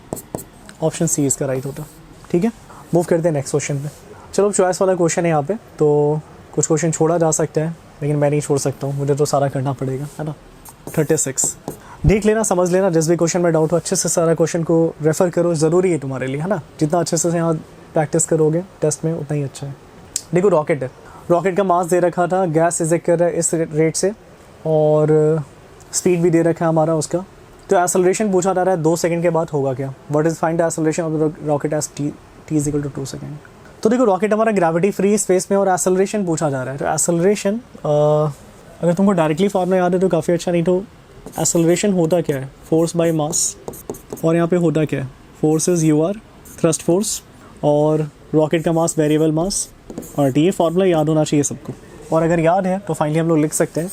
ऑप्शन सी इसका राइट होता है। ठीक है, मूव करते हैं नेक्स्ट क्वेश्चन पे। चलो चॉइस वाला क्वेश्चन है यहाँ पे, तो कुछ क्वेश्चन छोड़ा जा सकता है लेकिन मैं नहीं छोड़ सकता हूँ, मुझे तो सारा करना पड़ेगा, है ना। 36 देख लेना, समझ लेना, जिस भी क्वेश्चन में डाउट हो अच्छे से सारा क्वेश्चन को रेफर करो, ज़रूरी है तुम्हारे लिए, है ना। जितना अच्छे से यहाँ प्रैक्टिस करोगे टेस्ट में उतना ही अच्छा है। देखो रॉकेट है, रॉकेट का मास दे रखा था, गैस इजेक्ट कर रहा है इस रेट से, और स्पीड भी दे रखा है हमारा उसका। तो एक्सेलरेशन पूछा जा रहा है 2 सेकंड के बाद होगा क्या, what is find the acceleration of the rocket as t = 2 second. तो देखो रॉकेट हमारा ग्रेविटी फ्री स्पेस में और एक्सेलरेशन पूछा जा रहा है। तो एक्सेलरेशन अगर तुमको डायरेक्टली फॉर्मूला याद है तो काफ़ी अच्छा, नहीं तो एक्सेलरेशन होता क्या है, फोर्स बाय मास, और यहाँ पे होता क्या है, force is UR thrust force, और रॉकेट का मास वेरिएबल मास, और ये फार्मूला याद होना चाहिए सबको। और अगर याद है तो फाइनली हम लोग लिख सकते हैं,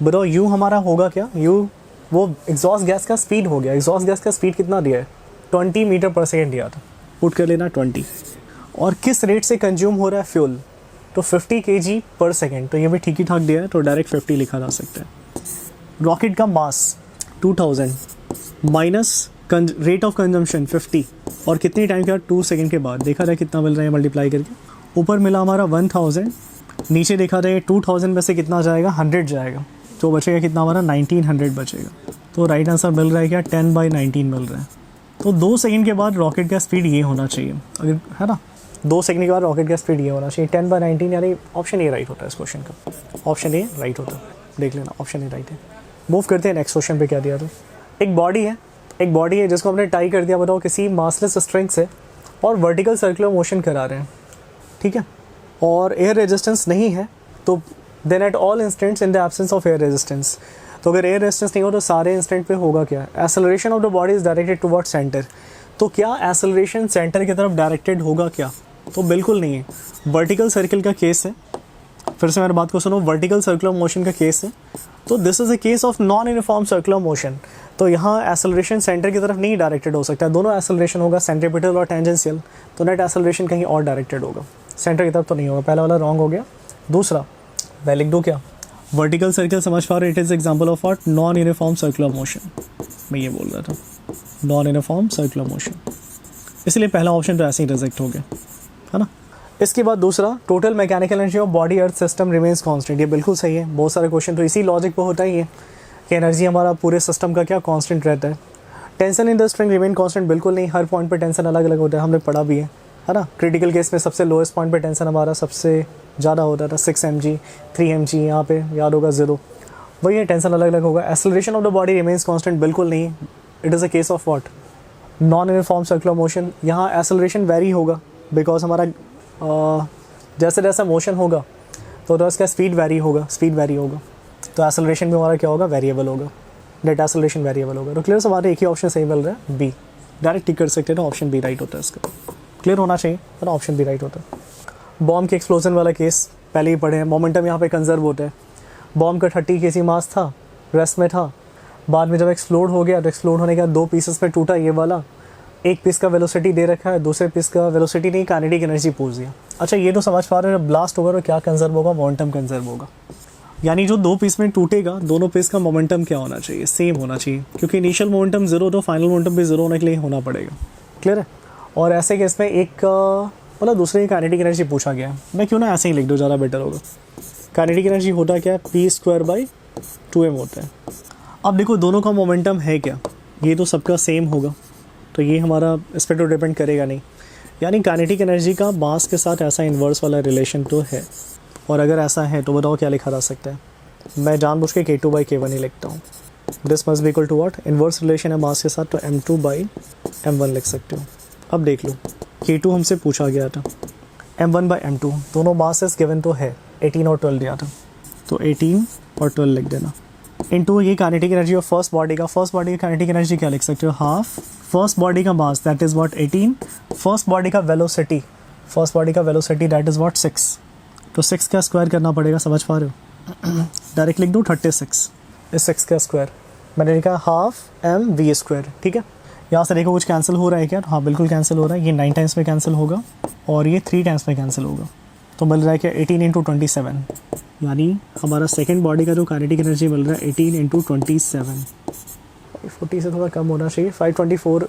बताओ U हमारा होगा क्या, U वो एग्जॉस्ट गैस का स्पीड हो गया। एग्जॉस्ट गैस का स्पीड कितना दिया है, 20 मीटर पर सेकेंड दिया था, पुट कर लेना 20। और किस रेट से कंज्यूम हो रहा है फ्यूल, तो 50 kg पर सेकेंड, तो ये भी ठीक ही ठाक दिया है, तो डायरेक्ट 50 लिखा जा सकता है। रॉकेट का मास 2000 माइनस रेट ऑफ कंजम्पशन 50, और कितनी टाइम के बाद, 2 सेकेंड के बाद। देखा जाए कितना मिल रहा है मल्टीप्लाई करके, ऊपर मिला हमारा 1000, नीचे देखा जाए 2000 में से कितना जाएगा, 100 जाएगा, तो बचेगा कितना हमारा 1900 बचेगा। तो राइट आंसर मिल रहा है क्या, 10/19 मिल रहा है। तो 2 सेकंड के बाद रॉकेट का स्पीड ये होना चाहिए, अगर है ना, 2 सेकंड के बाद रॉकेट का स्पीड ये होना चाहिए 10/19, यानी ऑप्शन ए राइट होता है इस क्वेश्चन का, ऑप्शन ए राइट होता है, देख लेना ऑप्शन ए राइट है। मूव करते हैं नेक्स्ट क्वेश्चन पे, क्या दिया था, एक बॉडी है जिसको हमने टाई कर दिया, बताओ किसी मासलेस स्ट्रिंग से, और वर्टिकल सर्कुलर मोशन करा रहे हैं, ठीक है, और एयर रेजिस्टेंस नहीं है, तो then at all instants in the absence of air resistance, तो अगर एयर रेजिस्टेंस नहीं हो तो सारे इंस्टेंट पे होगा क्या, acceleration of the body is directed toward centre, तो क्या एक्सेलरेशन सेंटर की तरफ डायरेक्टेड होगा क्या, तो बिल्कुल नहीं है। वर्टिकल सर्कल का केस है, फिर से मेरी बात को सुनो, वर्टिकल सर्कुलर मोशन का केस है, तो this is a case of non uniform circular motion, तो यहाँ एक्सेलरेशन सेंटर की तरफ नहीं डायरेक्टेड हो सकता है, दोनों एक्सेलरेशन होगा सेंट्रीपिटल और टेंजेंशियल, तो नेट एक्सेलरेशन कहीं और डायरेक्टेड होगा, सेंटर की तरफ तो नहीं होगा। पहला वाला रॉन्ग हो गया। दूसरा मैं लिख दूँ क्या, वर्टिकल सर्कल समझ पा रहे, it is example of what, non uniform circular motion, मैं ये बोल रहा था, नॉन यूनिफॉर्म सर्कुलर मोशन, इसलिए पहला ऑप्शन तो ऐसे ही रिजेक्ट हो गया, है ना। इसके बाद दूसरा, total mechanical energy of body earth system remains constant, ये बिल्कुल सही है। बहुत सारे क्वेश्चन तो इसी लॉजिक पे होता ही है कि एनर्जी हमारा पूरे सिस्टम का क्या कांस्टेंट रहता है। Tension in the string remain constant, बिल्कुल नहीं, हर पॉइंट पे टेंशन अलग अलग होता है, हमने पढ़ा भी है ना। क्रिटिकल केस में सबसे लोएस्ट पॉइंट पे टेंशन हमारा सबसे ज़्यादा होता था, 6 mg 3 mg, यहाँ पे याद होगा 0, वही है, टेंशन अलग अलग होगा। Acceleration of the body remains constant, बिल्कुल नहीं, it is a case of what, non uniform circular motion, यहाँ एक्सेलरेशन वेरी होगा, बिकॉज हमारा जैसे जैसा मोशन होगा तो उसका स्पीड वेरी होगा, तो एक्सेलरेशन भी हमारा क्या होगा, वेरिएबल होगा, नेट एक्सेलरेशन वेरिएबल होगा। तो क्लियर, हमारे एक ही ऑप्शन सही मिल रहा है, बी, डायरेक्ट टिक कर सकते हैं, तो ऑप्शन बी राइट होता है इसका, क्लियर होना चाहिए, तो ऑप्शन बी राइट होता है। बॉम्ब के एक्सप्लोजन वाला केस पहले ही पढ़े हैं, मोमेंटम यहाँ पे कंजर्व होता है, बॉम्ब का 30 kg मास था, रेस्ट में था, बाद में जब एक्सप्लोड हो गया तो एक्सप्लोड होने के बाद 2 पीसेस में टूटा, ये वाला एक पीस का वेलोसिटी दे रखा है, दूसरे पीस का वेलोसिटी नहीं, काइनेटिक एनर्जी पूछ दिया। अच्छा ये तो समझ पा रहे हो, जब ब्लास्ट होगा तो क्या कंजर्व होगा, मोमेंटम कंजर्व होगा, यानी जो 2 पीस में टूटेगा दोनों पीस का मोमेंटम क्या होना चाहिए, सेम होना चाहिए, क्योंकि इनिशियल मोमेंटम 0 तो फाइनल मोमेंटम भी 0 होने के लिए होना पड़ेगा, क्लियर है। और ऐसे केस में एक मतलब दूसरे की काइनेटिक एनर्जी पूछा गया है, मैं क्यों ना ऐसे ही लिख दूँ, ज़्यादा बेटर होगा। काइनेटिक एनर्जी होता क्या है, p²/2m होता है। अब देखो दोनों का मोमेंटम है क्या, ये तो सबका सेम होगा, तो ये हमारा इस पर तो डिपेंड करेगा नहीं, यानी काइनेटिक एनर्जी का मास के साथ ऐसा इन्वर्स वाला रिलेशन तो है, और अगर ऐसा है तो बताओ क्या लिखा जा सकता है। मैं जानबूझ के k2/k1 ही लिखता हूँ, this must be equal to what, inverse relation है मास के साथ, तो m2/m1 लिख सकते हो। अब देख लो k2 हमसे पूछा गया था, m1/m2 दोनों मासेस गिवन तो है, 18 और 12 दिया था, तो 18 और 12 लिख देना, इनटू ये kinetic energy of first body की काइनेटिक एनर्जी क्या लिख सकते हो, हाफ फर्स्ट बॉडी का mass that is what 18, first body का वेलोसिटी दैट इज़ व्हाट 6, तो 6 का स्क्वायर करना पड़ेगा, समझ पा रहे हो, डायरेक्ट लिख दूँ 36, इस x का स्क्वायर, मैंने लिखा हाफ एम वी स्क्वायर, ठीक है। यहाँ से देखो कुछ कैंसिल हो रहा है क्या? हाँ बिल्कुल कैंसिल हो रहा है, ये 9 टाइम्स में कैंसिल होगा और ये 3 टाइम्स में कैंसिल होगा, तो मिल रहा है क्या 18 इंटू 27, यानी हमारा सेकेंड बॉडी का जो काइनेटिक एनर्जी मिल रहा है 18 इंटू 27, 40 से थोड़ा कम होना चाहिए, 524।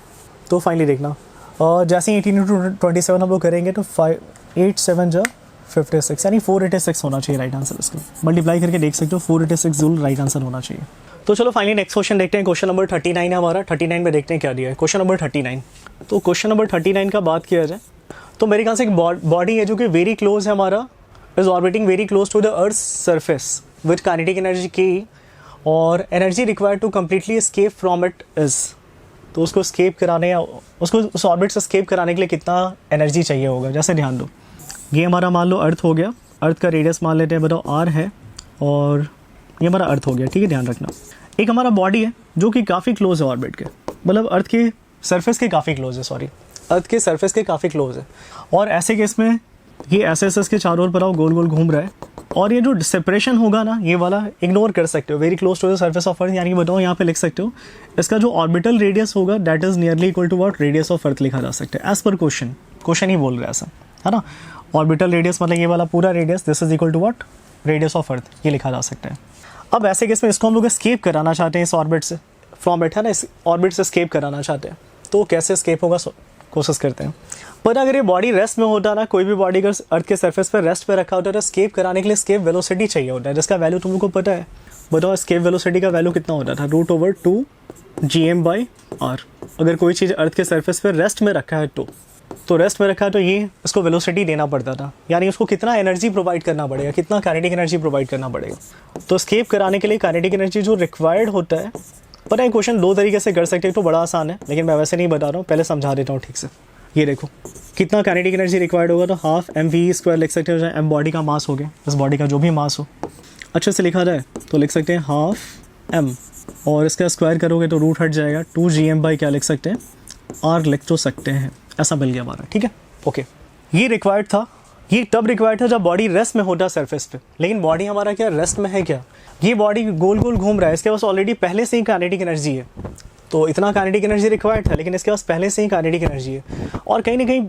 तो फाइनली देखना जैसे ही 18 इंटू 27 हम लोग करेंगे तो 8 7 जा 56, यानी 486 होना चाहिए राइट आंसर। इसको मल्टीप्लाई करके देख सकते हो, 486 जरूर राइट आंसर होना चाहिए। तो चलो फाइनली नेक्स्ट क्वेश्चन देखते हैं। क्वेश्चन नंबर 39 है हमारा। 39 में देखते हैं क्या दिया है। क्वेश्चन नंबर 39, तो क्वेश्चन नंबर 39 का बात किया जाए तो मेरे ख्याल से एक बॉडी है जो कि वेरी क्लोज है हमारा, is orbiting very close to the earth surface with kinetic energy की, और energy required to completely escape from it is, तो उसको स्केप कराने या उसको उस ऑर्बिट से स्केप कराने के लिए कितना एनर्जी चाहिए होगा। जैसे ध्यान दो, ये हमारा मान लो अर्थ हो गया, अर्थ का रेडियस मान लेते हैं, बताओ आर है, और ये हमारा अर्थ हो गया, ठीक है। ध्यान रखना एक हमारा बॉडी है जो कि काफ़ी क्लोज है ऑर्बिट के, मतलब अर्थ के सरफेस के काफ़ी क्लोज है, सॉरी अर्थ के सरफेस के काफ़ी क्लोज है, और ऐसे केस में ये एस के चारों ओर पर आओ गोल गोल घूम रहा है, और ये जो सेपरेशन होगा ना ये वाला इग्नोर कर सकते हो, very close to the surface of earth, यानी कि बताओ यहाँ पे लिख सकते हो इसका जो ऑर्बिटल रेडियस होगा that is nearly equal to what radius of earth लिखा जा सकता है एज पर क्वेश्चन ही बोल रहा है ऐसा, है ना। ऑर्बिटल रेडियस मतलब ये वाला पूरा radius, this is equal to what radius of earth, ये लिखा जा सकता है। अब ऐसे केस में इसको हम लोग स्केप कराना चाहते हैं इस ऑर्बिट से, फ्रॉम इट, है ना, इस ऑर्बिट से स्केप कराना चाहते हैं, तो कैसे स्केप होगा कोशिश करते हैं। पर अगर ये बॉडी रेस्ट में होता ना, कोई भी बॉडी अगर अर्थ के सरफेस पर रेस्ट पे रखा होता है तो स्केप कराने के लिए स्केप वेलोसिटी चाहिए होता है, जिसका वैल्यू तुम लोग को पता है। बताओ स्केप वेलोसिटी का वैल्यू कितना होता था, √2 gm/r। अगर कोई चीज़ अर्थ के सरफेस पर रेस्ट में रखा है तो रेस्ट में रखा है तो ये इसको वेलोसिटी देना पड़ता था, यानी उसको कितना एनर्जी प्रोवाइड करना पड़ेगा, कितना काइनेटिक एनर्जी प्रोवाइड करना पड़ेगा। तो स्केप कराने के लिए काइनेटिक एनर्जी जो रिक्वायर्ड होता है, पता है क्वेश्चन दो तरीके से कर सकते हैं, तो बड़ा आसान है, लेकिन मैं वैसे नहीं बता रहा हूँ, पहले समझा देता हूँ ठीक से। ये देखो कितना काइनेटिक एनर्जी रिक्वायर्ड होगा, तो हाफ mv² लिख सकते हो, चाहे m बॉडी का मास हो गया, इस बॉडी का जो भी मास हो, अच्छे से लिखा जाए तो लिख सकते हैं हाफ m, और इसका स्क्वायर करोगे तो रूट हट जाएगा, 2 gm/ क्या लिख सकते हैं, r लिख तो सकते हैं, ऐसा मिल गया हमारा, ठीक है। ओके, ये रिक्वायर्ड था, ये तब रिक्वायर्ड था जब बॉडी रेस्ट में होता सरफेस पे, लेकिन बॉडी हमारा क्या रेस्ट में है क्या, ये बॉडी गोल गोल घूम रहा है, इसके पास ऑलरेडी पहले से ही काइनेटिक एनर्जी है, तो इतना काइनेटिक एनर्जी रिक्वायर्ड था, लेकिन इसके पास पहले से ही काइनेटिक एनर्जी है, और कहीं ना कहीं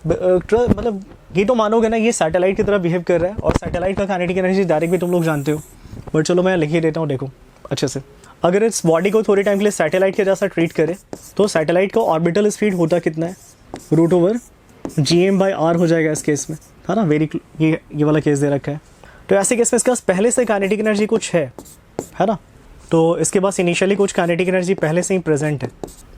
मतलब ये तो मानोगे ना ये सैटेलाइट की तरह बिहेव कर रहा है, और सैटेलाइट का काइनेटिक एनर्जी डायरेक्ट भी तुम लोग जानते हो, बट चलो मैं लिख ही देता हूँ। देखो अच्छे से, अगर इस बॉडी को थोड़े टाइम के लिए सैटेलाइट के जैसा ट्रीट करें तो सैटेलाइट का ऑर्बिटल स्पीड होता कितना है, √gm/r हो जाएगा इस केस में, है ना। ये वाला केस दे रखा है, तो ऐसे केस में इसके पास पहले से काइनेटिक एनर्जी कुछ है ना, तो इसके पास इनिशियली कुछ काइनेटिक एनर्जी पहले से ही प्रेजेंट है।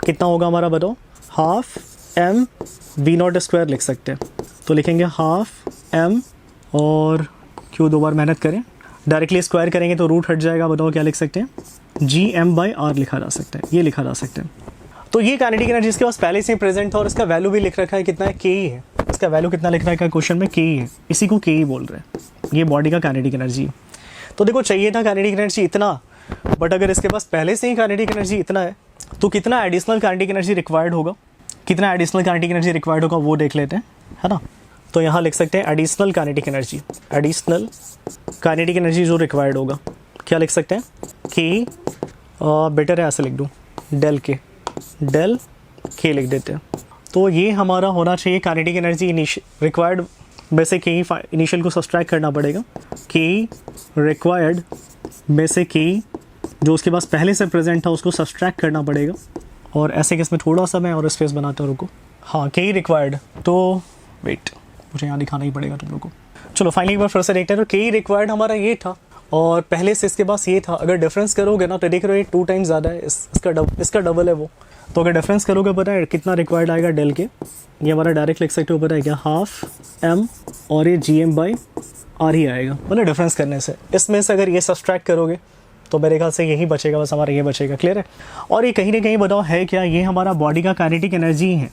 कितना होगा हमारा बताओ, हाफ mv02 लिख सकते हैं, तो लिखेंगे हाफ m, और क्यों दो बार मेहनत करें, डायरेक्टली स्क्वायर करेंगे तो रूट हट जाएगा, बताओ क्या लिख सकते हैं, gm/r लिखा जा सकता है, ये लिखा जा सकता है। तो ये काइनेटिक एनर्जी इसके पास पहले से ही प्रेजेंट था, और इसका वैल्यू भी लिख रखा है, कितना है, ke है, इसका वैल्यू कितना लिख रखा है क्वेश्चन में, ke है, इसी को ke बोल रहे हैं, ये बॉडी का काइनेटिक एनर्जी है। तो देखो चाहिए था काइनेटिक एनर्जी इतना, बट अगर इसके पास पहले से ही काइनेटिक एनर्जी इतना है तो कितना एडिशनल काइनेटिक एनर्जी रिक्वायर्ड होगा, कितना एडिशनल काइनेटिक एनर्जी रिक्वायर्ड होगा वो देख लेते हैं, है ना। तो यहाँ लिख सकते हैं एडिशनल काइनेटिक एनर्जी जो रिक्वायर्ड होगा, क्या लिख सकते हैं, कि बेटर है ऐसे लिख दूँ, डेल के लिख देते हैं। तो ये हमारा होना चाहिए काइनेटिक एनर्जी रिक्वायर्ड में से के इनिशियल को सब्सट्रैक्ट करना पड़ेगा, के रिक्वायर्ड में से के जो उसके पास पहले से प्रेजेंट था उसको सब्सट्रैक्ट करना पड़ेगा, और ऐसे केस में थोड़ा सा मैं और स्पेस बनाता हूँ, रुको, हाँ के रिक्वायर्ड, तो वेट मुझे यहाँ दिखाना ही पड़ेगा तुम लोग को। चलो फाइनली एक बार फिर से देखते हैं, तो के रिक्वायर्ड हमारा ये था और पहले से इसके पास ये था, अगर डिफरेंस करोगे ना तो देख रहे हो ये 2 टाइम्स ज़्यादा है, इसका डबल है वो, तो अगर डिफरेंस करोगे पता है कितना रिक्वायर्ड आएगा डेल के, ये हमारा डायरेक्ट लिख सकते हो, पता है क्या, हाफ m, और ये gm/r ही आएगा, मतलब डिफरेंस करने से। इसमें से अगर ये सब्सट्रैक्ट करोगे तो मेरे ख्याल से यही बचेगा, बस हमारा ये बचेगा, क्लियर है। और ये कहीं ना कहीं बताओ है क्या, ये हमारा बॉडी का काइनेटिक एनर्जी है,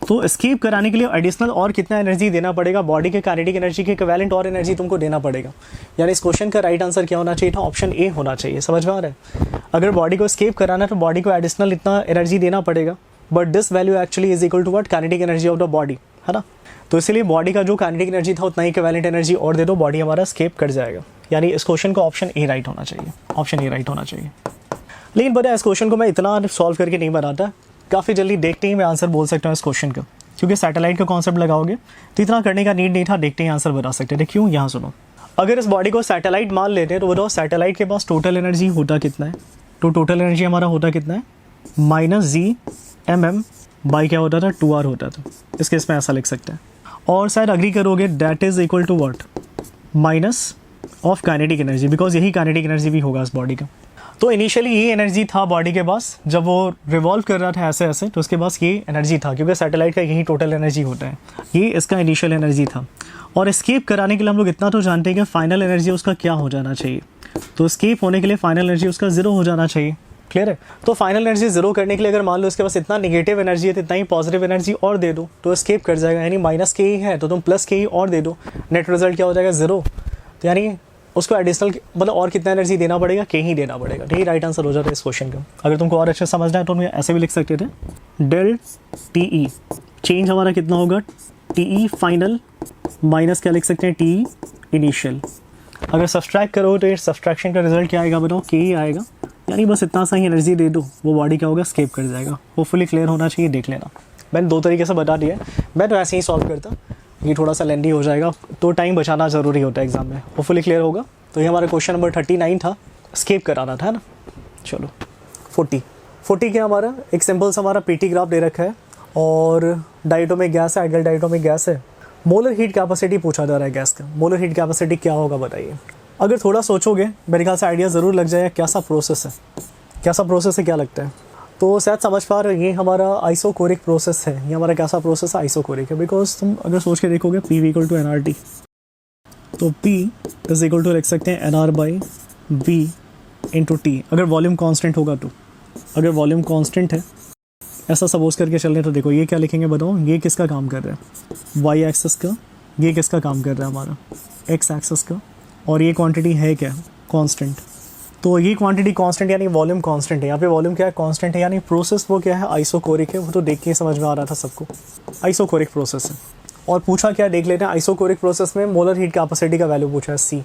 तो स्कीप कराने के लिए एडिशनल और कितना एनर्जी देना पड़ेगा, बॉडी के काइनेटिक एनर्जी के इक्विवेलेंट और एनर्जी तुमको देना पड़ेगा, यानी इस क्वेश्चन का राइट आंसर क्या होना चाहिए था, ऑप्शन ए होना चाहिए। समझ में आ रहा है, अगर बॉडी को स्केप कराना है तो बॉडी को एडिशनल इतना एनर्जी देना पड़ेगा, but this value actually is equal to what, kinetic energy of the body, है ना। तो इसलिए बॉडी का जो काइनेटिक एनर्जी था उतना ही इक्विवेलेंट एनर्जी और दे दो, बॉडी हमारा स्केप कर जाएगा। यानी इस क्वेश्चन को ऑप्शन ए राइट होना चाहिए, ऑप्शन ए राइट होना चाहिए। लेकिन पता है इस क्वेश्चन को मैं इतना सॉल्व करके नहीं बनाता, काफ़ी जल्दी देखते ही मैं आंसर बोल सकता हूँ इस क्वेश्चन का, क्योंकि सैटेलाइट का कॉन्सेप्ट लगाओगे तो इतना करने का नीड नहीं था, देखते ही आंसर बता सकते थे। क्यों, यहाँ सुनो, अगर इस बॉडी को सैटेलाइट मान लेते हैं तो बताओ सैटेलाइट के पास टोटल एनर्जी होता कितना है, तो टोटल एनर्जी हमारा होता कितना है, -g/mm बाई क्या होता था, 2r होता था। इस केस में ऐसा लिख सकते हैं। और शायद अग्री करोगे that is equal to what, minus of kinetic energy, because यही काइनेटिक एनर्जी भी होगा इस बॉडी का। तो इनिशियली ये एनर्जी था बॉडी के पास, जब वो रिवॉल्व कर रहा था ऐसे ऐसे, तो उसके पास ये एनर्जी था, क्योंकि सैटेलाइट का यही टोटल एनर्जी होता है, ये इसका इनिशियल एनर्जी था। और एस्केप कराने के लिए हम लोग इतना तो जानते हैं कि फाइनल एनर्जी उसका क्या हो जाना चाहिए, तो एस्केप होने के लिए फाइनल एनर्जी उसका 0 हो जाना चाहिए। क्लियर है? तो फाइनल एनर्जी 0 करने के लिए अगर मान लो इसके पास इतना नेगेटिव एनर्जी है तो इतना ही पॉजिटिव एनर्जी और दे दो तो एस्केप कर जाएगा, यानी -k ही है तो तुम +k ही और दे दो, नेट रिजल्ट क्या हो जाएगा, 0। तो यानी उसको एडिशनल मतलब और कितना एनर्जी देना पड़ेगा, k ही देना पड़ेगा। ठीक है, राइट आंसर हो जाता है इस क्वेश्चन का। अगर तुमको और अच्छे समझना है तो तुम ऐसे भी लिख सकते थे, डेल TE चेंज हमारा कितना होगा, TE फाइनल माइनस क्या लिख सकते हैं, TE इनिशियल। अगर सब्सट्रैक्ट करो तो ये सब्सट्रैक्शन का रिजल्ट क्या आएगा बताओ, k ही आएगा। यानी बस इतना सा ही एनर्जी दे दो, वो बॉडी क्या होगा, स्केप कर जाएगा। वो फुली क्लियर होना चाहिए, देख लेना। मैंने 2 तरीके से बता दिया, मैं तो ऐसे ही सॉल्व करता, ये थोड़ा सा लेंदी हो जाएगा तो टाइम बचाना ज़रूरी होता है एग्जाम में। वो फुली क्लियर होगा। तो ये हमारा क्वेश्चन नंबर 39 था, स्केप कराना था ना। चलो 40 क्या हमारा एक सिंपल सा हमारा PT ग्राफ दे रखा है और डायटोमिक गैस है, आइडियल डायटोमिक गैस है। मोलर हीट कैपेसिटी पूछा जा रहा है गैस का, मोलर हीट कैपेसिटी क्या होगा बताइए। अगर थोड़ा सोचोगे मेरे ख्याल से आइडिया ज़रूर लग जाएगा कैसा प्रोसेस है, कैसा प्रोसेस है, क्या लगता है। तो शायद समझ पा रहे हो, ये हमारा आइसोकोरिक प्रोसेस है। ये हमारा कैसा प्रोसेस है, आइसोकोरिक है। बिकॉज तुम अगर सोच के देखोगे P = nRT, तो P = लिख सकते हैं nR/V × T। अगर वॉल्यूम कांस्टेंट होगा तो, अगर वॉल्यूम कांस्टेंट है ऐसा सपोज करके चल रहे, तो देखो ये क्या लिखेंगे बताओ, ये किसका काम कर रहा है, वाई एक्सिस का, ये किसका काम कर रहा है हमारा, एक्स एक्सिस का, और ये क्वांटिटी है क्या, कांस्टेंट। तो ये क्वांटिटी कांस्टेंट यानी वॉल्यूम कांस्टेंट है। यहाँ पे वॉल्यूम क्या है, कांस्टेंट है, यानी प्रोसेस वो क्या है, आइसोकोरिक है। वो तो देख के समझ में आ रहा था सबको, आइसोकोरिक प्रोसेस है। और पूछा क्या, देख लेते हैं। आइसोकोरिक प्रोसेस में मोलर हीट कैपेसिटी का वैल्यू पूछा है C,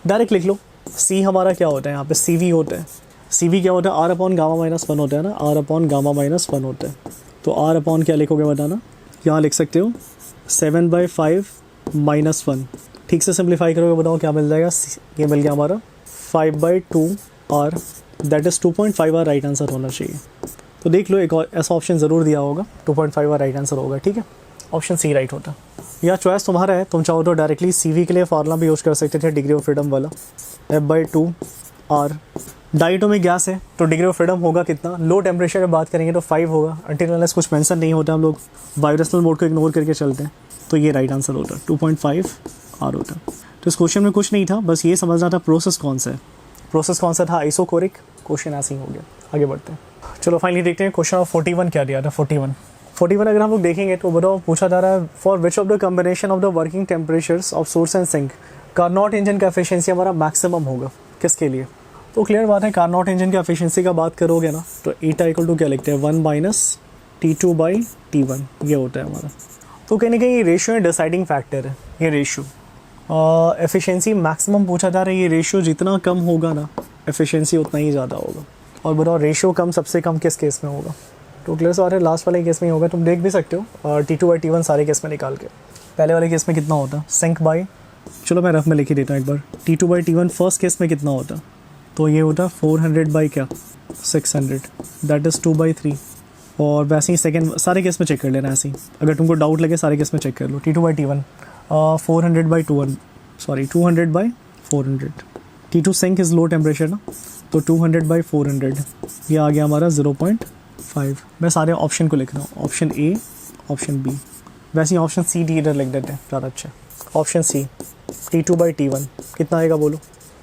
डायरेक्ट लिख लो। C हमारा क्या होता है, यहाँ पे CV होता है। CV क्या होता है, R/γ-1 होता है ना, R/γ-1 होता है। तो R/ क्या लिखोगे बताना, यहाँ लिख सकते हो 7/5 - 1। ठीक से सिंप्लीफाई करोगे बताओ क्या मिल जाएगा, ये मिल गया हमारा 5/2R, that is 2.5R right answer होना चाहिए। तो देख लो, एक और ऐसा ऑप्शन ज़रूर दिया होगा, 2.5R राइट आंसर होगा। ठीक है, ऑप्शन C राइट होता। या चॉइस तुम्हारा है, तुम चाहो तो डायरेक्टली CV के लिए फार्मूला भी यूज़ कर सकते थे, डिग्री ऑफ फ्रीडम वाला, F/2R। डायटोमिक गैस है तो डिग्री ऑफ फ्रीडम होगा कितना, लो टेम्परेचर में बात करेंगे तो 5 होगा। अनटिल अनलेस कुछ मेंशन नहीं होता, हम लोग वाइब्रेशनल मोड को इग्नोर करके चलते हैं, तो ये राइट आंसर होता है, 2.5R होता। तो इस क्वेश्चन में कुछ नहीं था, बस ये समझना था प्रोसेस कौन सा है। प्रोसेस कौन सा था, आइसोकोरिक। क्वेश्चन ऐसे ही हो गया। आगे बढ़ते हैं, चलो फाइनली देखते हैं क्वेश्चन ऑफ 41 क्या दिया था। 41 अगर हम लोग देखेंगे तो बताओ पूछा जा रहा है, for which of the combination of the working temperatures of source and sink Carnot engine का एफिशिएंसी हमारा मैक्सिमम होगा, किसके लिए। तो क्लियर बात है, कार्नोट इंजन की एफिशिएंसी का बात करोगे ना तो ईटा = क्या लिखते हैं, 1 - T2/T1 ये होता है हमारा। तो कहीं ना कहीं ये रेशियो डिसाइडिंग फैक्टर है, ये रेशियो। एफिशिएंसी मैक्सिमम पूछा जा रहा है, ये रेशियो जितना कम होगा ना एफिशिएंसी उतना ही ज़्यादा होगा। और बताओ रेशियो कम सबसे कम किस केस में होगा, तो क्लियर सारे लास्ट वाले केस में ही होगा। तुम देख भी सकते हो T2/T1 सारे केस में निकाल के। पहले वाले केस में कितना होता, सिंक बाई, चलो मैं रफ में लिख ही देता हूँ एक बार। T2/T1 फर्स्ट केस में कितना होता, तो ये होता 400 बाई क्या 600, दैट इज़ 2/3। और वैसे ही सेकेंड सारे केस में चेक कर लेना ऐसे ही, अगर तुमको डाउट लगे सारे केस में चेक कर लो। T2/T1 200/400। T2 sink is low temperature ना, तो 200/400 ये आ गया हमारा 0.5। मैं सारे ऑप्शन को लिख रहा हूँ, ऑप्शन A, ऑप्शन B, वैसे ही ऑप्शन C D इधर लिख देते हैं, ज़्यादा अच्छा। ऑप्शन C T2/T1 कितना आएगा बोलो,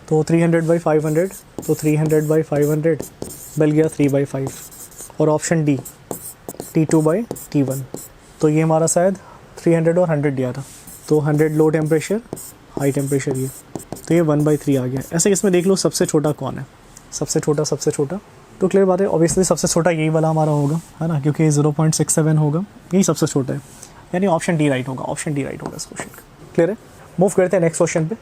तो 300/500, तो 300/500 मिल गया 3/5। और ऑप्शन D T2/T1, तो ये हमारा शायद 300 और 100 दिया था, तो 100 लो टेम्परेचर, हाई टेम्परेचर ये, तो ये 1/3 आ गया। ऐसे इसमें देख लो सबसे छोटा कौन है, सबसे छोटा। तो क्लियर बात है, ऑब्वियसली सबसे छोटा यही वाला हमारा होगा, है ना, क्योंकि 0.67 होगा, यही सबसे छोटा है, यानी ऑप्शन D राइट होगा, ऑप्शन D राइट होगा इस क्वेश्चन का। क्लियर है, मूव करते हैं नेक्स्ट क्वेश्चन पे।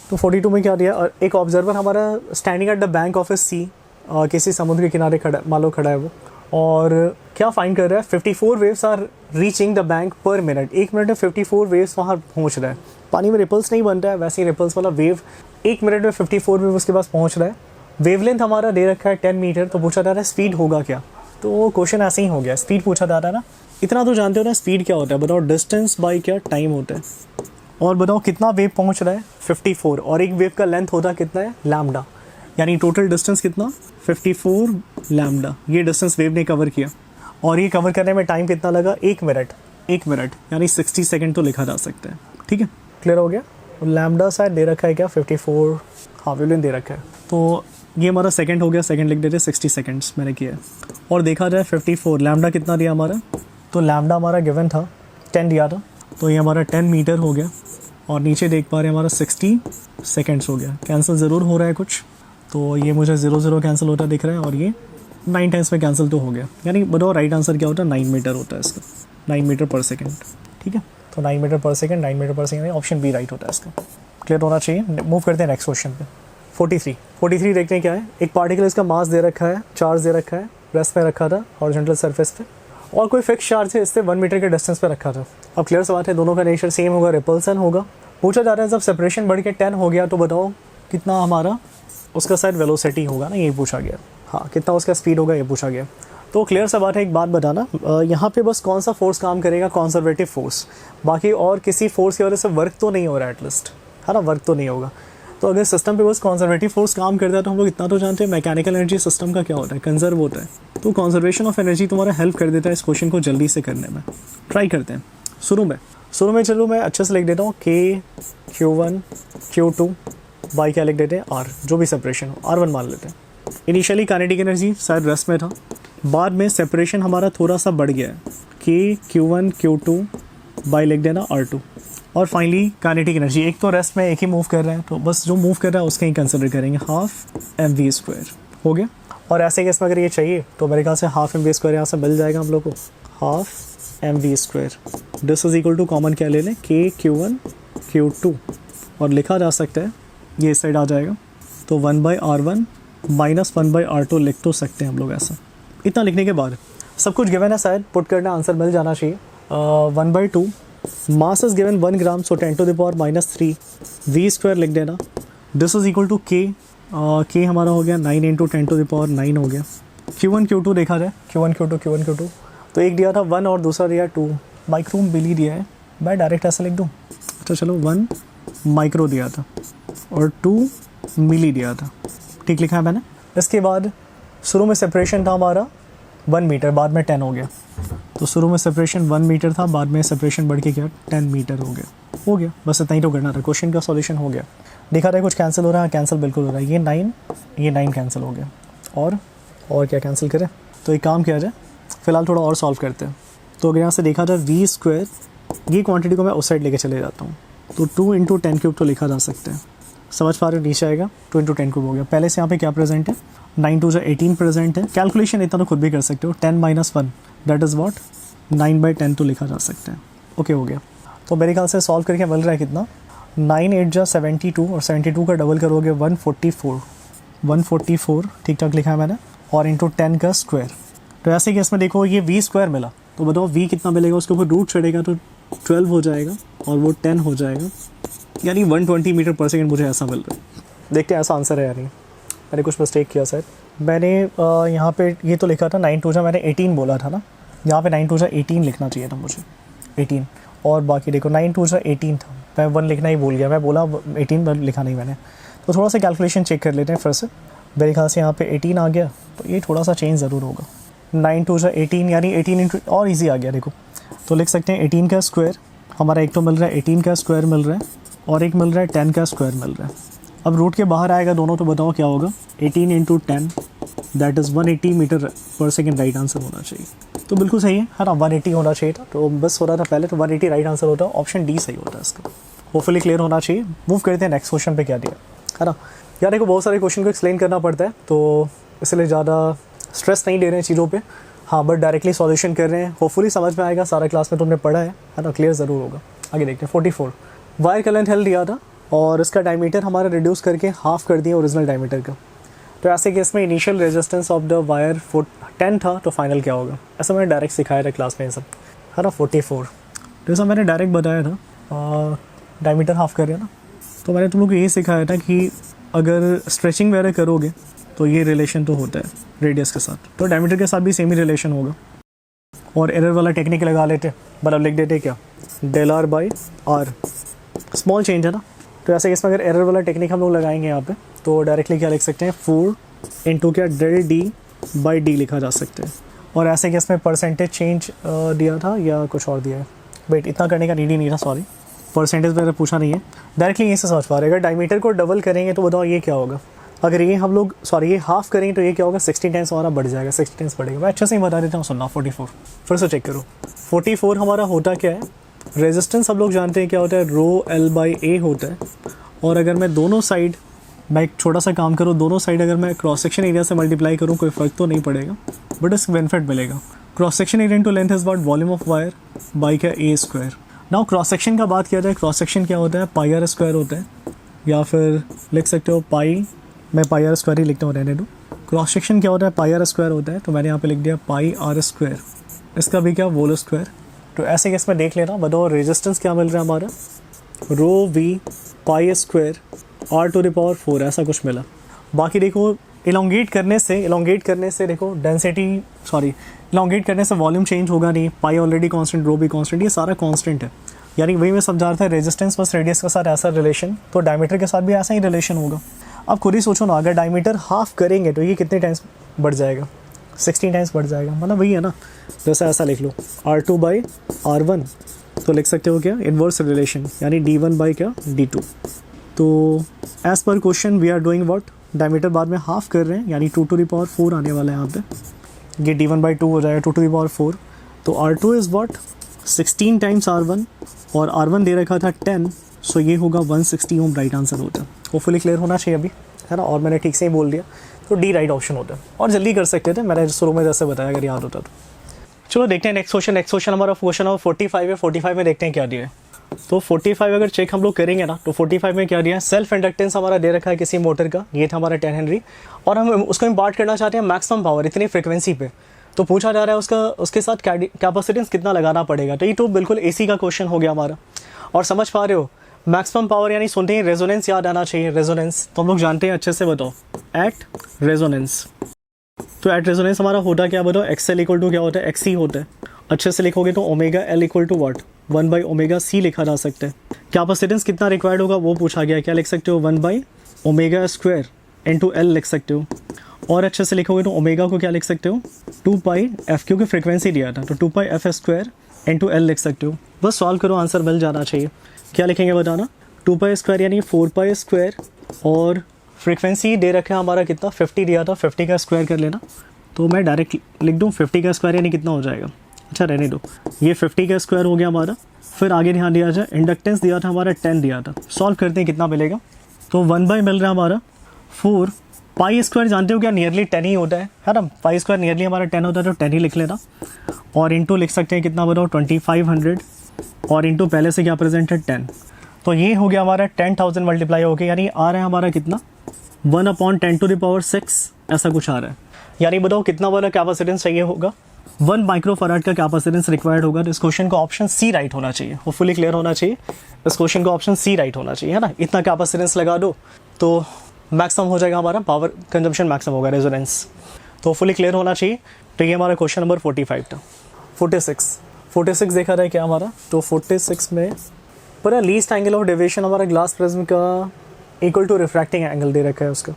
तो 42 में क्या दिया, और एक ऑब्जर्वर हमारा standing at the bank of a sea, किसी समुद्र के किनारे खड़ा, मान लो खड़ा है वो, और क्या फाइंड कर रहा है, 54 waves are reaching the bank per minute, एक मिनट में 54 वेव्स वहाँ पहुँच रहा है। पानी में रिपल्स नहीं बन रहा है, वैसे ही रिपल्स वाला वेव एक मिनट में 54 वेव उसके पास पहुँच रहा है। वेवलेंथ हमारा दे रखा है 10 मीटर, तो पूछा जा रहा है स्पीड होगा क्या, तो क्वेश्चन ऐसे ही हो गया, स्पीड पूछा जा रहा है ना। इतना तो जानते हो ना स्पीड क्या होता है, बताओ डिस्टेंस बाई क्या टाइम होता है, और बताओ कितना वेव पहुँच रहा है 54, और एक वेव का लेंथ होता है कितना है लैम्डा, यानी टोटल डिस्टेंस कितना 54 लैम्डा, ये डिस्टेंस वेव ने कवर किया, और ये कवर करने में टाइम कितना लगा, एक मिनट यानी 60 सेकंड तो लिखा जा सकता है। ठीक है, क्लियर हो गया। लैम्डा शायद दे रखा है क्या 54, हाँ वेवलेंथ दे रखा है, तो ये हमारा सेकंड हो गया, सेकंड लिख देते 60 सेकंड्स मैंने किया है। और देखा जाए 54 लैम्डा कितना दिया हमारा, तो लैम्डा हमारा गिवन था 10 दिया था, तो ये हमारा 10 मीटर हो गया, और नीचे देख पा रहे हैं हमारा 60 सेकंड्स हो गया। कैंसिल ज़रूर हो रहा है कुछ, तो ये मुझे 0 कैंसिल होता दिख रहा है, और ये 9 टाइम्स में कैंसिल तो हो गया, यानी बताओ राइट आंसर क्या होता है, 9 मीटर होता है इसका, 9 मीटर पर सेकेंड। ठीक है, तो 9 मीटर पर सेकेंड, 9 मीटर पर सेकेंड, ऑप्शन बी राइट होता है इसका। क्लियर होना चाहिए। मूव करते हैं नेक्स्ट क्वेश्चन पे। 43 देखते हैं क्या है। एक पार्टिकल इसका मास दे रखा है, चार्ज दे रखा है, रेस्ट में रखा था हॉरिजॉन्टल सरफेस पे, और कोई फिक्स चार्ज है इससे 1 मीटर के डिस्टेंस पे रखा था। अब क्लियर सी बात है, दोनों का नेचर सेम होगा, रिपल्सन होगा। पूछा जा रहा है जब सेपरेशन बढ़ के 10 हो गया तो बताओ कितना हमारा उसका शायद वेलोसिटी होगा ना, ये पूछा गया। हाँ, कितना उसका स्पीड होगा ये पूछा गया। तो क्लियर सा बात है, एक बात बताना, यहाँ पे बस कौन सा फोर्स काम करेगा, कंजर्वेटिव फोर्स, बाकी और किसी फोर्स की वजह से वर्क तो नहीं हो रहा है एटलीस्ट, है ना, वर्क तो नहीं होगा। तो अगर सिस्टम पे बस कंजर्वेटिव फोर्स काम करता है तो हम लोग इतना तो जानते हैं मैकेनिकल एनर्जी सिस्टम का क्या होता है, कंजर्व होता है। तो कंजर्वेशन ऑफ एनर्जी तुम्हारा हेल्प कर देता है इस क्वेश्चन को जल्दी से करने में। ट्राई करते हैं। शुरू में चलो मैं अच्छे से लिख देता हूँ, K Q1 Q2 बाई क्या लिख देते हैं R, जो भी सेपरेशन हो R1 मान लेते हैं। इनिशियली काइनेटिक एनर्जी शायद रेस्ट में था, बाद में सेपरेशन हमारा थोड़ा सा बढ़ गया है, K Q1 Q2 बाई लिख देना R2, और फाइनली काइनेटिक एनर्जी एक तो रेस्ट में एक ही मूव कर रहा है, तो बस जो मूव कर रहा है उसका ही कंसिडर करेंगे, हाफ mv² हो गया। और ऐसे केस में अगर ये चाहिए तो मेरे ख्याल से हाफ mv² यहाँ से मिल जाएगा हम लोग को, half mv²। This is equal to common क्या ले लें, K Q1 Q2, और लिखा जा सकता है ये इस साइड आ जाएगा, तो 1/R1 माइनस 1/R2 लिख तो सकते हैं हम लोग ऐसा। इतना लिखने के बाद सब कुछ गिवन है, शायद पुट करना आंसर मिल जाना चाहिए। 1/2 mass is given 1 gram, so 10⁻³ v² लिख देना। This is equal to K, K हमारा हो गया 9 × 10⁹ हो गया। Q1 Q2 देखा जाए, Q1 Q2 तो एक दिया था 1 और दूसरा दिया 2 माइक्रो मिली दिया है, मैं डायरेक्ट ऐसा लिख दूँ। अच्छा चलो 1 माइक्रो दिया था और 2 मिली दिया था, ठीक लिखा है मैंने। इसके बाद शुरू में सेपरेशन था हमारा 1 मीटर, बाद में 10 हो गया। तो शुरू में सेपरेशन 1 मीटर था, बाद में सेपरेशन बढ़ के क्या 10 मीटर हो गया। बस इतना ही तो करना था, क्वेश्चन का सॉल्यूशन हो गया। देखा था कुछ कैंसिल हो रहा है, कैंसिल बिल्कुल हो रहा है, ये 9 कैंसिल हो गया। और क्या कैंसिल करें, तो एक काम किया जाए, फिलहाल थोड़ा और सॉल्व करते हैं। तो अगर यहाँ से देखा जाए v², ये क्वांटिटी को मैं उस साइड लेके चले जाता हूँ, तो 2 × 10³ तो लिखा जा सकता है। समझ पा रहे हो, नीचे आएगा 2 × 10³ हो गया। पहले से यहाँ पे क्या प्रेजेंट है, 9 2 18 प्रेजेंट है। कैलकुलेशन इतना तो खुद भी कर सकते हो, 10 - 1 दैट इज़ व्हाट 9/10 तो लिखा जा सकता है। ओके हो गया। तो मेरे ख्याल से सॉल्व करके मिल रहा है कितना, 9 8 जा 72, और 72 का डबल करोगे 144 ठीक ठाक लिखा है मैंने, और इंटू 10 का स्क्वायर। तो ऐसे केस में देखो ये v² मिला, तो बताओ v कितना मिलेगा, उसके ऊपर रूट चढ़ेगा तो 12 हो जाएगा, और वो 10 हो जाएगा, यानी 120 मीटर पर सेकेंड मुझे ऐसा मिल रहा है। देखते हैं ऐसा आंसर है या नहीं, मैंने कुछ मिस्टेक किया सर। मैंने यहाँ पे ये तो लिखा था 9 2 जा, मैंने 18 बोला था ना, यहाँ पे 9 2 जा 18 लिखना चाहिए था मुझे, 18। और बाकी देखो 9 2 जा 18 था, मैं 1 लिखना ही भूल गया, मैं बोला 18 पर लिखा नहीं मैंने। तो थोड़ा सा कैलकुलेशन चेक कर लेते हैं फिर से। मेरे ख्याल से यहाँ पे 18 आ गया, तो ये थोड़ा सा चेंज ज़रूर होगा। 9 2 जा 18, यानी 18 × और ईजी आ गया देखो, तो लिख सकते हैं 18 का स्क्वायर। हमारा एक तो मिल रहा है 18 का स्क्वायर मिल रहा है, और एक मिल रहा है 10 का स्क्वायर मिल रहा है। अब रूट के बाहर आएगा दोनों, तो बताओ क्या होगा, 18 × 10 दैट इज़ 180 मीटर पर सेकेंड राइट आंसर होना चाहिए। तो बिल्कुल सही है ना, 180 होना चाहिए था, तो बस हो रहा था पहले, तो 180 राइट आंसर होता है, ऑप्शन डी सही होता है इसका। होपफुली क्लियर होना चाहिए। मूव करते हैं नेक्स्ट क्वेश्चन पे, क्या दिया है ना। यार देखो बहुत सारे क्वेश्चन को एक्सप्लेन करना पड़ता है, तो इसलिए ज़्यादा स्ट्रेस नहीं दे रहे हैं चीज़ों पे, हाँ, बट डायरेक्टली सॉल्यूशन कर रहे हैं। होपफुली समझ में आएगा, सारा क्लास में तुमने पढ़ा है ना, क्लियर ज़रूर होगा। आगे देखते हैं 44 वायर का लेंथ एल दिया था, और इसका डायमीटर हमारा रिड्यूस करके हाफ कर दिया ओरिजिनल डायमीटर का। तो ऐसे केस में initial resistance of the wire 10 था, तो फाइनल क्या होगा? ऐसा मैंने डायरेक्ट सिखाया था क्लास में ये सब, है ना, 44। तो ऐसा मैंने डायरेक्ट बताया था, डायमीटर हाफ कर रहे ना, तो मैंने तुम लोग को ये सिखाया था कि अगर स्ट्रेचिंग वगैरह करोगे तो ये रिलेशन तो होता है रेडियस के साथ, तो डायमीटर के साथ भी सेम ही रिलेशन होगा। और एरर वाला टेक्निक लगा लेते, मतलब लिख देते क्या, del R by R, small change है ना। तो ऐसे इसमें अगर एरर वाला टेक्निक हम लोग लगाएंगे यहाँ पे, तो डायरेक्टली क्या लिख सकते हैं, 4 इंटू क्या डेल डी बाई डी लिखा जा सकते हैं। और ऐसे कि इसमें परसेंटेज चेंज दिया था या कुछ और दिया है, वेट इतना करने का नीड ही नहीं था, सॉरी, परसेंटेज मैंने पूछा नहीं है, डायरेक्टली यहीं से समझ पा रहे। अगर डायमीटर को डबल करेंगे तो बताओ ये क्या होगा, अगर ये हम लोग ये हाफ करेंगे तो ये क्या होगा, 16 टाइम्स हमारा बढ़ जाएगा, 60 टाइम्स बढ़ेगा। मैं अच्छे से ही बता देता हूँ, सुनना। 44 फिर से चेक करो, 44 हमारा होता क्या है, रेजिस्टेंस सब लोग जानते हैं क्या होता है, रो एल बाई ए होता है। और अगर मैं दोनों साइड, मैं एक छोटा सा काम करूँ, दोनों साइड अगर मैं क्रॉस सेक्शन एरिया से मल्टीप्लाई करूँ, कोई फ़र्क तो नहीं पड़ेगा, बट इसका बेनिफिट मिलेगा। Cross section area into length is about volume of wire by क्या ए स्क्वायर। नाउ क्रॉस सेक्शन का बात किया जाए, क्रॉस सेक्शन क्या होता है, पाई आर स्क्वायर होता है, या फिर लिख सकते हो पाई, मैं पाई आर स्क्वायर ही लिखता हूँ, रहने दो। क्रॉस सेक्शन क्या होता है, पाई आर स्क्वायर होता है, तो मैंने यहाँ पे लिख दिया पाई आर स्क्वायर, इसका भी क्या वोल स्क्वायर। तो ऐसे केस में देख लेना, बताओ रेजिस्टेंस क्या मिल रहा है हमारा, rho v pi square r to the power 4, ऐसा कुछ मिला। बाकी देखो इलोंगेट करने से देखो डेंसिटी, इलोंगेट करने से वॉल्यूम चेंज होगा नहीं, पाई ऑलरेडी कांस्टेंट, रो भी कांस्टेंट, ये सारा कांस्टेंट है। यानी वही मैं समझा रहा था, रेजिस्टेंस प्लस रेडियस के साथ ऐसा रिलेशन, तो डायमीटर के साथ भी ऐसा ही रिलेशन होगा। अब खुद ही सोचो ना, अगर डायमीटर हाफ करेंगे तो ये कितने टाइम्स बढ़ जाएगा, 16 टाइम्स बढ़ जाएगा, मतलब वही है ना। जैसे ऐसा लिख लो R2 बाई R1, तो लिख सकते हो क्या, इन्वर्स रिलेशन, यानी D1 बाई क्या D2। तो as per question we are doing what, diameter बाद में हाफ कर रहे हैं, यानी 2 टू द पावर 4 आने वाला है यहाँ पे, ये D1 बाई 2 हो जाएगा 2 टू द पावर 4। तो R2 is what 16 times R1, और R1 दे रखा था 10, सो ये होगा 160 ओम, राइट आंसर होता है। होपफुली क्लियर होना चाहिए अभी, है ना, और मैंने ठीक से ही बोल दिया, तो डी राइट ऑप्शन होता है। और जल्दी कर सकते थे, मैंने शुरू में जैसे बताया, अगर याद होता तो। चलो देखते हैं नेक्स्ट क्वेश्चन हमारा क्वेश्चन नंबर 45 है। 45 में देखते हैं क्या दिया है। तो 45 अगर चेक हम लोग करेंगे ना, तो 45 में क्या दिया है, सेल्फ इंडक्टेंस हमारा दे रखा है किसी मोटर का, ये था हमारा 10 हेनरी, और हम उसको इम्पार्ट करना चाहते हैं मैक्सिमम पावर इतनी फ्रिक्वेंसी पे। तो पूछा जा रहा है उसके साथ कैपेसिटेंस कितना लगाना पड़ेगा। तो ये तो बिल्कुल एसी का क्वेश्चन हो गया हमारा, और समझ पा रहे हो, मैक्सिमम पावर यानी सुनते ही रेजोनेंस याद आना चाहिए। रेजोनेंस तो हम लोग जानते हैं, अच्छे से बताओ, एट रेजोनेंस। तो एट रेजोनेंस हमारा होता क्या बताओ, एक्सएल इक्वल टू क्या होता है, एक्सी होता है। अच्छे से लिखोगे तो omega L equal to what, 1 by omega C लिखा जा सकता है। कैपेसिटेंस कितना रिक्वायर्ड होगा वो पूछा गया, क्या लिख सकते हो, 1 by omega square into L लिख सकते हो। और अच्छे से लिखोगे तो ओमेगा को क्या लिख सकते हो, 2 पाई एफ, क्योंकि फ्रिक्वेंसी दिया था, तो 2 पाई एफ स्क्वायर इंटू एल लिख सकते हो। बस सॉल्व करो, आंसर मिल जाना चाहिए। क्या लिखेंगे बताना, 2 पाई स्क्वायर यानी 4 पाई स्क्वायर, और फ्रीक्वेंसी दे रखा है हमारा कितना, 50 दिया था, 50 का स्क्वायर कर लेना। तो मैं डायरेक्ट लिख दूँ 50 का स्क्वायर यानी कितना हो जाएगा, अच्छा रहने दो, ये 50 का स्क्वायर हो गया हमारा। फिर आगे ध्यान दिया जाए, इंडक्टेंस दिया था हमारा 10 दिया था, सॉल्व करते हैं कितना मिलेगा। तो 1 बाई मिल रहा है हमारा 4 पाई स्क्वायर, जानते हो क्या नियरली 10 ही होता है ना, पाई स्क्वायर नियरली हमारा 10 होता है, तो 10 ही लिख लेना। और इंटू लिख सकते हैं कितना बताओ, 2500, और इंटू पहले से क्या प्रेजेंट है 10, तो ये हो गया हमारा 10,000 मल्टीप्लाई हो गया, यानी आ रहा है हमारा कितना, 1/10 टू द पावर 6, ऐसा कुछ आ रहा है। यानी बताओ कितना वाला कैपेसिटेंस चाहिए होगा, 1 माइक्रोफैराड का कैपेसिटेंस रिक्वायर्ड होगा। तो इस क्वेश्चन का ऑप्शन सी राइट होना चाहिए, होपफुली क्लियर होना चाहिए। इस क्वेश्चन का ऑप्शन सी राइट होना चाहिए, है ना। इतना कैपेसिटेंस लगा दो तो मैक्सिमम हो जाएगा हमारा, पावर कंजम्पशन मैक्सिमम होगा, रेजोनेंस। तो फुली क्लियर होना चाहिए। तो ये हमारा क्वेश्चन नंबर 45 था। 46 देखा था क्या हमारा, तो 46 में पूरा लीस्ट एंगल ऑफ डेविएशन हमारा ग्लास प्रिज्म का इक्वल टू रिफ्रैक्टिंग एंगल दे रखा है उसका,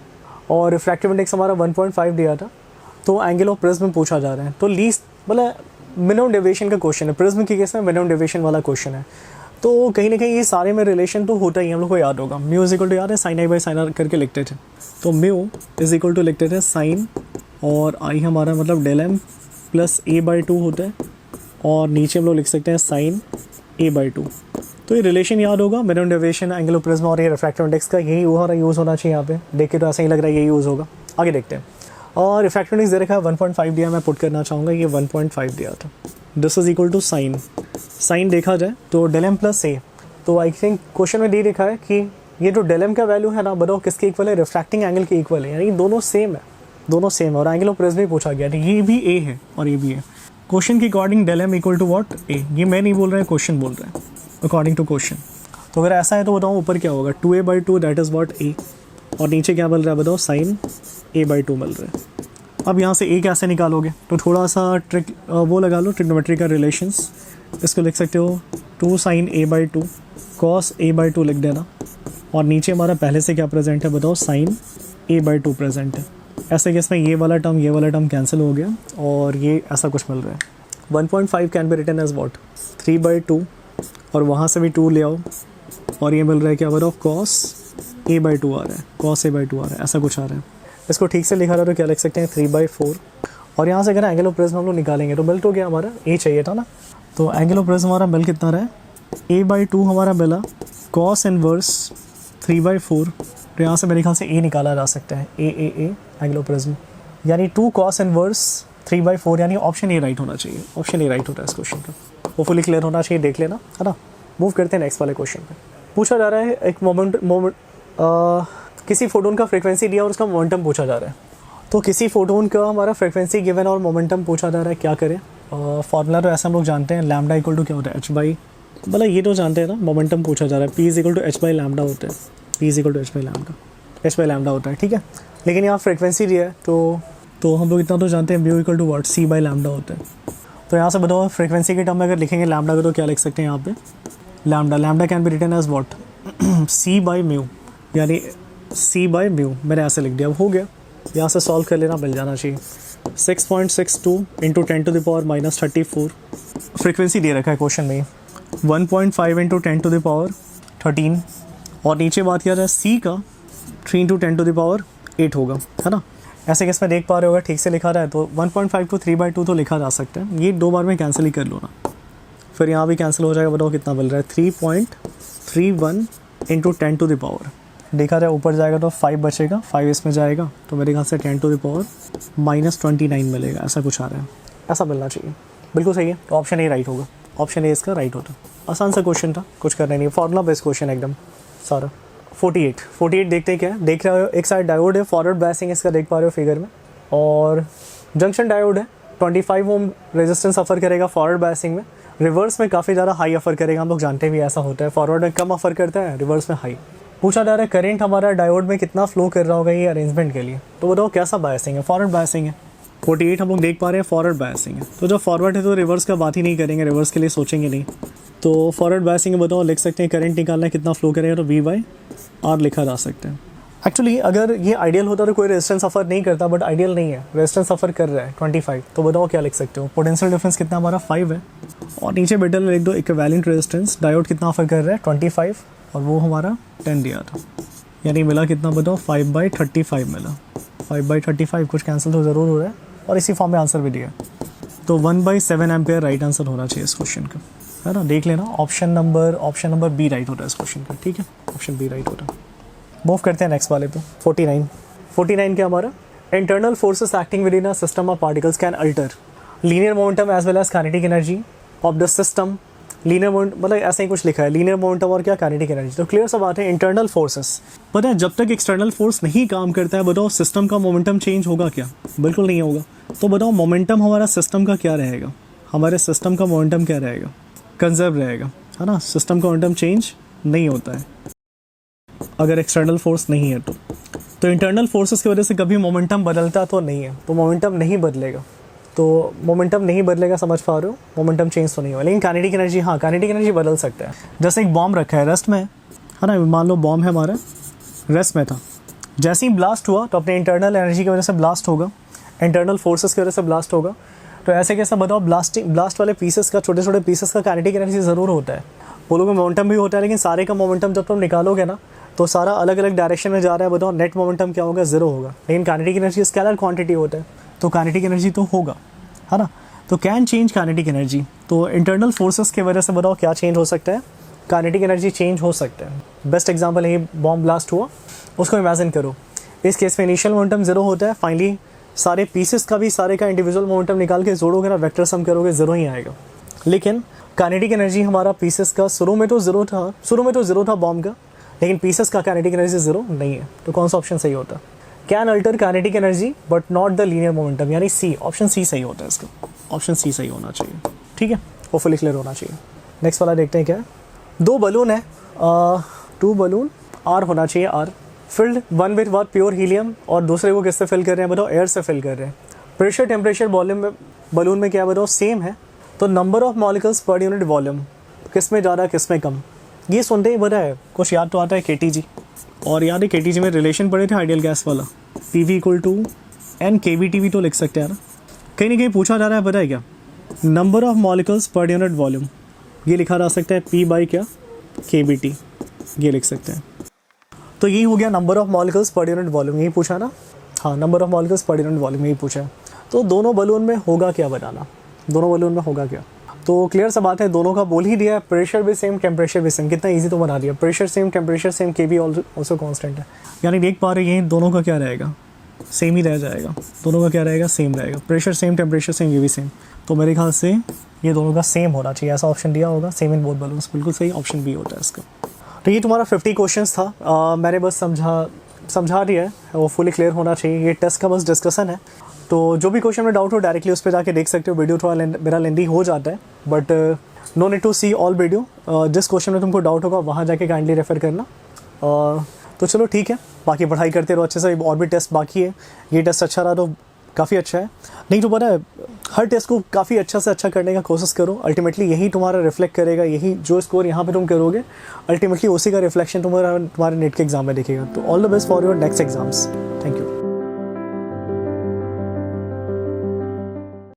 और रिफ्रैक्टिव इंडेक्स हमारा 1.5 दिया था। तो एंगल ऑफ प्रिज्म पूछा जा रहा है, तो लीस्ट मतलब मिनिमम डेविएशन का क्वेश्चन है, प्रिज्म की केस में मिनिमम डेविएशन वाला क्वेश्चन है। तो कहीं ना कहीं ये सारे में रिलेशन तो होता ही, हम लोग को याद होगा, म्यू इज इक्वल टू याद है sine I by sine R करके लिखते थे। तो म्यू इज इक्वल टू लिखते थे साइन, और आई हमारा मतलब del M plus A by 2 होता है, और नीचे हम लोग लिख सकते हैं साइन ए बाई 2। तो ये रिलेशन याद होगा, minimum deviation, angle of prism और ये रिफ्रैक्टिव इंडेक्स का, यही यूज़ होना चाहिए यहाँ पे। देख के तो ऐसा ही लग रहा है यही यूज़ होगा। आगे देखते हैं। और रिफ्रैक्टिव इंडेक्स दे रखा है 1.5 दिया, मैं पुट करना चाहूँगा ये 1.5 दिया था। This is equal to sine देखा जाए तो डेल एम प्लस ए। तो आई थिंक क्वेश्चन में दे रखा है कि ये जो डेल एम का वैल्यू है ना, बताओ किसके इक्वल है? रिफ्रैक्टिंग एंगल के इक्वल है, यानी दोनों सेम है, दोनों सेम है। और एंगल ऑफ प्रिज्म भी पूछा गया, ये भी ए है और ये भी है। क्वेश्चन के according del M equal to what? A. ये मैं नहीं बोल रहा है, क्वेश्चन बोल रहे हैं अकॉर्डिंग टू क्वेश्चन। तो अगर ऐसा है तो बताओ ऊपर क्या होगा? 2a/2 that is what? ए। और नीचे क्या मिल रहा है बताओ? साइन a/2 मिल रहा है। अब यहाँ से ए कैसे निकालोगे? तो थोड़ा सा ट्रिक वो लगा लो, ट्रिग्नोमेट्री का रिलेशंस। इसको लिख सकते हो 2 sin a/2 cos a/2 लिख देना। और नीचे हमारा पहले से क्या प्रेजेंट है बताओ? sin a/2 प्रेजेंट है। ऐसे केस में ये वाला टर्म कैंसिल हो गया और ये ऐसा कुछ मिल रहा है। 1.5 can be written as what? 3/2। और वहाँ से भी 2 ले आओ और ये मिल रहा है क्या बताओ? cos a/2 आ रहा है, cos a/2 आ रहा है, ऐसा कुछ आ रहा है। इसको ठीक से लिखा रहा तो क्या लिख सकते हैं? 3/4। और यहाँ से अगर एंगल ऑफ प्रिज्म हम लोग निकालेंगे तो मिल तो गया हमारा, ए चाहिए था ना। तो एंगल ऑफ प्रिज्म हमारा मिल कितना रहा है? a/2 हमारा मिला, cos इनवर्स 3/4। तो यहाँ से मेरे ख्याल से ए निकाला जा सकता है, ए एंगल ऑफ प्रिज्म, यानी 2 cos इनवर्स 3/4, यानी ऑप्शन ए राइट होना चाहिए। ऑप्शन ए राइट होता है इस क्वेश्चन का। वो फुली क्लियर होना चाहिए, देख लेना, है ना। मूव करते हैं नेक्स्ट वाले क्वेश्चन पे। पूछा जा रहा है एक मोमेंट किसी फोटोन का फ्रीक्वेंसी दिया और उसका मोमेंटम पूछा जा रहा है। तो किसी फोटोन का हमारा फ्रीक्वेंसी गिवन और मोमेंटम पूछा जा रहा है, क्या करें? फॉर्मूला तो ऐसा हम लोग जानते हैं, लैम्डा इक्वल टू क्या होता है? h बाई, मतलब ये तो जानते हैं ना। मोमेंटम पूछा जा रहा है, p is equal to h by lambda होता है, p is equal to h by lambda होता है, ठीक है। लेकिन यहाँ फ्रीक्वेंसी दिया है तो हम लोग इतना तो जानते हैं, mu equal to what? c by lambda होता है। तो यहाँ से बताओ फ्रीक्वेंसी के टर्म में अगर लिखेंगे लैम्डा को तो क्या लिख सकते हैं यहाँ पे? Lambda can be written as what? c by mu, यानी c बाई म्यू मैंने ऐसे लिख दिया, अब हो गया। यहाँ से सॉल्व कर लेना, मिल जाना चाहिए। 6.62 इंटू 10⁻34 फ्रीक्वेंसी दे रखा है क्वेश्चन में। 1.5 इंटू 10⁻13 और नीचे बात किया जाए c का 3 इंटू 10⁸ होगा, है ना। ऐसे केस में देख पा रहे होगा, ठीक से लिखा रहा है तो 1.5 को 3/2 तो लिखा जा सकता है। ये 2 बार में कैंसिल ही कर लो ना, फिर यहाँ भी कैंसिल हो जाएगा। बताओ कितना मिल रहा है? 3.31 इंटू 10⁻। देखा जाए ऊपर जाएगा तो 5 बचेगा, 5 इसमें जाएगा तो मेरे ख्याल से 10⁻⁻29 मिलेगा, ऐसा कुछ आ रहा है, ऐसा मिलना चाहिए। बिल्कुल सही है, तो ऑप्शन ए राइट होगा, ऑप्शन ए इसका राइट होता। आसान सा क्वेश्चन था, कुछ करना नहीं, फॉर्मुला बेस्ड क्वेश्चन एकदम सारा। 48 देखते हैं क्या है? देख रहे हो एक साइड डायोड है, फॉरवर्ड बायसिंग इसका देख पा रहे हो फिगर में, और जंक्शन डायोड है। 25 ओम रेजिस्टेंस अफर करेगा फॉरवर्ड बायसिंग में, रिवर्स में काफ़ी ज़्यादा हाई अफर करेगा। हम लोग जानते भी ऐसा होता है, फॉरवर्ड में कम अफर करता है, रिवर्स में हाई। पूछा जा रहा है करंट हमारा डायोड में कितना फ्लो कर रहा होगा ये अरेंजमेंट के लिए। तो बताओ कैसा बायसिंग है? फॉरवर्ड बायसिंग है। 48 हम लोग देख पा रहे हैं फॉरवर्ड बायसिंग है, तो जब फॉरवर्ड है तो रिवर्स का बात ही नहीं करेंगे, रिवर्स के लिए सोचेंगे नहीं। तो फॉरवर्ड बायसिंग बताओ, लिख सकते हैं करंट निकालना है कितना फ्लो करेगा, तो V/R लिखा जा सकता है। एक्चुअली अगर ये आइडियल होता तो कोई रेजिस्टेंस सफ़र नहीं करता, बट आइडियल नहीं है, रेजिस्टेंस सफ़र कर रहा है 25। तो बताओ क्या लिख सकते हो? पोटेंशियल डिफरेंस कितना हमारा 5 है, और नीचे बेटर लिख दो इक्विवेलेंट रेजिस्टेंस, डायोड कितना ऑफर कर रहा है 25 और वो हमारा 10 दिया था, यानी मिला कितना बताओ? 5/35 मिला। 5/35 कुछ कैंसिल तो ज़रूर हो रहा है, और इसी फॉर्म में आंसर भी दिया। तो 1/7 एम्पेयर राइट आंसर होना चाहिए इस क्वेश्चन का, है ना। देख लेना, ऑप्शन नंबर बी राइट होता है इस क्वेश्चन का, ठीक है, ऑप्शन बी राइट होता है। मूव करते हैं नेक्स्ट वाले पे। 49 क्या हमारा? Internal forces acting within a system of particles can alter linear momentum as well as kinetic energy of the system. Linear moment मतलब ऐसे ही कुछ लिखा है, लीनियर मोमेंटम और क्या काइनेटिक एनर्जी। तो क्लियर सा बात है, इंटरनल फोर्सेस। पता है जब तक एक्सटर्नल फोर्स नहीं काम करता है, बताओ सिस्टम का मोमेंटम चेंज होगा क्या? बिल्कुल नहीं होगा। तो बताओ मोमेंटम हमारा सिस्टम का क्या रहेगा? हमारे सिस्टम का मोमेंटम क्या रहेगा? कंजर्व रहेगा, है ना। सिस्टम का मोमेंटम चेंज नहीं होता है अगर एक्सटर्नल फोर्स नहीं है तो इंटरनल फोर्सेस की वजह से कभी मोमेंटम बदलता तो नहीं है, तो मोमेंटम नहीं बदलेगा। तो मोमेंटम नहीं बदलेगा, समझ पा रहे हो? मोमेंटम चेंज तो नहीं होगा। लेकिन काइनेटिक एनर्जी, हाँ काइनेटिक एनर्जी बदल सकता है। जैसे एक बॉम्ब रखा है रेस्ट में, है ना, मान लो बॉम्ब है हमारा रेस्ट में था, जैसे ही ब्लास्ट हुआ तो अपने इंटरनल एनर्जी की वजह से ब्लास्ट होगा, इंटरनल फोर्सेस की वजह से ब्लास्ट होगा। तो ऐसे कैसा बताओ, ब्लास्ट वाले पीसेस का, छोटे छोटे पीसेस का काइनेटिक एनर्जी ज़रूर होता है। बोलो कि मोमेंटम भी होता है, लेकिन सारे का मोमेंटम जब तुम निकालोगे ना तो सारा अलग अलग डायरेक्शन में जा रहा है। बताओ नेट मोमेंटम क्या होगा? 0 होगा। लेकिन काइनेटिक एनर्जी स्केलर क्वांटिटी होता है, तो काइनेटिक एनर्जी तो होगा, है ना। तो कैन चेंज काइनेटिक एनर्जी। तो इंटरनल फोर्सेस की वजह से बताओ क्या चेंज हो सकता है? काइनेटिक एनर्जी चेंज हो सकता है। बेस्ट एग्जांपल है बॉम्ब ब्लास्ट हुआ, उसको इमेजिन करो। इस केस में इनिशियल मोमेंटम 0 होता है, फाइनली सारे पीसेस का भी सारे का इंडिविजुअल मोमेंटम निकाल के जोड़ोगे ना, वेक्टर सम करोगे, 0 ही आएगा। लेकिन काइनेटिक एनर्जी हमारा पीसेस का शुरू में तो 0 था बॉम्ब का, लेकिन पीसेस का काइनेटिक एनर्जी जीरो नहीं है, तो कौन सा ऑप्शन सही होता है? Can alter kinetic energy but not the linear momentum, यानी सी, ऑप्शन सी सही होता है इसका, ऑप्शन सी सही होना चाहिए। ठीक है, होपफुली क्लियर होना चाहिए। नेक्स्ट वाला देखते हैं क्या है। दो बलून है, 2 बलून, आर होना चाहिए, आर फिल्ड, वन विथ वर प्योर हीलियम और दूसरे को किससे फिल कर रहे हैं बताओ? एयर से फिल कर रहे हैं। प्रेशर टेम्परेचर वॉल्यूम में बलून में क्या बताओ? सेम है। तो number of molecules per unit volume किस में ज़्यादा किस में कम, ये सुनते ही पता है कुछ याद तो आता है KTG, और याद है KTG में रिलेशन पढ़े थे आइडियल गैस वाला, PV = N KVT भी तो लिख सकते हैं यार। कहीं ना कहीं पूछा जा रहा है पता है क्या? Number of molecules per unit volume, ये लिखा जा सकता है P क्या KBT, ये लिख सकते हैं। तो यही हो गया number of molecules per unit volume, यही पूछा ना? हाँ, number of molecules per unit volume यही पूछा है। तो दोनों बलून में होगा क्या बताना, दोनों बलून में होगा क्या? तो क्लियर सा बात है, दोनों का बोल ही दिया है, प्रेशर भी सेम टेम्परेचर भी सेम, कितना इजी तो बना दिया। Pressure same temperature same, KB also constant है, यानी देख पा रहे हैं दोनों का क्या रहेगा? सेम ही रह जाएगा। दोनों का क्या रहेगा? सेम रहेगा। प्रेशर सेम टेम्परेचर सेम, ये भी सेम, तो मेरे ख्याल से ये दोनों का सेम होना चाहिए, ऐसा ऑप्शन दिया होगा, सेम इन बोथ बलून्स, बिल्कुल सही ऑप्शन बी होता है इसका। तो ये तुम्हारा 50 क्वेश्चंस था, मैंने बस समझा दिया है, वो फुली क्लियर होना चाहिए। ये टेस्ट का बस डिस्कशन है, तो जो भी क्वेश्चन में डाउट हो डायरेक्टली उस पर जाके देख सकते हो। वीडियो थोड़ा मेरा लेंदी हो जाता है, but no need to see all video. जिस क्वेश्चन में तुमको डाउट होगा वहाँ जाके काइंडली रेफर करना। तो चलो ठीक है, बाकी पढ़ाई करते रहो अच्छे से, और भी टेस्ट बाकी है। ये टेस्ट अच्छा रहा तो काफ़ी अच्छा है, नहीं तो पता है हर टेस्ट को काफ़ी अच्छा से अच्छा करने का कोशिश करो। अल्टीमेटली यही तुम्हारा रिफ्लेक्ट करेगा, यही जो स्कोर यहाँ पे तुम करोगे अल्टीमेटली उसी का रिफ्लेक्शन तुम्हारे नेट के एग्जाम में दिखेगा। तो all the best for your next exams. Thank you.